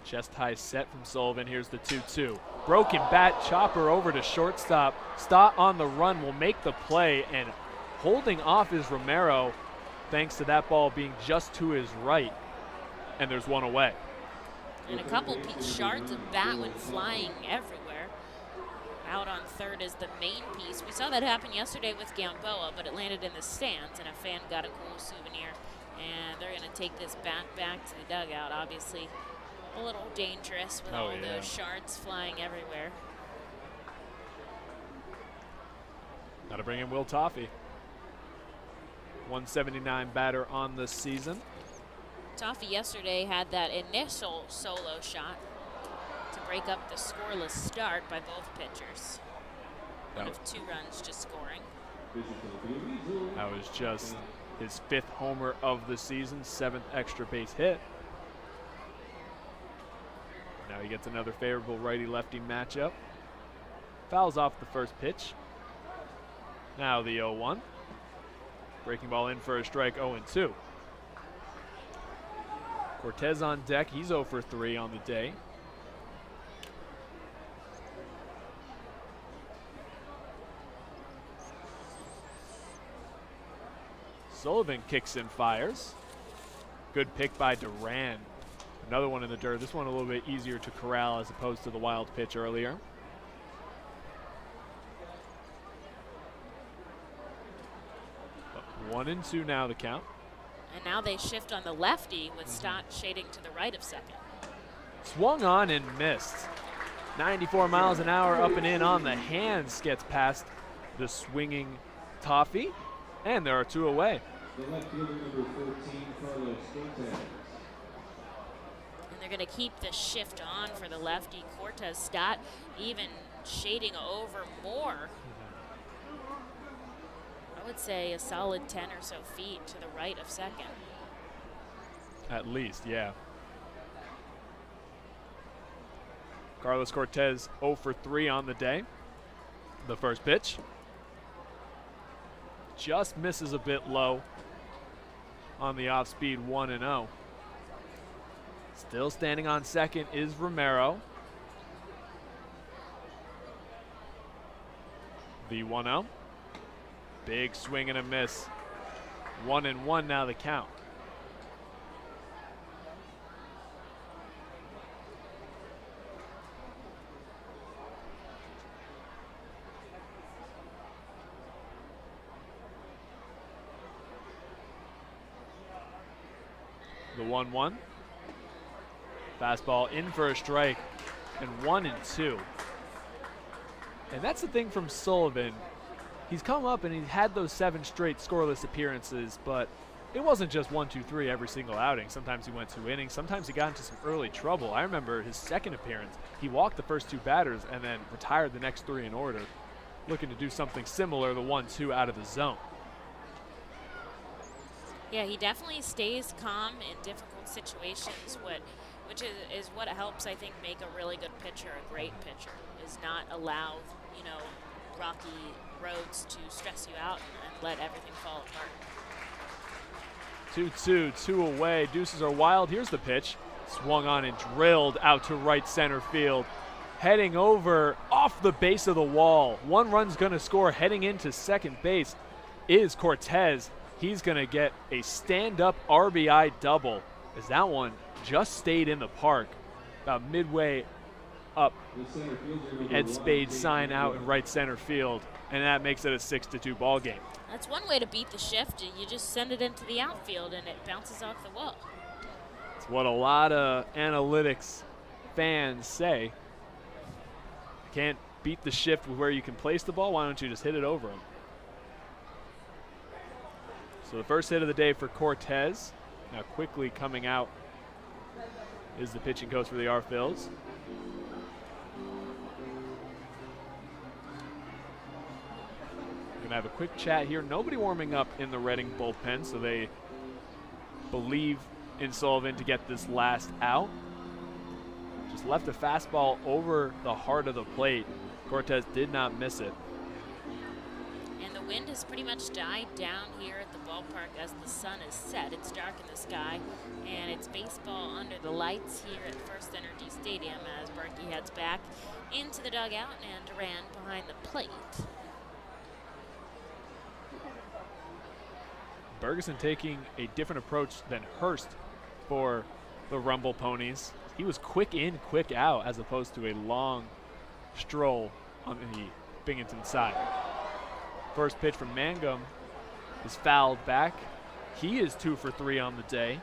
Chest high set from Sullivan. Here's the 2-2. Broken bat, chopper over to shortstop. Stott on the run will make the play, and holding off is Romero, thanks to that ball being just to his right. And there's one away. And a couple shards of bat went flying everywhere. Out on third is the main piece. We saw that happen yesterday with Gamboa, but it landed in the stands, and a fan got a cool souvenir. And they're going to take this bat back to the dugout, obviously. A little dangerous with all those shards flying everywhere. Got to bring in Will Toffee. 179 batter on the season. Toffee yesterday had that initial solo shot to break up the scoreless start by both pitchers. One of 2 runs just scoring. That was just his 5th homer of the season, 7th extra base hit. Now he gets another favorable righty-lefty matchup. Fouls off the first pitch. Now the 0-1. Breaking ball in for a strike, 0-2. Cortez on deck. He's 0 for 3 on the day. Sullivan kicks and fires. Good pick by Duran. Another one in the dirt. This one a little bit easier to corral as opposed to the wild pitch earlier. But 1-2 now the count. And now they shift on the lefty with Stott shading to the right of second. Swung on and missed. 94 miles an hour up and in on the hands, gets past the swinging Toffee. And there are 2 away. The left fielder, number 14, Carlos Cortez. And they're going to keep the shift on for the lefty. Cortez Stott even shading over more. I would say a solid 10 or so feet to the right of second. At least, yeah. Carlos Cortez 0 for 3 on the day. The first pitch. Just misses a bit low on the off-speed 1-0. Still standing on second is Romero. The 1-0. Big swing and a miss. 1-1 now the count. The 1-1. Fastball in for a strike, and 1-2. And that's the thing from Sullivan. He's come up and he's had those 7 straight scoreless appearances, but it wasn't just 1, 2, 3 every single outing. Sometimes he went 2 innings. Sometimes he got into some early trouble. I remember his second appearance, he walked the first 2 batters and then retired the next 3 in order, looking to do something similar, the 1-2 out of the zone. Yeah, he definitely stays calm in difficult situations, which is what helps, I think, make a really good pitcher a great pitcher, is not allow, you know, rocky roads to stress you out and let everything fall apart. 2-2, 2 away. Deuces are wild. Here's the pitch. Swung on and drilled out to right center field. Heading over off the base of the wall. 1 run's going to score heading into second base is Cortez. He's going to get a stand-up RBI double as that one just stayed in the park about midway up the Ed Spade sign out in right center field, and that makes it a 6-2 ball game. That's one way to beat the shift. You just send it into the outfield and it bounces off the wall. It's what a lot of analytics fans say. Can't beat the shift with where you can place the ball. Why don't you just hit it over him? So the first hit of the day for Cortez. Now quickly coming out is the pitching coach for the R-Phils. We're going to have a quick chat here. Nobody warming up in the Reading bullpen, so they believe in Sullivan to get this last out. Just left a fastball over the heart of the plate. Cortez did not miss it. And the wind has pretty much died down here at the ballpark as the sun is set. It's dark in the sky, and it's baseball under the lights here at FirstEnergy Stadium as Berkey heads back into the dugout and Duran behind the plate. Bergeson taking a different approach than Hurst for the Rumble Ponies. He was quick in, quick out, as opposed to a long stroll on the Binghamton side. First pitch from Mangum is fouled back. He is 2 for 3 on the day.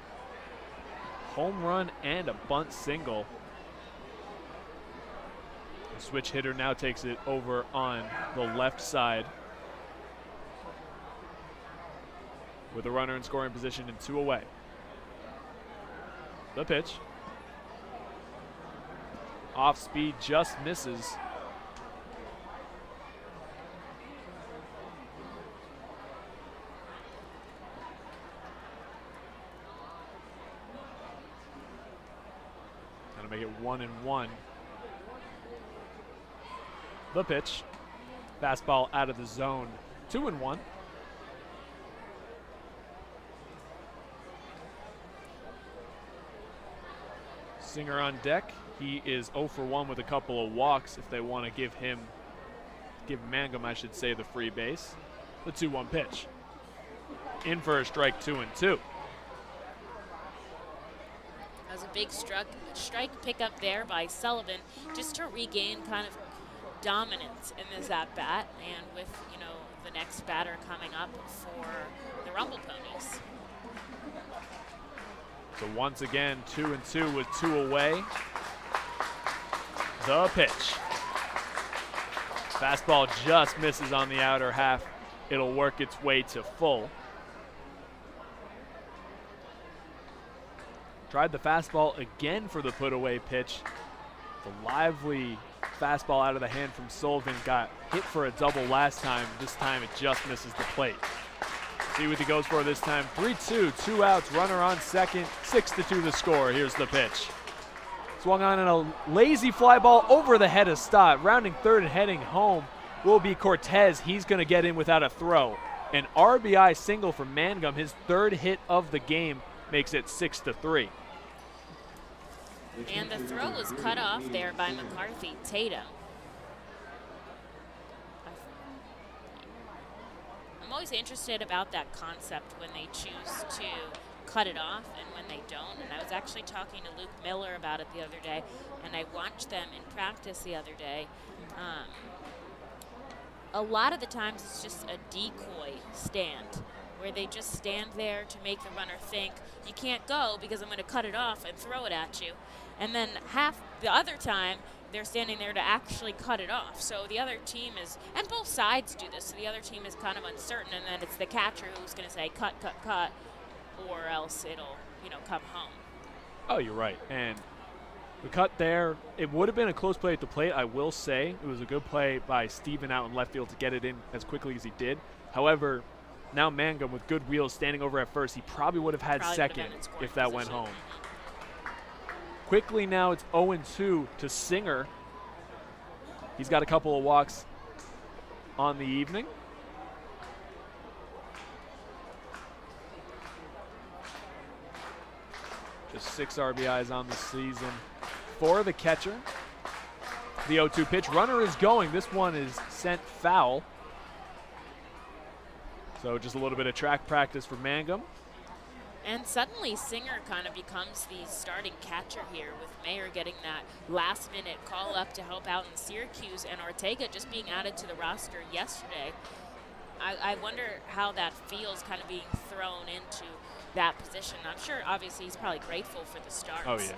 Home run and a bunt single. The switch hitter now takes it over on the left side with a runner in scoring position and 2 away. The pitch. Off speed, just misses. Gonna make it 1-1. The pitch. Fastball out of the zone. 2-1. Singer on deck. He is 0 for 1 with a couple of walks if they want to give Mangum, I should say, the free base. The 2-1 pitch. In for a strike, 2-2. That was a big strike pickup there by Sullivan just to regain kind of dominance in this at-bat, and with, you know, the next batter coming up for the Rumble Ponies. So once again, 2-2 with 2 away. The pitch. Fastball just misses on the outer half. It'll work its way to full. Tried the fastball again for the put-away pitch. The lively fastball out of the hand from Sullivan got hit for a double last time. This time it just misses the plate. See what he goes for this time. 3-2, 2 outs, runner on second, 6-2 the score. Here's the pitch. Swung on in a lazy fly ball over the head of Stott. Rounding third and heading home will be Cortez. He's going to get in without a throw. An RBI single for Mangum. His 3rd hit of the game makes it 6-3. And the throw was cut off there by McCarthy. Tatum. I'm always interested about that concept when they choose to cut it off and when they don't. And I was actually talking to Luke Miller about it the other day, and I watched them in practice the other day. A lot of the times it's just a decoy stand where they just stand there to make the runner think, you can't go because I'm going to cut it off and throw it at you. And then half the other time, they're standing there to actually cut it off. So the other team is, and both sides do this, so the other team is kind of uncertain, and then it's the catcher who's going to say cut, cut, cut, or else it'll, come home. Oh, you're right. And the cut there, it would have been a close play at the plate, I will say. It was a good play by Steven out in left field to get it in as quickly as he did. However, now Mangum with good wheels standing over at first, he probably would have had second if that went home. Quickly now it's 0-2 to Singer. He's got a couple of walks on the evening. Just 6 RBIs on the season for the catcher. The 0-2 pitch. Runner is going. This one is sent foul. So just a little bit of track practice for Mangum. And suddenly Singer kind of becomes the starting catcher here, with Mayer getting that last-minute call up to help out in Syracuse, and Ortega just being added to the roster yesterday. I wonder how that feels, kind of being thrown into that position. I'm sure, obviously, he's probably grateful for the starts. Oh, yeah.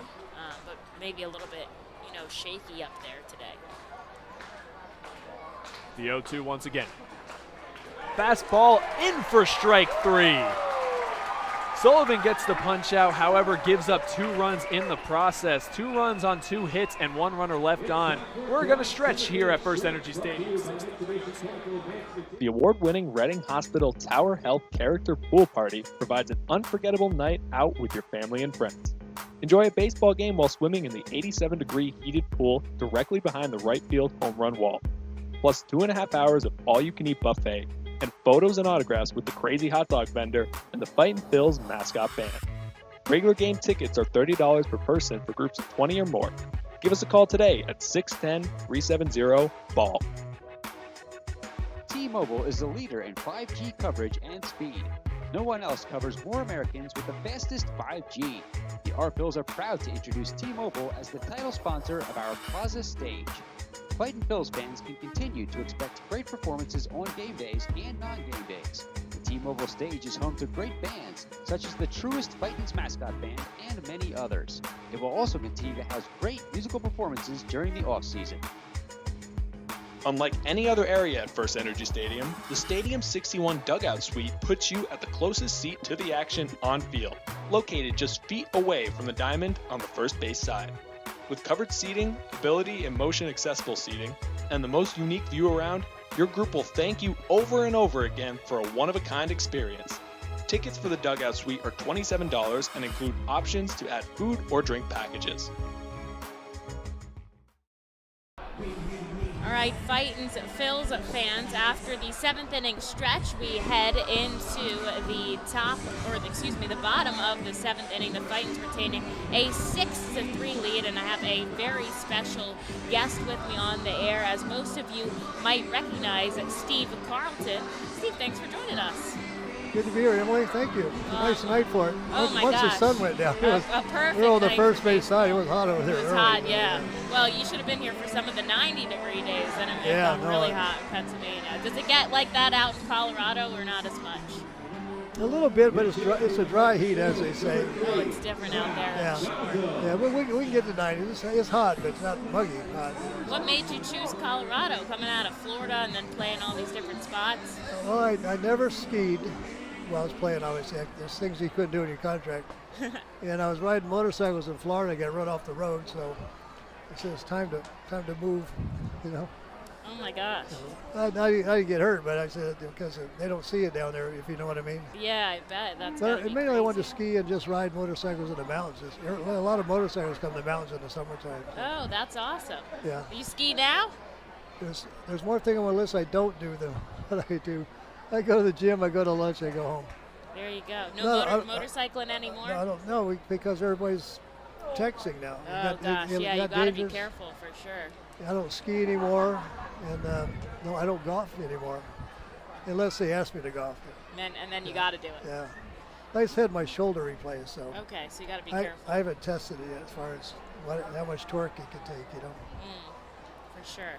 But maybe a little bit, shaky up there today. The 0-2 once again. Fastball in for strike 3. Sullivan gets the punch out, however, gives up 2 runs in the process. 2 runs on 2 hits and 1 runner left on. We're going to stretch here at FirstEnergy Stadium. The award-winning Reading Hospital Tower Health Character Pool Party provides an unforgettable night out with your family and friends. Enjoy a baseball game while swimming in the 87-degree heated pool directly behind the right field home run wall. Plus 2.5 hours of all-you-can-eat buffet and photos and autographs with the crazy hot dog vendor and the Fightin' Phil's mascot band. Regular game tickets are $30 per person for groups of 20 or more. Give us a call today at 610-370-BALL. T-Mobile is the leader in 5G coverage and speed. No one else covers more Americans with the fastest 5G. The R-Phils are proud to introduce T-Mobile as the title sponsor of our Plaza stage. Fightin' Phil's fans can continue to expect great performances on game days and non-game days. The T-Mobile stage is home to great bands, such as the Truest Fightin's mascot band and many others. It will also continue to house great musical performances during the off-season. Unlike any other area at FirstEnergy Stadium, the Stadium 61 Dugout Suite puts you at the closest seat to the action on field, located just feet away from the diamond on the first base side. With covered seating, ability and motion accessible seating, and the most unique view around, your group will thank you over and over again for a one-of-a-kind experience. Tickets for the Dugout Suite are $27 and include options to add food or drink packages. All right, Fightin's Phil's fans, after the 7th inning stretch, we head into the bottom of the 7th inning. The Fightins retaining a 6-3 lead, and I have a very special guest with me on the air, as most of you might recognize Steve Carlton. Steve, thanks for joining us. Good to be here, Emily. Thank you. Nice night for it. Oh my Once gosh. the sun went down, it was, a perfect we were on the night first for base side. It was hot over there. It was hot, yeah. Well, you should have been here for some of the 90-degree days. Then it got really hot in Pennsylvania. Does it get like that out in Colorado, or not as much? A little bit, but it's a dry heat, as they say. Oh, it's different out there. Yeah, Sure. yeah. We can get to 90s. It's hot, but it's not muggy hot. What made you choose Colorado, coming out of Florida and then playing all these different spots? Well, I never skied while I was playing, obviously. There's things you couldn't do in your contract. And I was riding motorcycles in Florida, got run off the road, so I said it's time to move, you know. Oh my gosh. I didn't get hurt, but I said because they don't see it down there, if you know what I mean. Yeah, I bet. That's But mainly I wanted to ski and just ride motorcycles in the mountains. A lot of motorcycles come to the mountains in the summertime. Oh, that's awesome. Yeah. You ski now? There's more thing on my list I don't do than what I do. I go to the gym, I go to lunch, I go home. There you go. No motorcycling anymore? No, I don't know, because everybody's texting now. Oh, gosh, yeah, you got to be careful for sure. I don't ski anymore, and no, I don't golf anymore. unless they ask me to golf. And then you got to do it. Yeah. I just had my shoulder replaced, so. Okay, so you got to be careful. I haven't tested it yet as far as how much torque it can take, you know. For sure.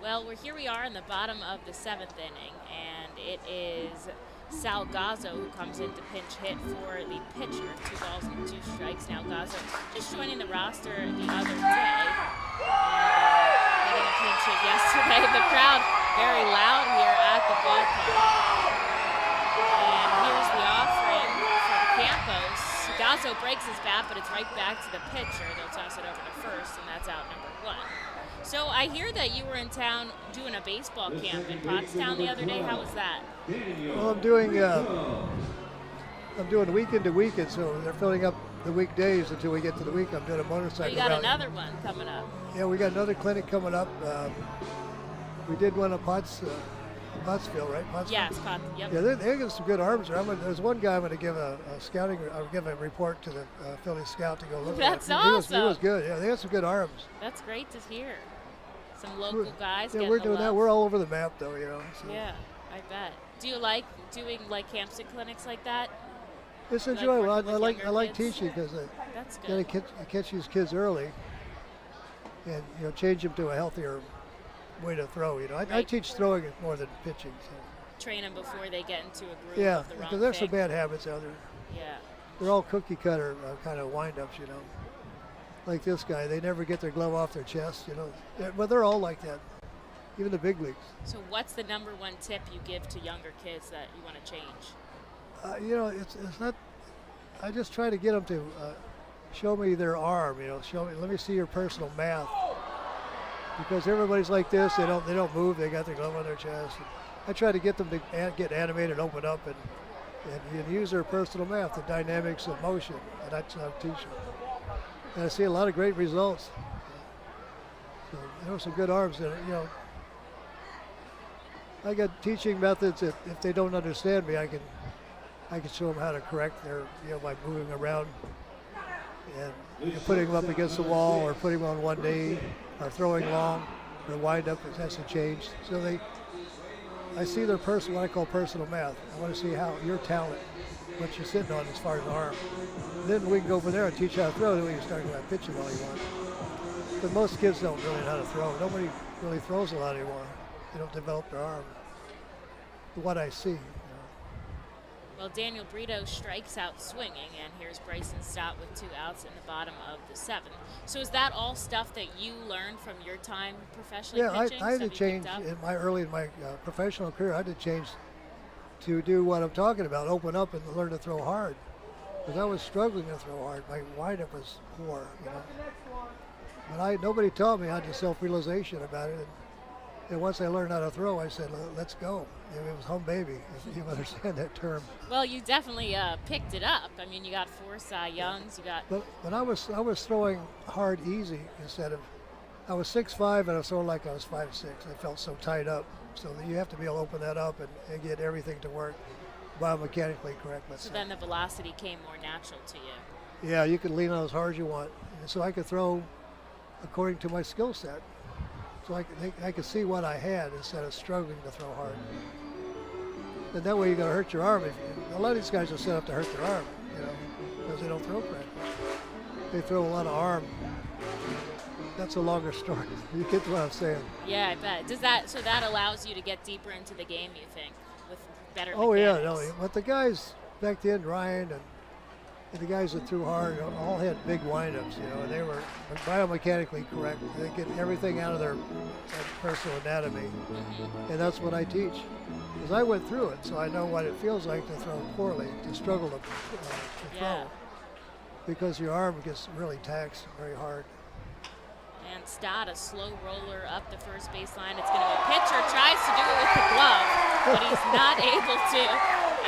Well, here we are in the bottom of the 7th inning, and it is Sal Gazzo who comes in to pinch hit for the pitcher. 2 balls and 2 strikes. Now Gazzo just joining the roster the other day. Getting a pinch hit yesterday. The crowd very loud here at the ballpark. And here's the offering from Campos. Gazzo breaks his bat, but it's right back to the pitcher. They'll toss it over to first, and that's out number 1. So I hear that you were in town doing a baseball camp in Pottstown the other day. How was that? Well, I'm doing weekend to weekend, so they're filling up the weekdays until we get to the week. I'm doing a motorcycle. Oh, you got rally. another one coming up. Yeah, we got another clinic coming up. We did one at Pottsville, right? Pottsville? Yes, Pottsville. Yep. Yeah, they got some good arms. There's one guy I'm going to give a report to the Philly scout to go look at. That's awesome. He was good. Yeah, they got some good arms. That's great to hear. Some local guys. Yeah, we're doing that. We're all over the map, though, you know. So. Yeah, I bet. Do you like doing like camps and clinics like that? It's enjoyable. I like teaching because I catch these kids early, and change them to a healthier way to throw. I teach throwing more than pitching. So. Train them before they get into a groove. Yeah, of the wrong because there's thing. some bad habits out there. Yeah. They're all cookie cutter kind of wind-ups, Like this guy, they never get their glove off their chest, But they're all like that, even the big leagues. So what's the number 1 tip you give to younger kids that you want to change? It's not. I just try to get them to show me their arm. Let me see your personal math. Because everybody's like this, they don't move. They got their glove on their chest. I try to get them to get animated, open up, and use their personal math, the dynamics of motion, and that's how I teach them. And I see a lot of great results. So there were some good arms in it, I got teaching methods that if they don't understand me, I can show them how to correct their, by moving around and putting them up against the wall or putting them on one knee or throwing long or wind up has to change. So I see their what I call personal math. I want to see how your talent, what you're sitting on as far as the arm. Then we can go from there and teach how to throw. Then we can start about pitching all you want. But most kids don't really know how to throw. Nobody really throws a lot anymore. They don't develop their arm. What I see. Well, Daniel Brito strikes out swinging, and here's Bryson Stott with 2 outs in the bottom of the 7th. So is that all stuff that you learned from your time professionally pitching? Yeah, I had to change in my professional career. I had to change to do what I'm talking about, open up and learn to throw hard. Because I was struggling to throw hard. My windup was poor, But nobody taught me. I had the self-realization about it. And once I learned how to throw, I said, let's go. It was home baby, if you understand that term. Well, you definitely picked it up. I mean, you got 4 Cy Youngs. You got. But I was throwing hard, easy instead of. I was 6'5" and I was throwing like I was 5'6". I felt so tied up. So you have to be able to open that up and get everything to work biomechanically correct. So then the velocity came more natural to you. Yeah, you can lean on as hard as you want. And so I could throw according to my skill set. So I could see what I had instead of struggling to throw hard. And that way you're going to hurt your arm. A lot of these guys are set up to hurt their arm, because they don't throw correctly. They throw a lot of arm. That's a longer story. You get what I'm saying. Yeah, I bet. So that allows you to get deeper into the game, you think, with better mechanics? Yeah, no. But the guys back then, Ryan and the guys that threw hard all had big windups, and they were biomechanically correct. They get everything out of their personal anatomy, and that's what I teach. Because I went through it, so I know what it feels like to throw poorly, to struggle to throw. Because your arm gets really taxed very hard. And Stott, a slow roller up the first baseline. It's going to be a pitcher, tries to do it with the glove, but he's not able to.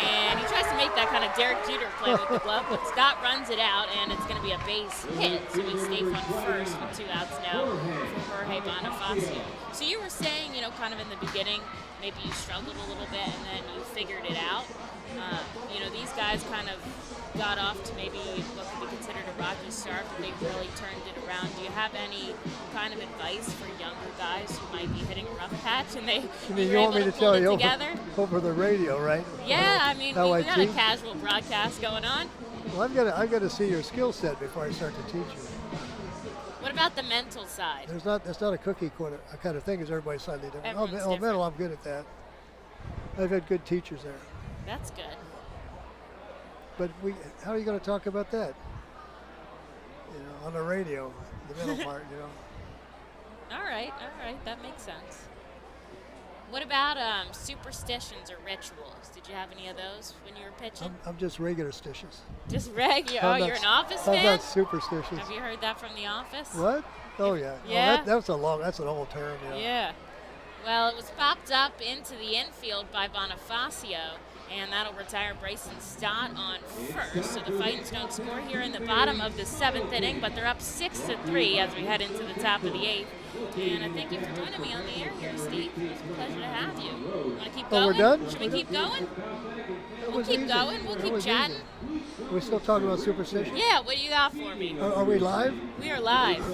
And he tries to make that kind of Derek Jeter play with the glove, but Stott runs it out, and it's going to be a base hit. So we stay from first with 2 outs now for Jorge Bonifacio. So you were saying, kind of in the beginning, maybe you struggled a little bit, and then you figured it out. These guys kind of got off to maybe what could be considered a rocky start, but they really turned it around. Do you have any kind of advice for younger guys who might might be hitting a rough patch, and they You want me to tell you together. over the radio, right? Yeah, I mean, How we got I a teach? casual broadcast going on. Well, I've got to see your skill set before I start to teach you. What about the mental side? That's not a cookie cutter kind of thing, as everybody's slightly different. Everyone's different. Mental, I'm good at that. I've had good teachers there. That's good. But how are you going to talk about that? On the radio, the middle part, All right, that makes sense. What about superstitions or rituals? Did you have any of those when you were pitching? I'm just regular stitious. Just regular. Oh, you're an Office fan? I'm not superstitious. Have you heard that from The Office? What? Oh yeah. Yeah. Oh, that's an old term. Yeah. Well, it was popped up into the infield by Bonifacio, and that'll retire Bryson Stott on first. So the Fightins don't score here in the bottom of the 7th inning, but they're up 6-3 as we head into the top of the 8th. And I thank you for joining me on the air here, Steve. It's a pleasure to have you. Want to keep going? We're done? Should we keep going? We'll keep easy. going. We'll keep chatting. We're still talking about superstition? Yeah, what do you got for me? Are we live? We are live.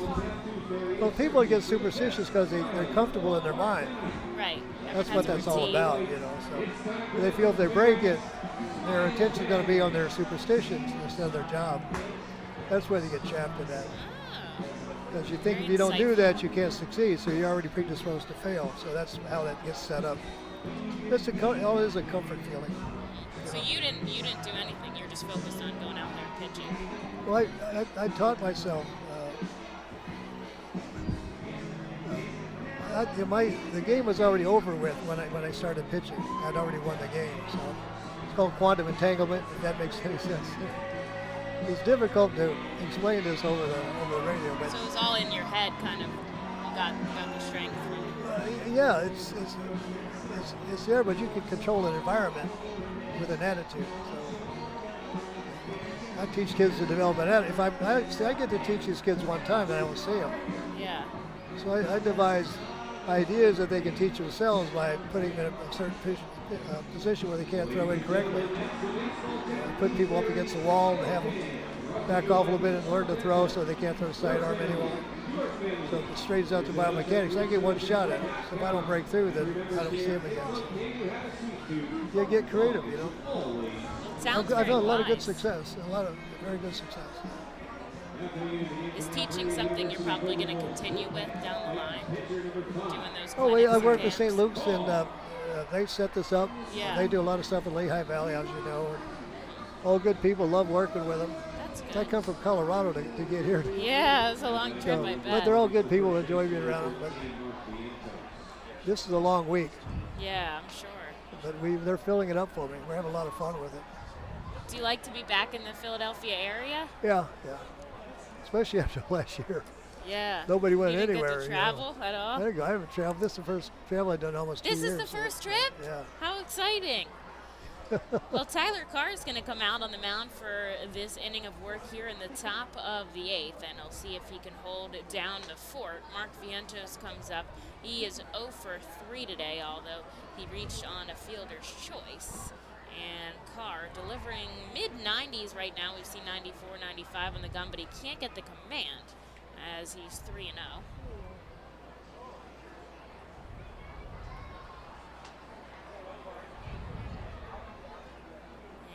Well, people get superstitious because they're comfortable in their mind. Right. That's what that's all about, So they feel if they break it, their attention's going to be on their superstitions instead of their job. That's where they get chapped at that. Because you think if you don't do that, you can't succeed, so you're already predisposed to fail. So that's how that gets set up. It is a comfort feeling. So you didn't do anything. You're just focused on going out there and pitching. Well, I taught myself. The game was already over with when I started pitching. I'd already won the game. So it's called quantum entanglement, if that makes any sense. It's difficult to explain this over the radio, but so it's all in your head, kind of. You got the strength. Yeah, it's there, but you can control an environment with an attitude. So I teach kids to develop an attitude. If I get to teach these kids one time, then I won't see them. Yeah. So I devise ideas that they can teach themselves by putting them in a certain position where they can't throw incorrectly. Put people up against the wall and have them back off a little bit and learn to throw so they can't throw sidearm anymore. So it straightens out the biomechanics. I get one shot at it. So if I don't break through, then I don't see them again. So you get creative, Sounds I've had a lot of wise. good success, a lot of very good success. Is teaching something you're probably going to continue with down the line? Doing those I work with St. Luke's, and they set this up. Yeah. They do a lot of stuff in Lehigh Valley, as you know. And all good people, love working with them. That's good. I come from Colorado to get here. Yeah, it's a long trip, I bet. But they're all good people, enjoy being around them. But this is a long week. Yeah, I'm sure. But they're filling it up for me. We're having a lot of fun with it. Do you like to be back in the Philadelphia area? Yeah. Especially after last year. Yeah. Nobody went you didn't anywhere. Get to travel at all? I haven't traveled. This is the first travel I've done in almost 2 years. This is the first trip? Yeah. How exciting. Well, Tyler Carr is going to come out on the mound for this inning of work here in the top of the 8th, and he'll see if he can hold down the fort. Mark Vientos comes up. He is 0 for 3 today, although he reached on a fielder's choice. And Carr delivering mid-90s right now. We've seen 94, 95 on the gun, but he can't get the command as he's 3-0.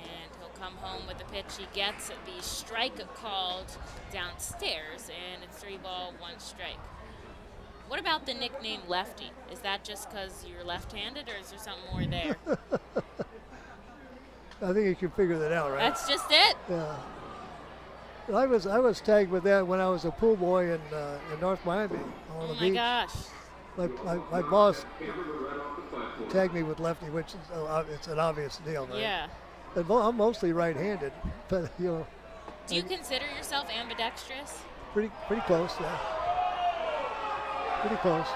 And he'll come home with the pitch. He gets the strike called downstairs, and it's 3 ball, 1 strike. What about the nickname Lefty? Is that just because you're left-handed, or is there something more there? I think you can figure that out, right? That's just it? Yeah. I was tagged with that when I was a pool boy in North Miami on the beach. Gosh. My boss tagged me with lefty, which is it's an obvious deal, right? Yeah. But I'm mostly right-handed, but Do you consider yourself ambidextrous? Pretty close, yeah. Pretty close.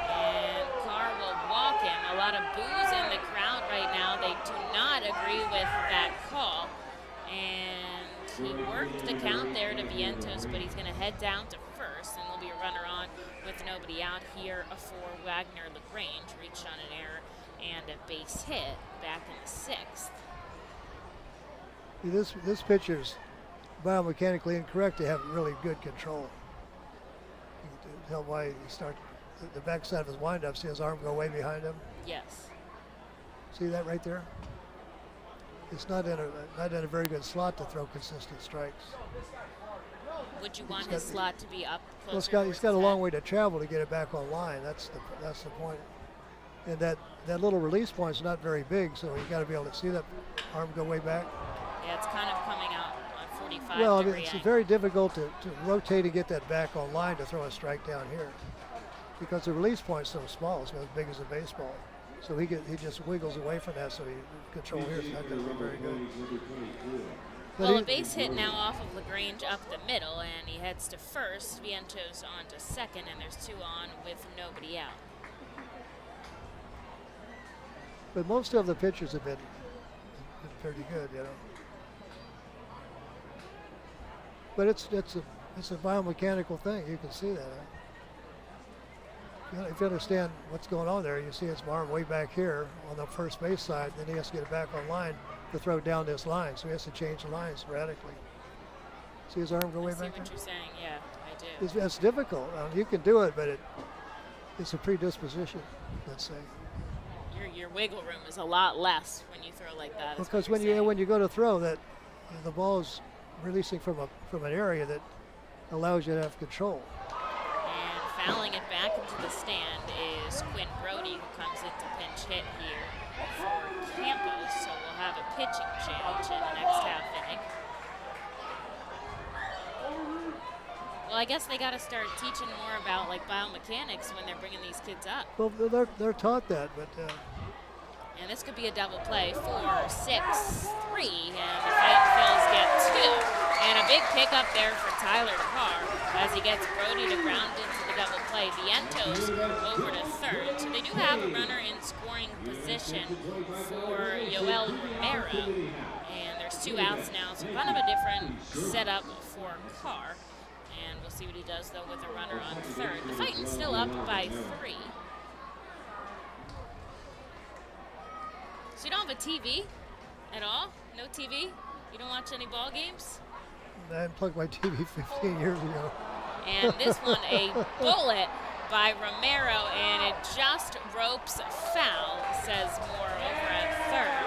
And Carr will walk him. A lot of boos in the crowd right now. They do not agree with that call. And he worked the count there to Vientos, but he's going to head down to first, and there'll be a runner on with nobody out here for Wagner LaGrange. Reached on an error and a base hit back in the 6th. This pitcher's biomechanically incorrect to have really good control. You can tell why he started the backside of his windup. See his arm go way behind him? Yes. See that right there? It's not in a very good slot to throw consistent strikes. Would you want his slot to be up closer? Well, he's got a long way to travel to get it back online. That's the point. And that little release point is not very big, so you got to be able to see that arm go way back. Yeah, it's kind of coming out on 45 Well, I mean, degree it's angle. very difficult to rotate and get that back online to throw a strike down here, because the release point's so small. It's not as big as a baseball. So he just wiggles away from that, so he control here is not going to be very good. Well, a base hit now off of LaGrange up the middle, and he heads to first. Vientos on to second, and there's 2 on with nobody out. But most of the pitchers have been pretty good, you know. But it's a biomechanical thing. You can see that. If you understand what's going on there, you see his arm way back here on the first base side. Then he has to get it back online to throw down this line. So he has to change the lines radically. See his arm go way back there? I see what you're saying. Yeah, I do. It's difficult. You can do it, but it's a predisposition, let's say. Your wiggle room is a lot less when you throw like that. Because when you go to throw, that the ball is releasing from an area that allows you to have control. And fouling it back into the stand is Quinn Brody, who comes in to pinch hit here for Campos. So we'll have a pitching change in the next half inning. Well, I guess they got to start teaching more about like biomechanics when they're bringing these kids up. Well, they're taught that, but. And this could be a double play. 4, 6, 3, and the Fightin Phils get 2. And a big pickup there for Tyler Carr as he gets Brody to ground into the double play. Vientos over to third. So they do have a runner in scoring position for Yoel Romero. And there's 2 outs now, so kind of a different setup for Carr. And we'll see what he does, though, with a runner on third. The Fightin's still up by 3. So you don't have a TV at all? No TV? You don't watch any ball games? I unplugged my TV 15 years ago. And this one, a bullet by Romero, and it just ropes foul, says Moore over at third.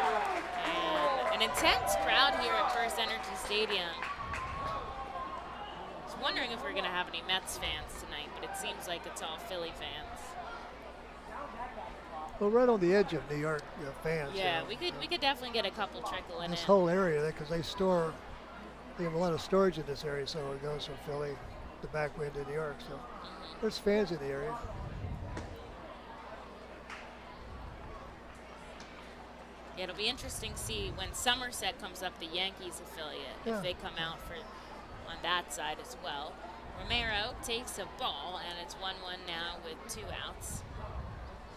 And an intense crowd here at FirstEnergy Stadium. I was wondering if we're going to have any Mets fans tonight, but it seems like it's all Philly fans. Well, right on the edge of New York fans. Yeah, we could definitely get a couple trickle in. This whole area, because they have a lot of storage in this area, so it goes from Philly, the back way into New York. So there's fans in the area. Yeah, it'll be interesting to see when Somerset comes up, the Yankees affiliate, if they come out on that side as well. Romero takes a ball, and it's 1-1 now with 2 outs.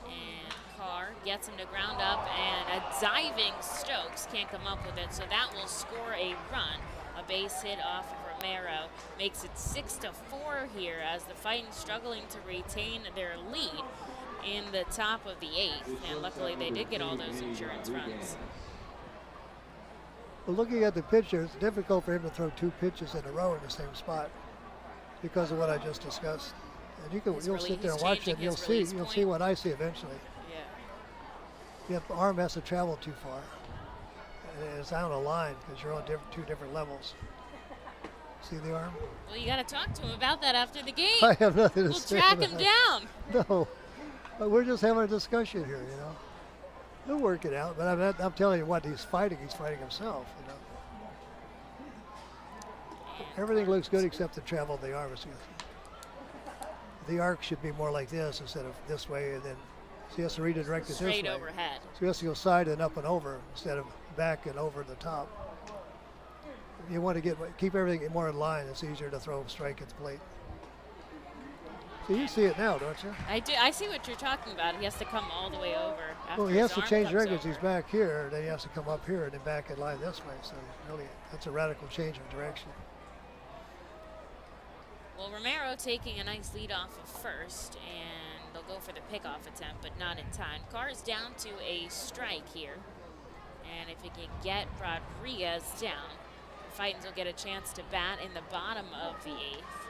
And Carr gets him to ground up, and a diving Stokes can't come up with it, so that will score a run. A base hit off of Romero makes it 6-4 here as the Fightin struggling to retain their lead in the top of the 8th, and luckily they did get all those insurance runs. Well, looking at the pitcher, it's difficult for him to throw 2 pitches in a row in the same spot because of what I just discussed. And you'll sit there and watch it, and you'll see what I see eventually. Yeah. The arm has to travel too far. And it's on a line because you're on 2 different levels. See the arm? Well, you got to talk to him about that after the game. I have nothing to say. We'll track him down. No, but we're just having a discussion here, you know. We'll work it out, but I'm telling you what, he's fighting himself, you know. Everything looks good except the travel of the arm. The arc should be more like this instead of this way, and then so he has to redirect it this way. Straight overhead. So he has to go side and up and over instead of back and over the top. You want to keep everything more in line. It's easier to throw a strike at the plate. So you see it now, don't you? I do. I see what you're talking about. He has to come all the way over. Well, he has to change directions. He's back here, then he has to come up here and then back in line this way. So really, that's a radical change of direction. Well, Romero taking a nice lead off of first, and they'll go for the pickoff attempt, but not in time. Carr is down to a strike here, and if he can get Rodriguez down, the Fightins will get a chance to bat in the bottom of the 8th.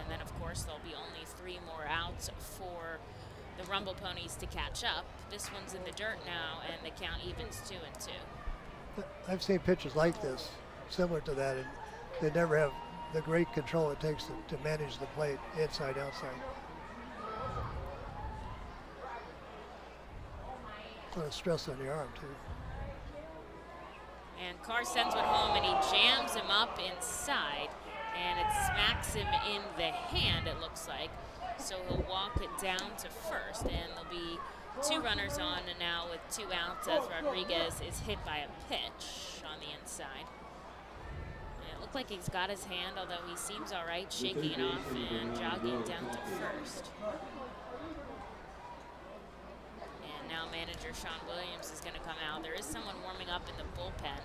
And then, of course, course, there'll be only 3 more outs for the Rumble Ponies to catch up. This one's in the dirt now, and the count evens 2-2. I've seen pitches like this, similar to that, and they never have the great control it takes to manage the plate inside, outside. A lot of stress on your arm, too. And Carr sends one home, and he jams him up inside, and it smacks him in the hand, it looks like. So he'll walk it down to first, and there'll be 2 runners on, and now with 2 outs as Rodriguez is hit by a pitch on the inside. And it looked like he's got his hand, although he seems all right, shaking it off and jogging down to first. And now manager Sean Williams is going to come out. There is someone warming up in the bullpen.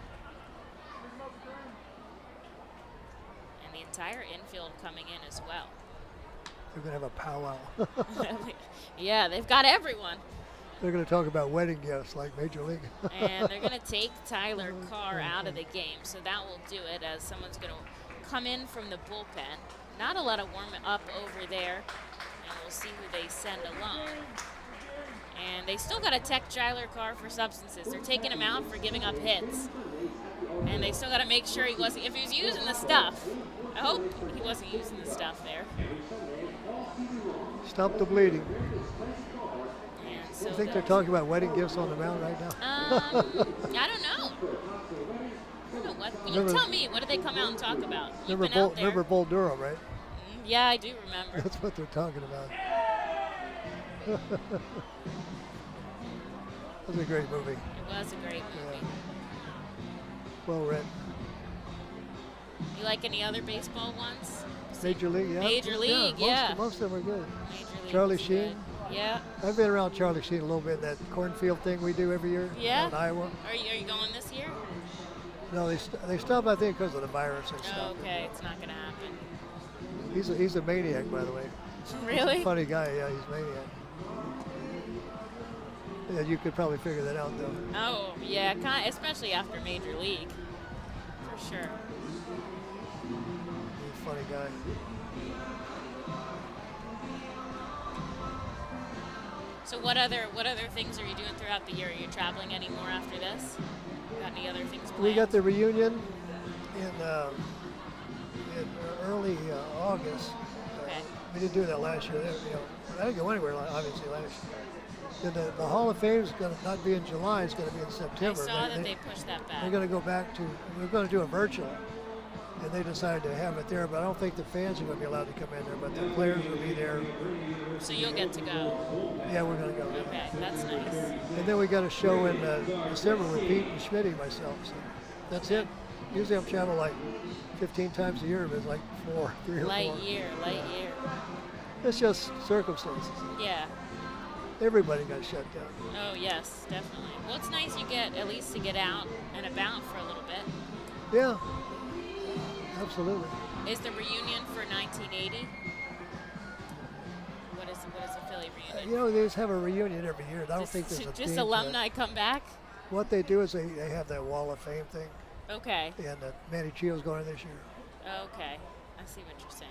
And the entire infield coming in as well. They're going to have a powwow. Yeah, they've got everyone. They're going to talk about wedding gifts like Major League. And they're going to take Tyler Carr out of the game. So that will do it, as someone's going to come in from the bullpen. Not a lot of warming up over there. And we'll see who they send along. And they still got to tech Tyler Carr for substances. They're taking him out for giving up hits. And they still got to make sure he wasn't, if he was using the stuff, I hope he wasn't using the stuff there. Stop the bleeding. And so I think they're talking about wedding gifts on the mound right now. I don't know. I don't know what. You tell me. What do they come out and talk about? You've been out there. Remember Bull Durham, right? Yeah, I do remember. That's what they're talking about. It was a great movie. It was a great movie. Yeah. Well written. You like any other baseball ones? Major League, yeah. Major League, yeah. Most of them are good. Major League Charlie Sheen. Good. Yeah. I've been around Charlie Sheen a little bit, that cornfield thing we do every year yeah. in Iowa. Are you going this year? No, they stopped, I think, because of the virus and stuff. Oh, okay, it's not going to happen. He's a maniac, by the way. Really? Funny guy, yeah, he's a maniac. Yeah, you could probably figure that out, though. Oh, yeah, especially after Major League, for sure. He's a funny guy. So what other things are you doing throughout the year? Are you traveling any more after this? Got any other things planned? We got the reunion in early August. Okay. We didn't do that last year. I didn't go anywhere, obviously, last year. Then the Hall of Fame is going to not be in July, it's going to be in September. I saw that they pushed that back. They're going to go back to, we're going to do a virtual, and they decided to have it there, but I don't think the fans are going to be allowed to come in there, but the players will be there. So you'll get to go? Yeah, we're going to go. Okay, that's nice. And then we got a show in December with Pete and Schmitty, myself, so that's it. Usually I'm traveling like 15 times a year, but it's like 3 or 4. Light year. It's just circumstances. Yeah. Everybody got shut down. Oh, yes, definitely. Well, it's nice you get at least to get out and about for a little bit. Yeah, absolutely. Is the reunion for 1980? What is the Philly reunion? They just have a reunion every year. I don't think there's a just theme alumni come back? What they do is they have that Wall of Fame thing. Okay. And Manny Chio's going this year. Okay, I see what you're saying.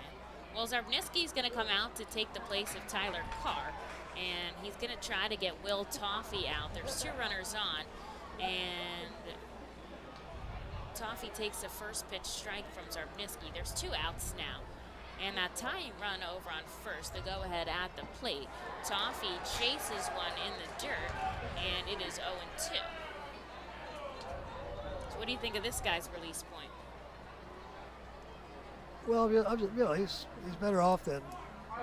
Well, Zarbnisky's going to come out to take the place of Tyler Carr, and he's going to try to get Will Toffee out. There's 2 runners on, and Toffee takes the first pitch strike from Zarbnisky. There's 2 outs now, and that tying run over on first, the go-ahead at the plate. Toffee chases one in the dirt, and it is 0-2. So what do you think of this guy's release point? Well, he's better off than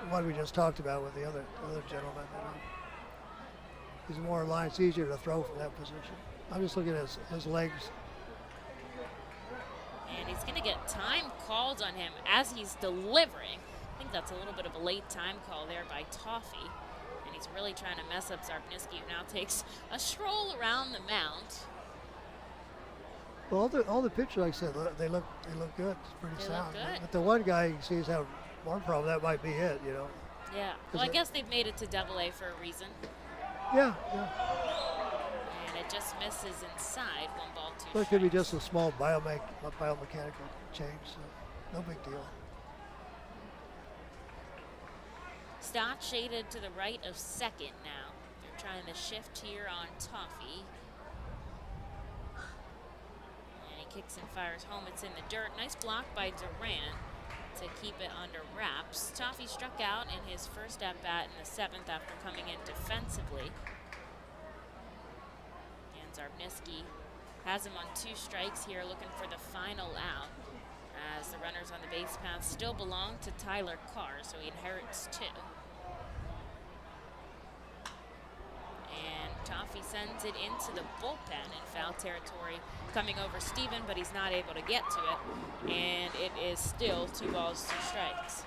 what we just talked about with the other gentleman. He's more in line. It's easier to throw from that position. I'm just looking at his legs. And he's going to get time called on him as he's delivering. I think that's a little bit of a late time call there by Toffee. And he's really trying to mess up Zarbnisky, who now takes a stroll around the mound. Well, all the pitchers, like I said, they look good. It's pretty sound. Look good. But the one guy, you see, he's having one problem. That might be it, Yeah. Well, I guess they've made it to Double-A for a reason. Yeah. And it just misses inside. 1 ball, 2 But it could be just a small biomechanical change, so no big deal. Stott shaded to the right of second now. They're trying to shift here on Toffee. And he kicks and fires home. It's in the dirt. Nice block by Durant to keep it under wraps. Toffee struck out in his first at-bat in the 7th after coming in defensively. And Zarniski has him on 2 strikes here, looking for the final out, as the runners on the base path still belong to Tyler Carr, so he inherits 2. And Toffee sends it into the bullpen in foul territory, coming over Steven, but he's not able to get to it. And it is still 2 balls, 2 strikes.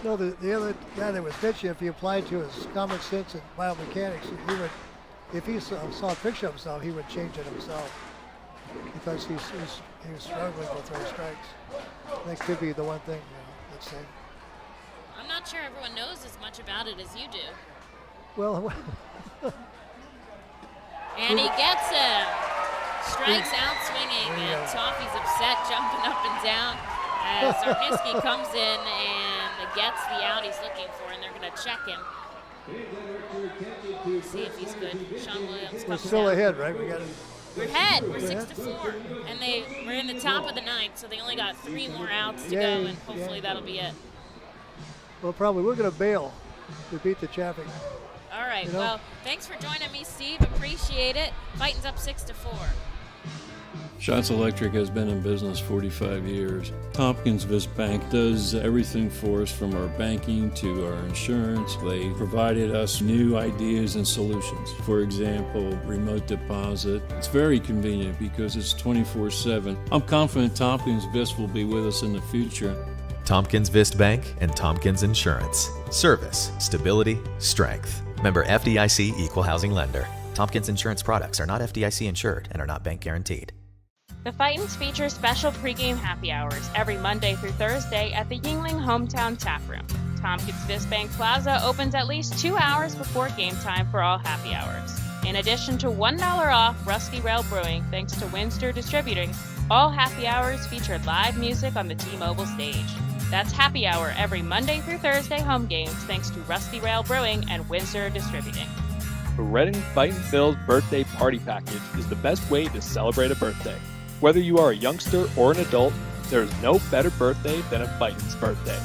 No, the other guy that was pitching, if he applied to his common sense and biomechanics, he would, if he saw a picture of himself, he would change it himself, because he was struggling with those strikes. That could be the one thing, let's say. I'm not sure everyone knows as much about it as you do. Well, and he gets him. Strikes out swinging, and Toffee's upset, jumping up and down as Zarniski comes in and gets the out he's looking for, and they're going to check him. See if he's good. Sean Williams we're comes still down. ahead, right? We're ahead. We're 6-4, and we're in the top of the 9th, so they only got 3 more outs to go, and hopefully that'll be it. Well, probably we're going to bail to beat the traffic. All right. You know? Well, thanks for joining me, Steve. Appreciate it. Fightin's up 6-4. Shots Electric has been in business 45 years. Tompkins Vist Bank does everything for us, from our banking to our insurance. They provided us new ideas and solutions. For example, remote deposit. It's very convenient because it's 24/7. I'm confident Tompkins Vist will be with us in the future. Tompkins Vist Bank and Tompkins Insurance. Service, stability, strength. Member FDIC Equal Housing Lender. Tompkins Insurance products are not FDIC insured and are not bank guaranteed. The Fightins feature special pregame happy hours every Monday through Thursday at the Yingling Hometown Tap Room. Tompkins Vist Bank Plaza opens at least 2 hours before game time for all happy hours. In addition to $1 off Rusty Rail Brewing thanks to Windsor Distributing, all happy hours feature live music on the T-Mobile stage. That's happy hour every Monday through Thursday home games thanks to Rusty Rail Brewing and Windsor Distributing. The Reading Fightin' Phil's birthday party package is the best way to celebrate a birthday. Whether you are a youngster or an adult, there is no better birthday than a Fightin's birthday.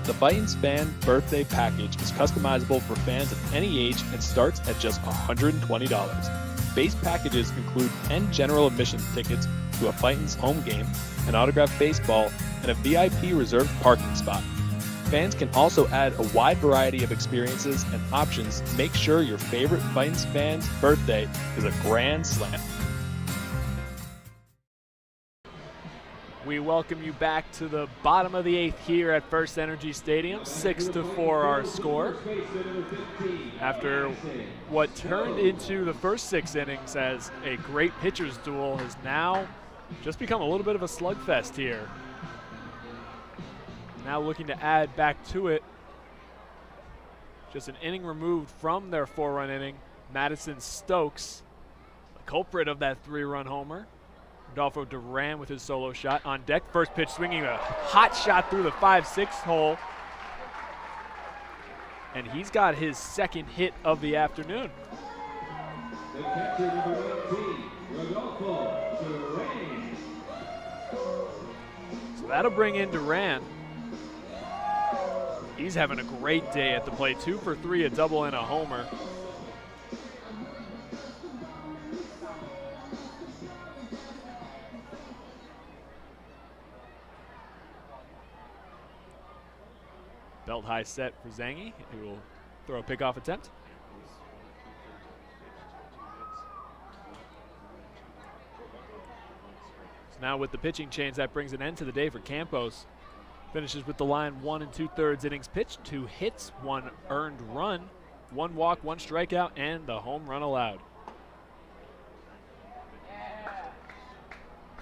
The Fightin's Fan Birthday Package is customizable for fans of any age and starts at just $120. Base packages include 10 general admission tickets to a Fightin's home game, an autographed baseball, and a VIP reserved parking spot. Fans can also add a wide variety of experiences and options to make sure your favorite Fightin's fan's birthday is a grand slam. We welcome you back to the bottom of the 8th here at FirstEnergy Stadium. 6-4 our score. After what turned into the first 6 innings as a great pitcher's duel has now just become a little bit of a slugfest here. Now looking to add back to it. Just an inning removed from their 4-run inning. Madison Stokes, the culprit of that 3-run homer. Rodolfo Duran with his solo shot on deck. First pitch swinging a hot shot through the 5-6 hole. And he's got his second hit of the afternoon. The catcher number 19, Rodolfo Duran. So that'll bring in Duran. He's having a great day at the plate. 2 for 3, a double and a homer. Belt high set for Zangi, who will throw a pickoff attempt. So now with the pitching change, that brings an end to the day for Campos. Finishes with the line 1 2/3 innings pitched, 2 hits, 1 earned run, 1 walk, 1 strikeout, and the home run allowed.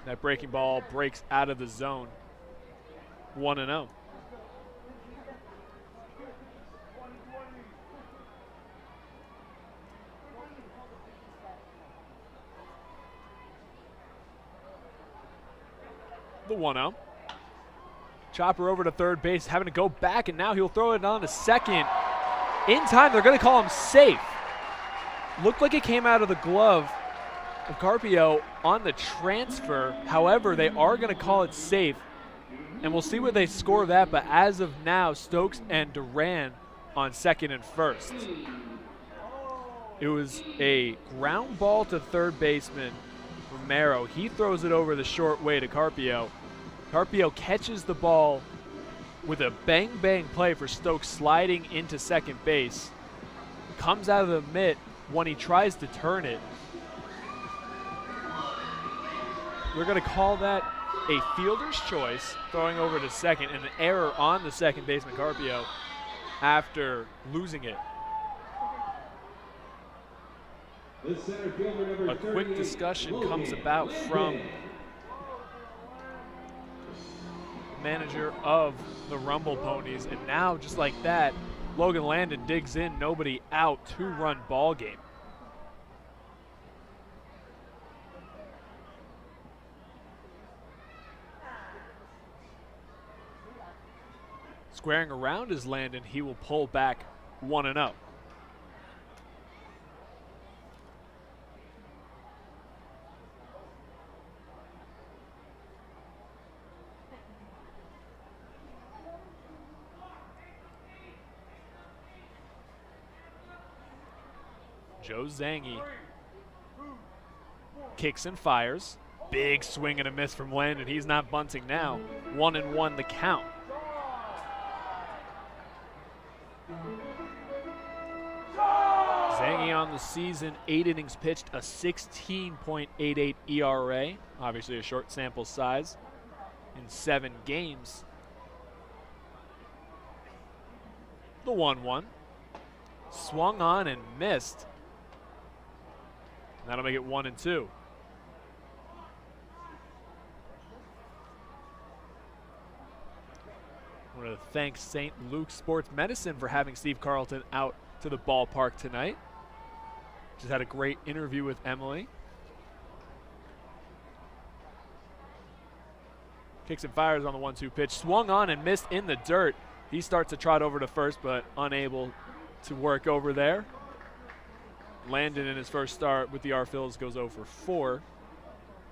That breaking ball breaks out of the zone. 1-0. The 1-0. Chopper over to third base, having to go back, and now he'll throw it on to second. In time, they're going to call him safe. Looked like it came out of the glove of Carpio on the transfer. However, they are going to call it safe, and we'll see what they score that. But as of now, Stokes and Duran on second and first. It was a ground ball to third baseman Romero. He throws it over the short way to Carpio. Carpio catches the ball with a bang-bang play for Stokes sliding into second base. Comes out of the mitt when he tries to turn it. We're going to call that a fielder's choice, throwing over to second, and an error on the second baseman Carpio after losing it. A quick discussion comes about from the manager of the Rumble Ponies, and now just like that, Logan Landon digs in, nobody out, 2-run ball game. Squaring around is Landon. He will pull back 1-0. Joe Zangi kicks and fires. Big swing and a miss from Landon. He's not bunting now. 1-1 the count. Zangi on the season, 8 innings pitched, a 16.88 ERA. Obviously a short sample size in 7 games. The 1-1. Swung on and missed. That'll make it 1-2. I want to thank St. Luke's Sports Medicine for having Steve Carlton out to the ballpark tonight. Just had a great interview with Emily. Kicks and fires on the 1-2 pitch. Swung on and missed in the dirt. He starts to trot over to first, but unable to work over there. Landon in his first start with the R-Phils goes 0 for 4,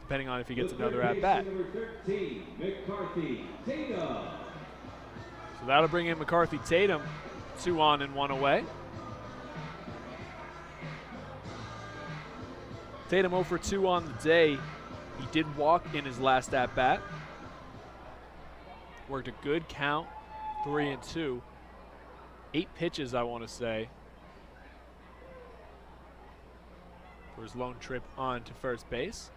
depending on if he gets another at-bat. So that'll bring in McCarthy Tatum, 2 on and 1 away. Tatum 0 for 2 on the day. He did walk in his last at-bat. Worked a good count, 3-2. 8 pitches, I want to say, for his lone trip on to first base.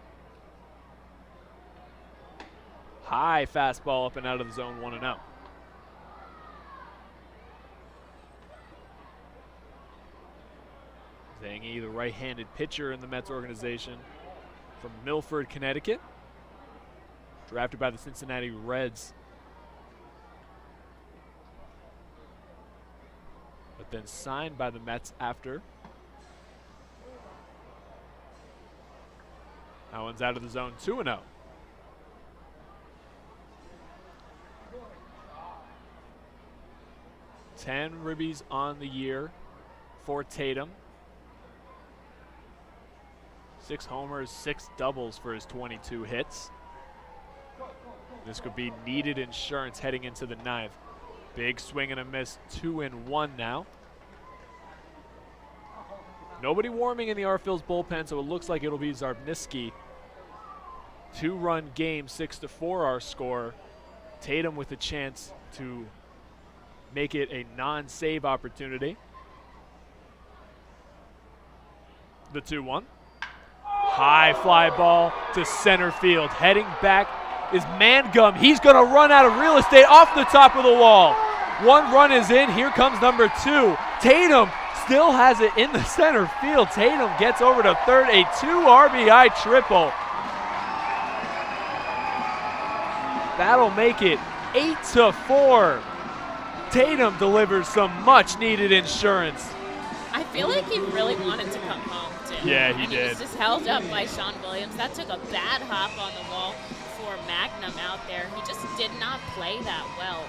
High fastball up and out of the zone, 1-0. Zangi, the right-handed pitcher in the Mets organization from Milford, Connecticut. Drafted by the Cincinnati Reds. But then signed by the Mets after. That one's out of the zone, 2-0. Ten ribbies on the year for Tatum. 6 homers, 6 doubles for his 22 hits. This could be needed insurance heading into the 9th. Big swing and a miss, 2-1 now. Nobody warming in the R-Phils bullpen, so it looks like it'll be Zarbniski. 2-run game, 6-4 our score. Tatum with a chance to make it a non-save opportunity. The 2-1. High fly ball to center field. Heading back is Mangum. He's going to run out of real estate off the top of the wall. 1 run is in. Here comes number 2. Tatum still has it in the center field. Tatum gets over to third, a 2 RBI triple. That'll make it 8-4. Tatum delivers some much needed insurance. I feel like he really wanted to come home, too. Yeah, he and did. He was just held up by Sean Williams. That took a bad hop on the wall for Magnum out there. He just did not play that well,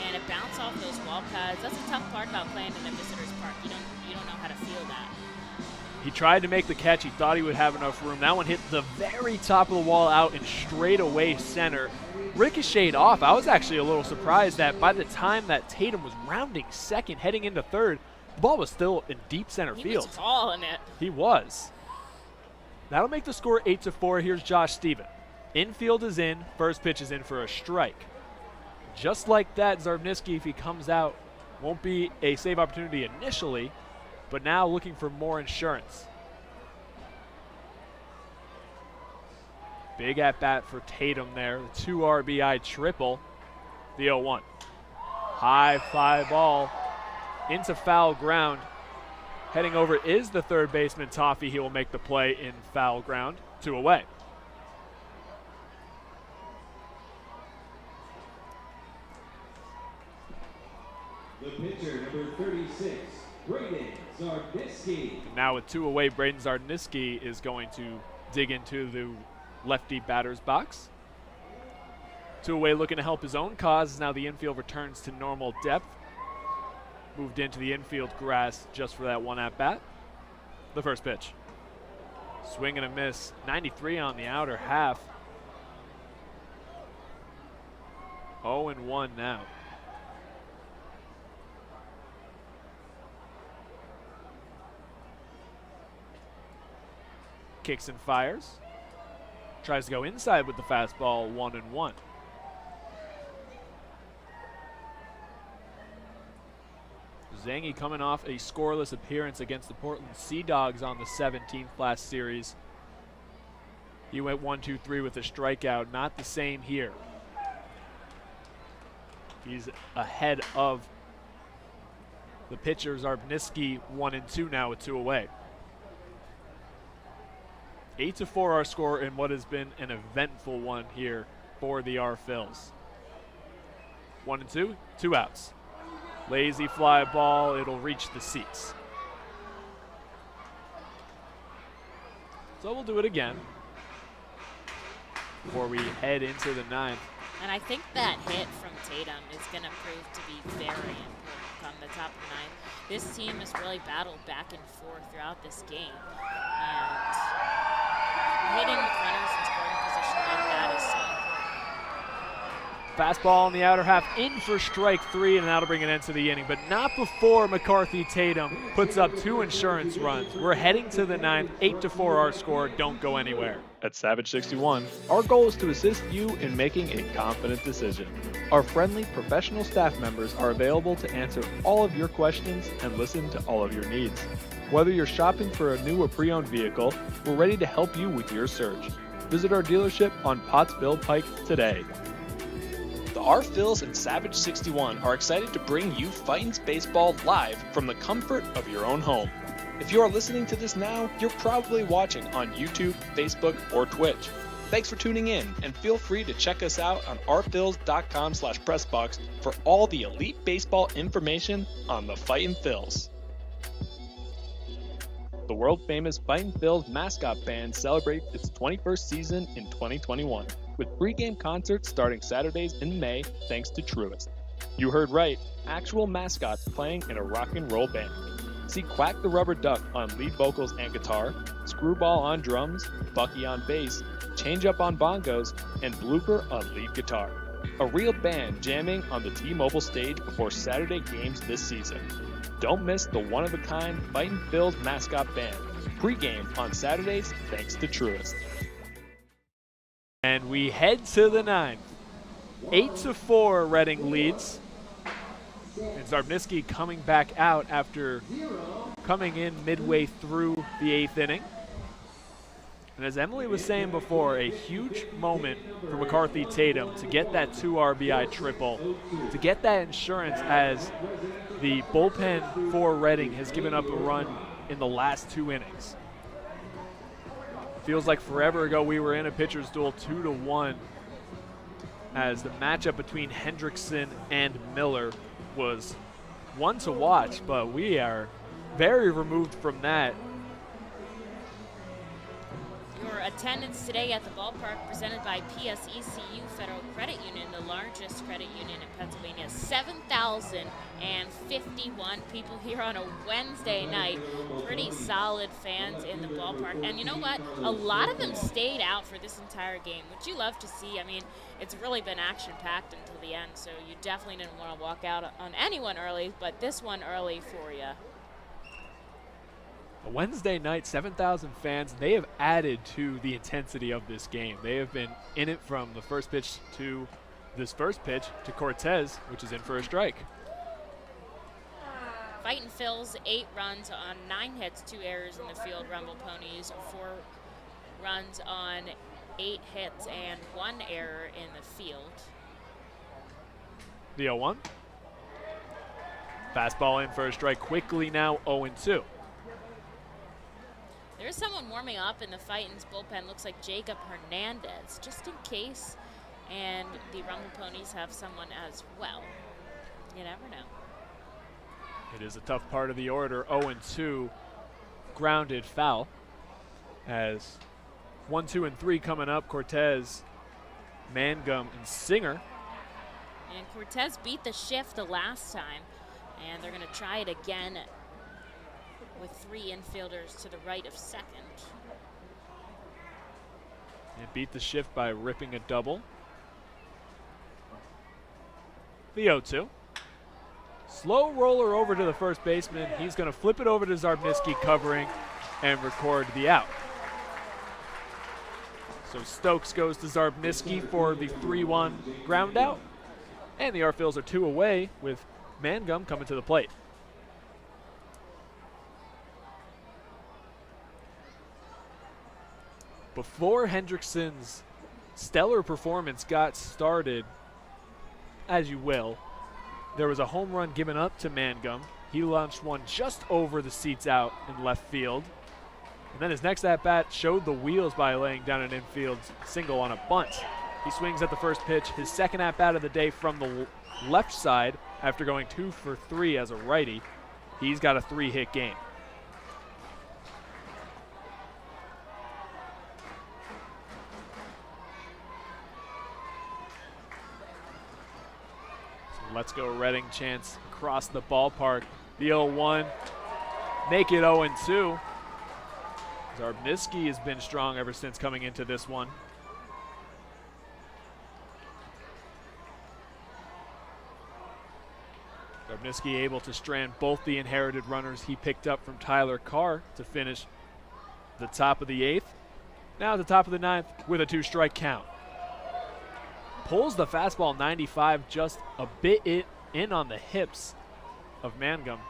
and it bounced off those wall pads. That's a tough part about playing in a visitor's park. You don't know how to feel that. He tried to make the catch. He thought he would have enough room. That one hit the very top of the wall out in straightaway center. Ricocheted off. I was actually a little surprised that by the time that Tatum was rounding second, heading into third, the ball was still in deep center field. He was calling it. He was. That'll make the score 8-4. Here's Josh Steven. Infield is in. First pitch is in for a strike. Just like that, Zarbniski, if he comes out, won't be a save opportunity initially, but now looking for more insurance. Big at-bat for Tatum there. 2 RBI triple. The 0-1. High fly ball into foul ground. Heading over is the third baseman, Toffee. He will make the play in foul ground. 2 away. The pitcher, number 36, Braden Zardniski. Now with 2 away, Braden Zardniski is going to dig into the lefty batter's box. 2 away, looking to help his own cause. Now the infield returns to normal depth. Moved into the infield grass just for that one at-bat. The first pitch. Swing and a miss. 93 on the outer half. 0-1 now. Kicks and fires. Tries to go inside with the fastball. 1-1. Zangy coming off a scoreless appearance against the Portland Sea Dogs on the 17th last series. He went 1-2-3 with a strikeout. Not the same here. He's ahead of the pitcher Zarbniski, 1-2 now with 2 away. 8-4 our score in what has been an eventful one here for the R-Phils. 1-2, 2 outs. Lazy fly ball, it'll reach the seats. So we'll do it again before we head into the 9th. And I think that hit from Tatum is going to prove to be very important on the top of the 9th. This team has really battled back and forth throughout this game. And hitting with runners in scoring position like that is so important. Fastball on the outer half, in for strike 3, and that'll bring an end to the inning. But not before McCarthy Tatum puts up 2 insurance runs. We're heading to the 9th, 8-4 our score. Don't go anywhere. At Savage 61, our goal is to assist you in making a confident decision. Our friendly professional staff members are available to answer all of your questions and listen to all of your needs. Whether you're shopping for a new or pre-owned vehicle, we're ready to help you with your search. Visit our dealership on Pottsville Pike today. The R-Phils and Savage 61 are excited to bring you Fightin's Baseball live from the comfort of your own home. If you are listening to this now, you're probably watching on YouTube, Facebook, or Twitch. Thanks for tuning in, and feel free to check us out on rphils.com/pressbox for all the elite baseball information on the Fightin' Phils. The world-famous Fightin' Phils mascot band celebrates its 21st season in 2021, with pregame concerts starting Saturdays in May thanks to Truist. You heard right, actual mascots playing in a rock and roll band. See Quack the Rubber Duck on lead vocals and guitar, Screwball on drums, Bucky on bass, Change Up on bongos, and Blooper on lead guitar. A real band jamming on the T-Mobile stage before Saturday games this season. Don't miss the one-of-a-kind Fightin' Phils mascot band. Pre-game on Saturdays thanks to Truist. And we head to the 9th. 8-4 Reading leads. And Zarbniski coming back out after coming in midway through the 8th inning. And as Emily was saying before, a huge moment for McCarthy Tatum to get that 2 RBI triple, to get that insurance as the bullpen for Reading has given up a run in the last 2 innings. Feels like forever ago we were in a pitcher's duel 2-1 as the matchup between Hendrickson and Miller was one to watch, but we are very removed from that. You're a attendance today at the ballpark presented by PSECU Federal Credit Union, the largest credit union in Pennsylvania. 7,051 people here on a Wednesday night. Pretty solid fans in the ballpark. And you know what? A lot of them stayed out for this entire game, which you love to see. I mean, it's really been action-packed until the end, so you definitely didn't want to walk out on anyone early, but this one early for you. A Wednesday night, 7,000 fans. They have added to the intensity of this game. They have been in it from the first pitch to this first pitch to Cortez, which is in for a strike. Fightin Phil's 8 runs on 9 hits, 2 errors in the field. Rumble Ponies 4 runs on 8 hits and 1 error in the field. The 0-1. Fastball in for a strike quickly now, 0-2. There's someone warming up in the Fightin's bullpen. Looks like Jacob Hernandez, just in case. And the Rumble Ponies have someone as well. You never know. It is a tough part of the order. 0-2, grounded foul. As 1, 2, and 3 coming up. Cortez, Mangum, and Singer. And Cortez beat the shift the last time. And they're going to try it again with 3 infielders to the right of second. And beat the shift by ripping a double. The 0-2. Slow roller over to the first baseman. He's going to flip it over to Zarbniski covering and record the out. So Stokes goes to Zarbniski for the 3-1 ground out. And the Arphils are 2 away with Mangum coming to the plate. Before Hendrickson's stellar performance got started, as you will, there was a home run given up to Mangum. He launched one just over the seats out in left field. And then his next at-bat showed the wheels by laying down an infield single on a bunt. He swings at the first pitch, his second at-bat of the day from the left side after going 2 for 3 as a righty. He's got a 3-hit game. Let's go Reading chants across the ballpark. The 0-1, make it 0-2. Zarbniski has been strong ever since coming into this one. Zarbniski able to strand both the inherited runners he picked up from Tyler Carr to finish the top of the 8th. Now at the top of the 9th with a 2-strike count. Pulls the fastball 95 just a bit in on the hips of Mangum.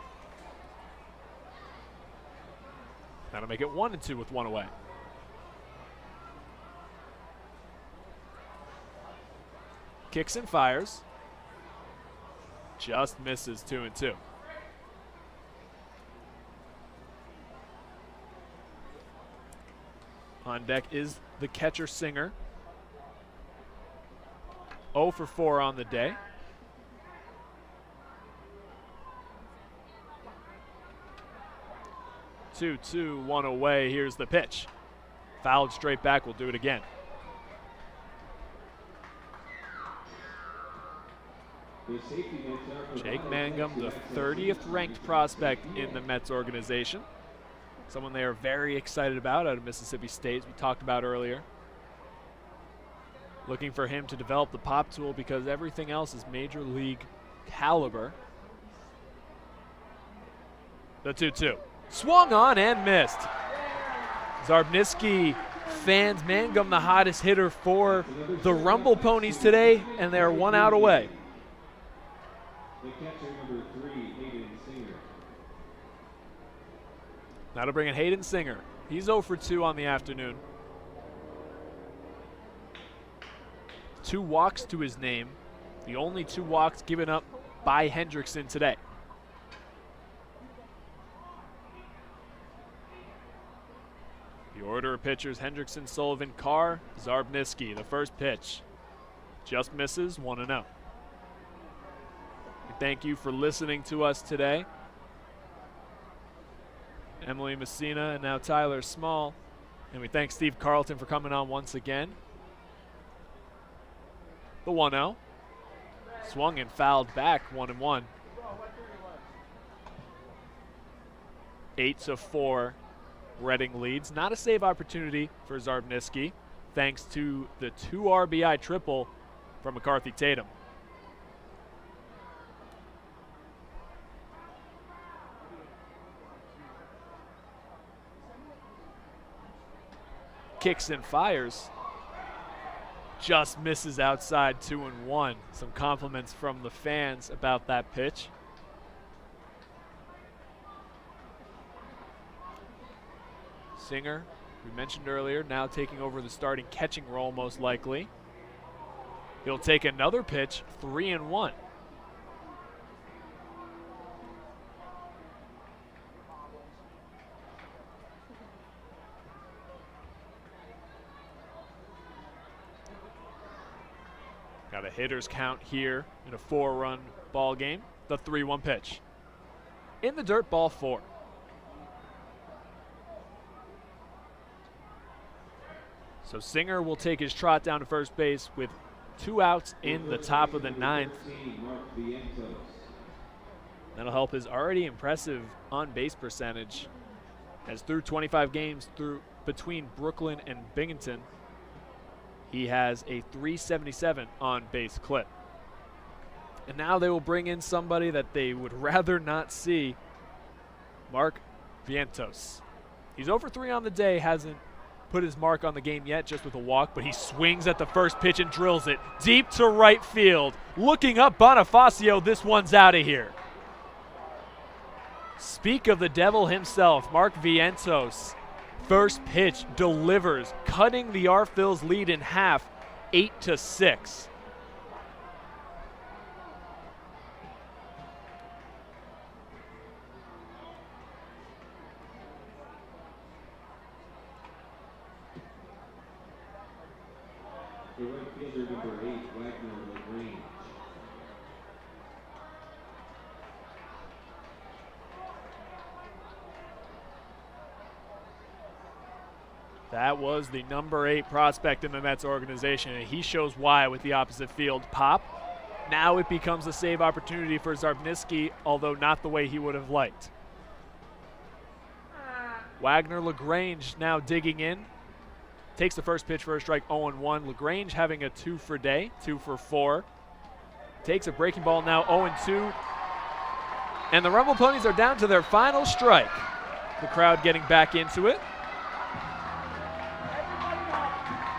That'll make it 1-2 with 1 away. Kicks and fires. Just misses 2-2. On deck is the catcher Singer. 0 for 4 on the day. Two, 1 away. Here's the pitch. Fouled straight back. We'll do it again. Jake Mangum, the 30th ranked prospect in the Mets organization. Someone they are very excited about out of Mississippi State, as we talked about earlier. Looking for him to develop the pop tool because everything else is major league caliber. The 2-2. Swung on and missed. Zarbniski fans Mangum the hottest hitter for the Rumble Ponies today, and they're 1 out away. The catcher number 3, Hayden Singer. Now to bring in Hayden Singer. He's 0 for 2 on the afternoon. 2 walks to his name. The only 2 walks given up by Hendrickson today. The order of pitchers: Hendrickson, Sullivan, Carr, Zarbniski. The first pitch just misses, 1-0. Thank you for listening to us today. Emily Messina and now Tyler Small And we thank Steve Carlton for coming on once again. The 1-0. Swung and fouled back, 1-1. 8-4, Reading leads. Not a save opportunity for Zarbniski, thanks to the 2 RBI triple from McCarthy Tatum. Kicks and fires. Just misses outside, 2-1. Some compliments from the fans about that pitch. Singer, we mentioned earlier, now taking over the starting catching role most likely. He'll take another pitch, 3-1. Got a hitter's count here in a 4-run ball game. The 3-1 pitch. In the dirt, ball 4. So Singer will take his trot down to first base with 2 outs in the top of the 9th. That'll help his already impressive on-base percentage, as through 25 games between Brooklyn and Binghamton, he has a .377 on-base clip. And now they will bring in somebody that they would rather not see, Mark Vientos. He's over 3 on the day, hasn't put his mark on the game yet, just with a walk, but he swings at the first pitch and drills it deep to right field. Looking up Bonifacio, this one's out of here. Speak of the devil himself, Mark Vientos. First pitch delivers, cutting the R-Phils lead in half, 8-6. The right fielder, number 8, Wagner LaGrange. That was the number 8 prospect in the Mets organization, and he shows why with the opposite field pop. Now it becomes a save opportunity for Zarbniski, although not the way he would have liked. Wagner LaGrange now digging in. Takes the first pitch for a strike, 0-1. LaGrange having a 2 for day, 2 for 4. Takes a breaking ball now, 0-2. And the Rumble Ponies are down to their final strike. The crowd getting back into it.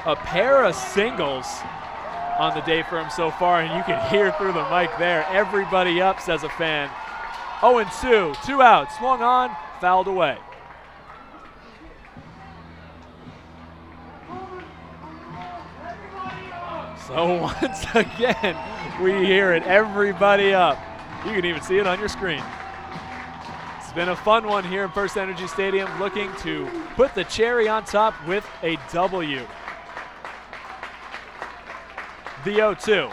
A pair of singles on the day for him so far, and you can hear through the mic there. Everybody up, says a fan. 0-2, 2 outs, swung on, fouled away. So once again, we hear it, everybody up. You can even see it on your screen. It's been a fun one here in FirstEnergy Stadium, looking to put the cherry on top with a W. The 0-2.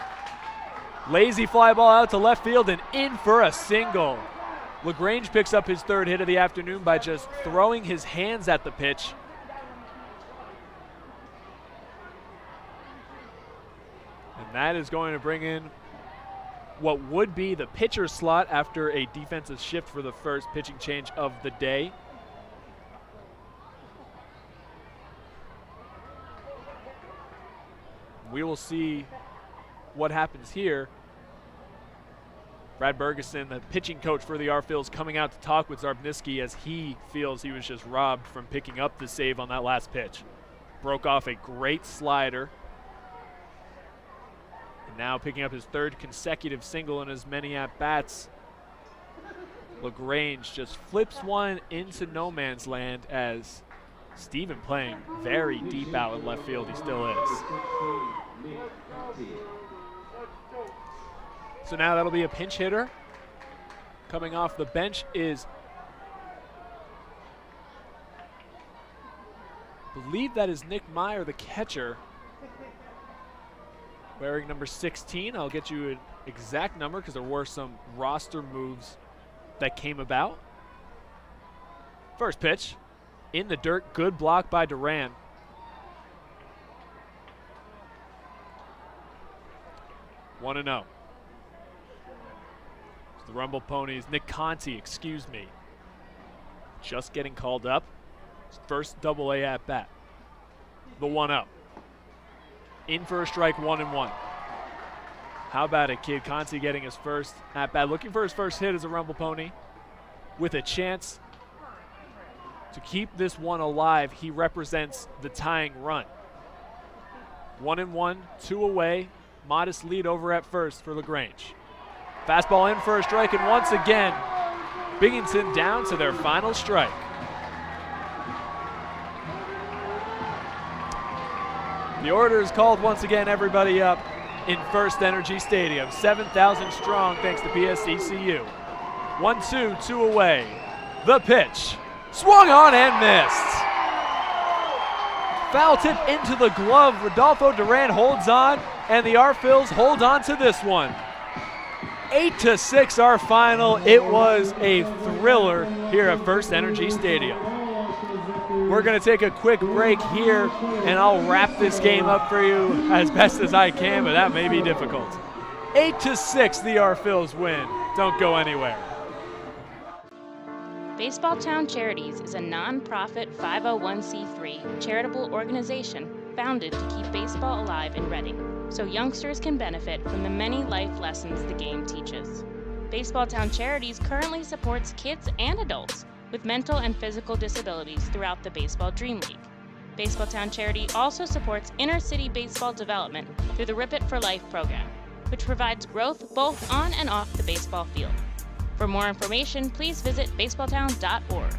Lazy fly ball out to left field and in for a single. LaGrange picks up his 3rd hit of the afternoon by just throwing his hands at the pitch. And that is going to bring in what would be the pitcher slot after a defensive shift for the first pitching change of the day. We will see what happens here. Brad Bergeson, the pitching coach for the R-Phils, coming out to talk with Zarbniski as he feels he was just robbed from picking up the save on that last pitch. Broke off a great slider. And now picking up his 3rd consecutive single in as many at-bats. LaGrange just flips one into no man's land as Steven playing very deep out in left field. He still is. So now that'll be a pinch hitter. Coming off the bench is, I believe that is Nick Meyer, the catcher, wearing number 16. I'll get you an exact number because there were some roster moves that came about. First pitch in the dirt. Good block by Duran. One and 0. The Rumble Ponies, Nick Conti, excuse me, just getting called up. His first double-A at bat. The 1-0. In for a strike, 1-1. How about it, kid? Conti getting his first at bat, looking for his first hit as a Rumble Pony, with a chance to keep this one alive. He represents the tying run. 1-1, 2 away. Modest lead over at first for LaGrange. Fastball in for a strike, and once again, Binghamton down to their final strike. The order is called once again, everybody up in FirstEnergy Stadium. 7,000 strong thanks to PSECU. 1-2, 2 away. The pitch, swung on and missed. Foul tip into the glove. Rodolfo Duran holds on, and the R-Phils hold on to this one. 8-6 our final. It was a thriller here at FirstEnergy Stadium. We're going to take a quick break here, and I'll wrap this game up for you as best as I can, but that may be difficult. 8-6 the R-Phils win. Don't go anywhere. Baseball Town Charities is a non-profit 501c3 charitable organization founded to keep baseball alive in Reading, so youngsters can benefit from the many life lessons the game teaches. Baseball Town Charities currently supports kids and adults with mental and physical disabilities throughout the Baseball Dream League. Baseball Town Charity also supports inner-city baseball development through the Rip It for Life program, which provides growth both on and off the baseball field. For more information, please visit baseballtown.org.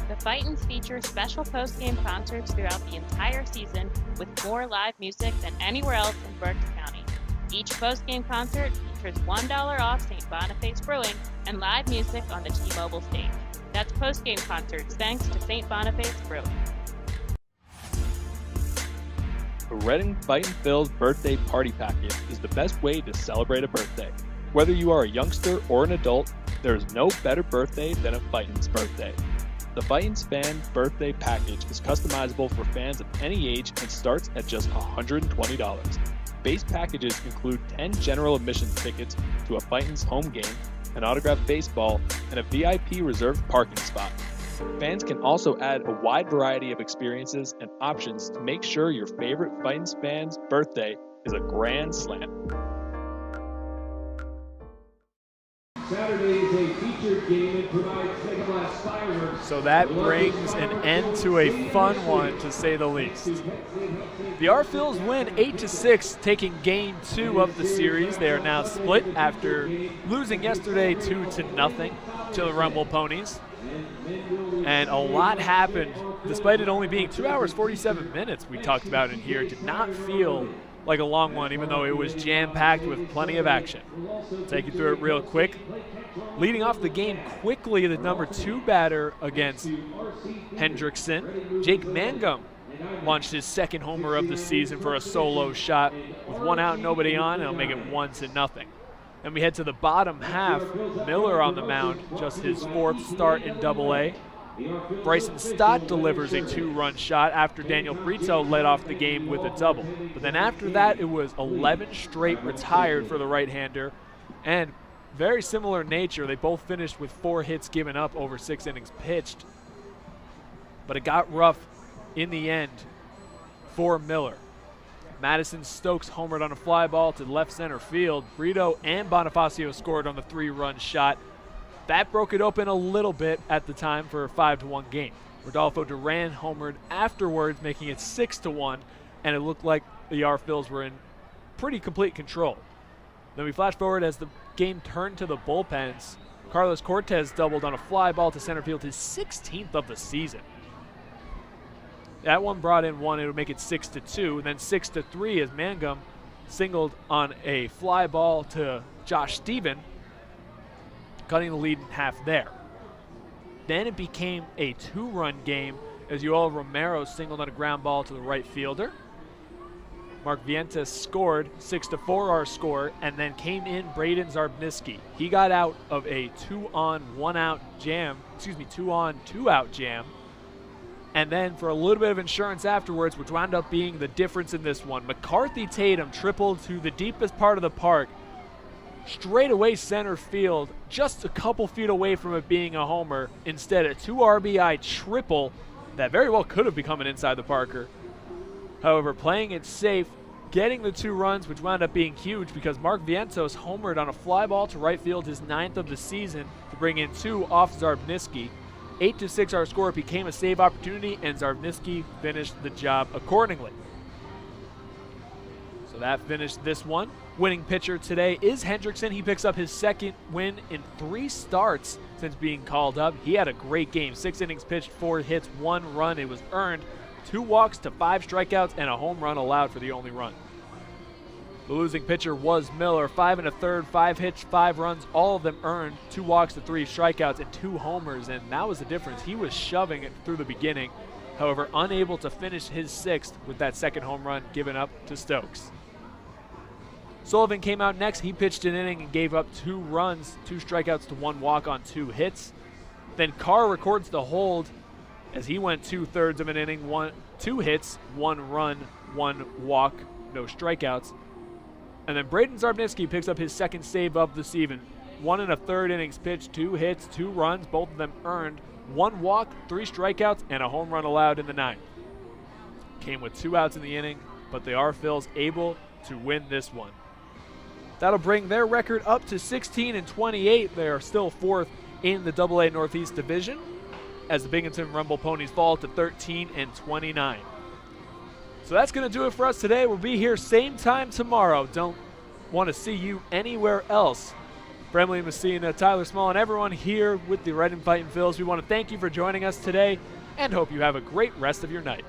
The Fightins feature special post-game concerts throughout the entire season with more live music than anywhere else in Berks County. Each post-game concert features $1 off St. Boniface Brewing and live music on the T-Mobile stage. That's post-game concerts thanks to St. Boniface Brewing. The Reading Fightin' Phil's birthday party package is the best way to celebrate a birthday. Whether you are a youngster or an adult, there is no better birthday than a Fightin's birthday. The Fightin's Fan Birthday Package is customizable for fans of any age and starts at just $120. Base packages include 10 general admissions tickets to a Fightin's home game, an autographed baseball, and a VIP reserved parking spot. Fans can also add a wide variety of experiences and options to make sure your favorite Fightin's fan's birthday is a grand slam. Saturday is a featured game and provides Mega Blast fireworks. So that brings an end to a fun one, to say the least. The R-Phils win 8-6, taking game 2 of the series. They are now split after losing yesterday 2-0 to the Rumble Ponies. And a lot happened, despite it only being 2 hours, 47 minutes we talked about in here. It did not feel like a long one, even though it was jam-packed with plenty of action. I'll take you through it real quick. Leading off the game quickly, the number 2 batter against Hendrickson, Jake Mangum, launched his second homer of the season for a solo shot with 1 out, nobody on, and it'll make it 1-0. Then we head to the bottom half. Miller on the mound, just his 4th start in Double-A. Bryson Stott delivers a 2-run shot after Daniel Brito led off the game with a double. But then after that, it was 11 straight retired for the right-hander. And very similar nature. They both finished with 4 hits given up over 6 innings pitched. But it got rough in the end for Miller. Madison Stokes homered on a fly ball to left center field. Brito and Bonifacio scored on the 3-run shot. That broke it open a little bit at the time for a 5-1 game. Rodolfo Duran homered afterwards, making it 6-1, and it looked like the R-Phils were in pretty complete control. Then we flash forward as the game turned to the bullpens. Carlos Cortez doubled on a fly ball to center field, his 16th of the season. That one brought in 1, it would make it 6-2, and then 6-3 as Mangum singled on a fly ball to Josh Stephen, cutting the lead in half there. Then it became a 2-run game as Yoel Romero singled on a ground ball to the right fielder. Mark Vientas scored 6-4 our score, and then came in Braden Zarbniski. He got out of a 2-on, 1-out jam, 2-on, 2-out jam. And then for a little bit of insurance afterwards, which wound up being the difference in this one, McCarthy Tatum tripled to the deepest part of the park, straight away center field, just a couple feet away from it being a homer. Instead, a 2 RBI triple that very well could have become an inside the Parker. However, playing it safe, getting the 2 runs, which wound up being huge because Mark Vientos homered on a fly ball to right field, his 9th of the season, to bring in 2 off Zarbniski. 8-6 our score became a save opportunity, and Zarbniski finished the job accordingly. So that finished this one. Winning pitcher today is Hendrickson. He picks up his 2nd win in 3 starts since being called up. He had a great game. 6 innings pitched, 4 hits, 1 run. It was earned. 2 walks to 5 strikeouts and a home run allowed for the only run. The losing pitcher was Miller. 5 1/3, 5 hits, 5 runs, all of them earned. 2 walks to 3 strikeouts and 2 homers, and that was the difference. He was shoving it through the beginning, however, unable to finish his 6th with that 2nd home run given up to Stokes. Sullivan came out next. He pitched an inning and gave up 2 runs, 2 strikeouts to 1 walk on 2 hits. Then Carr records the hold as he went 2/3 of an inning, 2 hits, 1 run, 1 walk, no strikeouts. And then Braden Zarbniski picks up his 2nd save of the season. 1 1/3 innings pitched, 2 hits, 2 runs, both of them earned, 1 walk, 3 strikeouts, and a home run allowed in the 9th. Came with 2 outs in the inning, but the R-Phils able to win this one. That'll bring their record up to 16-28. They are still 4th in the AA Northeast Division, as the Binghamton Rumble Ponies fall to 13-29. So that's going to do it for us today. We'll be here same time tomorrow. Don't want to see you anywhere else. For Emily Messina, Tyler Small, and everyone here with the Red and Fightin' Phils, we want to thank you for joining us today and hope you have a great rest of your night.